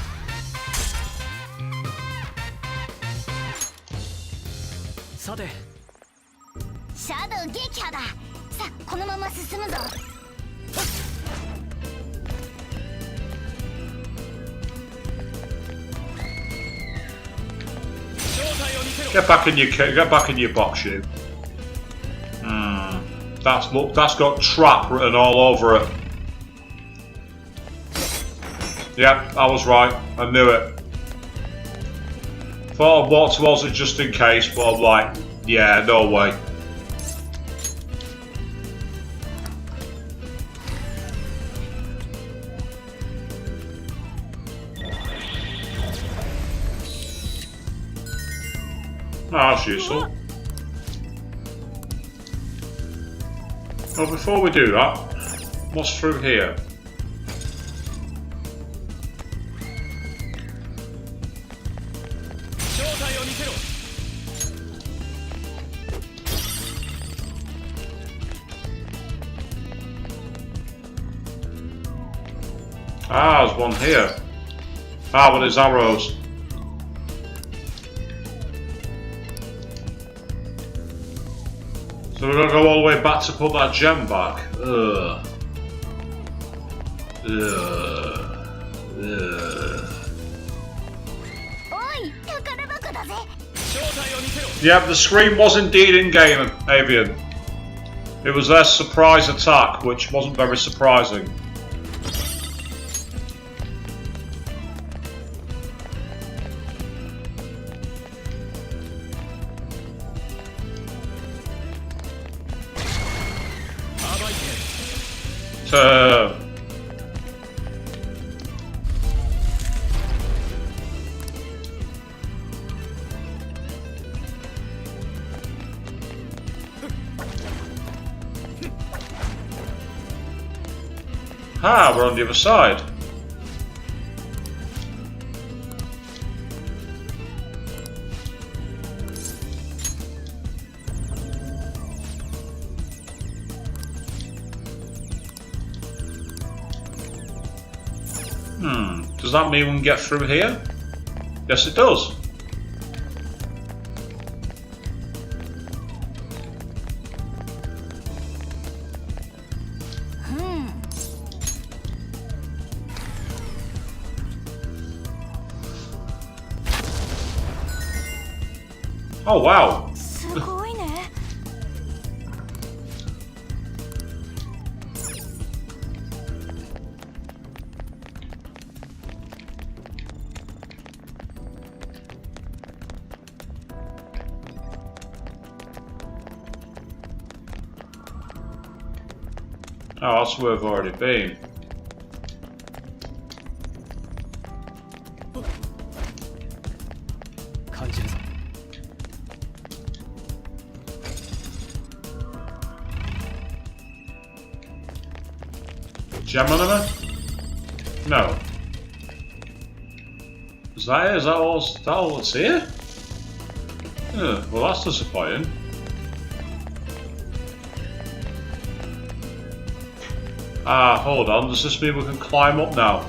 Get back in your box, you. That's got trap written all over it. Yep, I was right. I knew it. Thought I'd walk towards it just in case, but I'm like, yeah, no way. Oh, that's useful. Well, before we do that, what's through here? Ah, there's one here. Ah, but there's arrows. So we're gonna go all the way back to put that gem back. Ugh. Ugh. Ugh. Yep, the scream was indeed in-game, Avian. It was their surprise attack, which wasn't very surprising. Ah, we're on the other side. Does that mean we can get through here? Yes, it does. Oh wow. すごいね。Oh, that's where we've already been. Gem enemy? No. Is that it? Is that all that's here? Well, that's disappointing. Ah, hold on. Does this mean we can climb up now?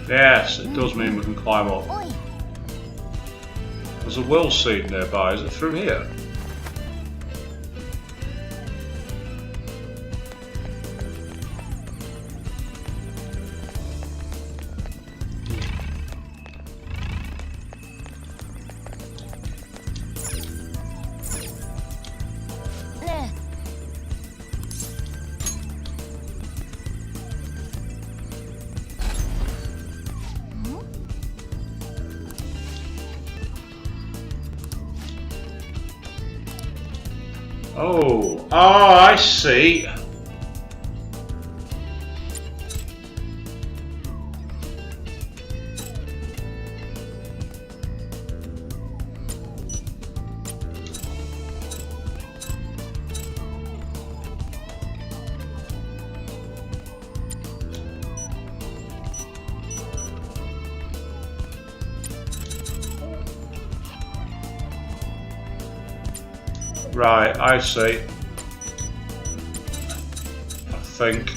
Yes, it does mean we can climb up. There's a will seed nearby. Is it through here? Oh, I see. Right, I see. I think.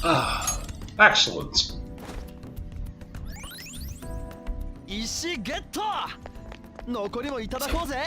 Ah, excellent. 石ゲット。残りもいただこうぜ。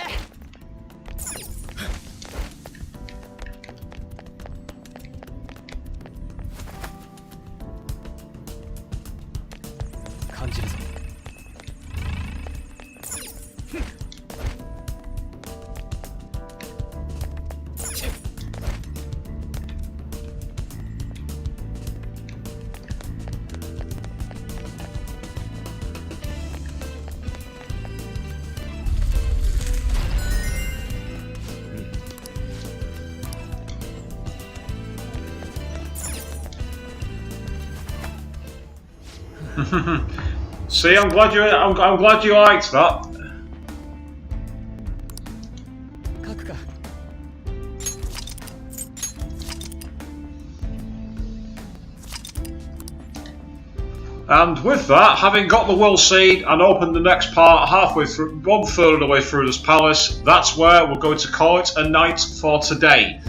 See, I'm glad you liked that. 書くか。 And with that, having got the will seed and opened the next part halfway through, 1/3 of the way through this palace, that's where we're going to call it a night for today.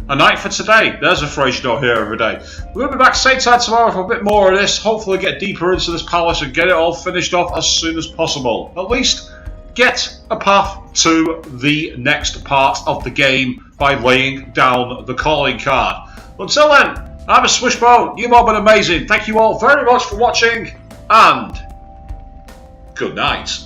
A night for today. There's a phrase you don't hear every day. We're going to be back same time tomorrow for a bit more of this. Hopefully get deeper into this palace and get it all finished off as soon as possible. At least get a path to the next part of the game by laying down the calling card. Until then, I'm a Swishbone. You've all been amazing. Thank you all very much for watching, and good night.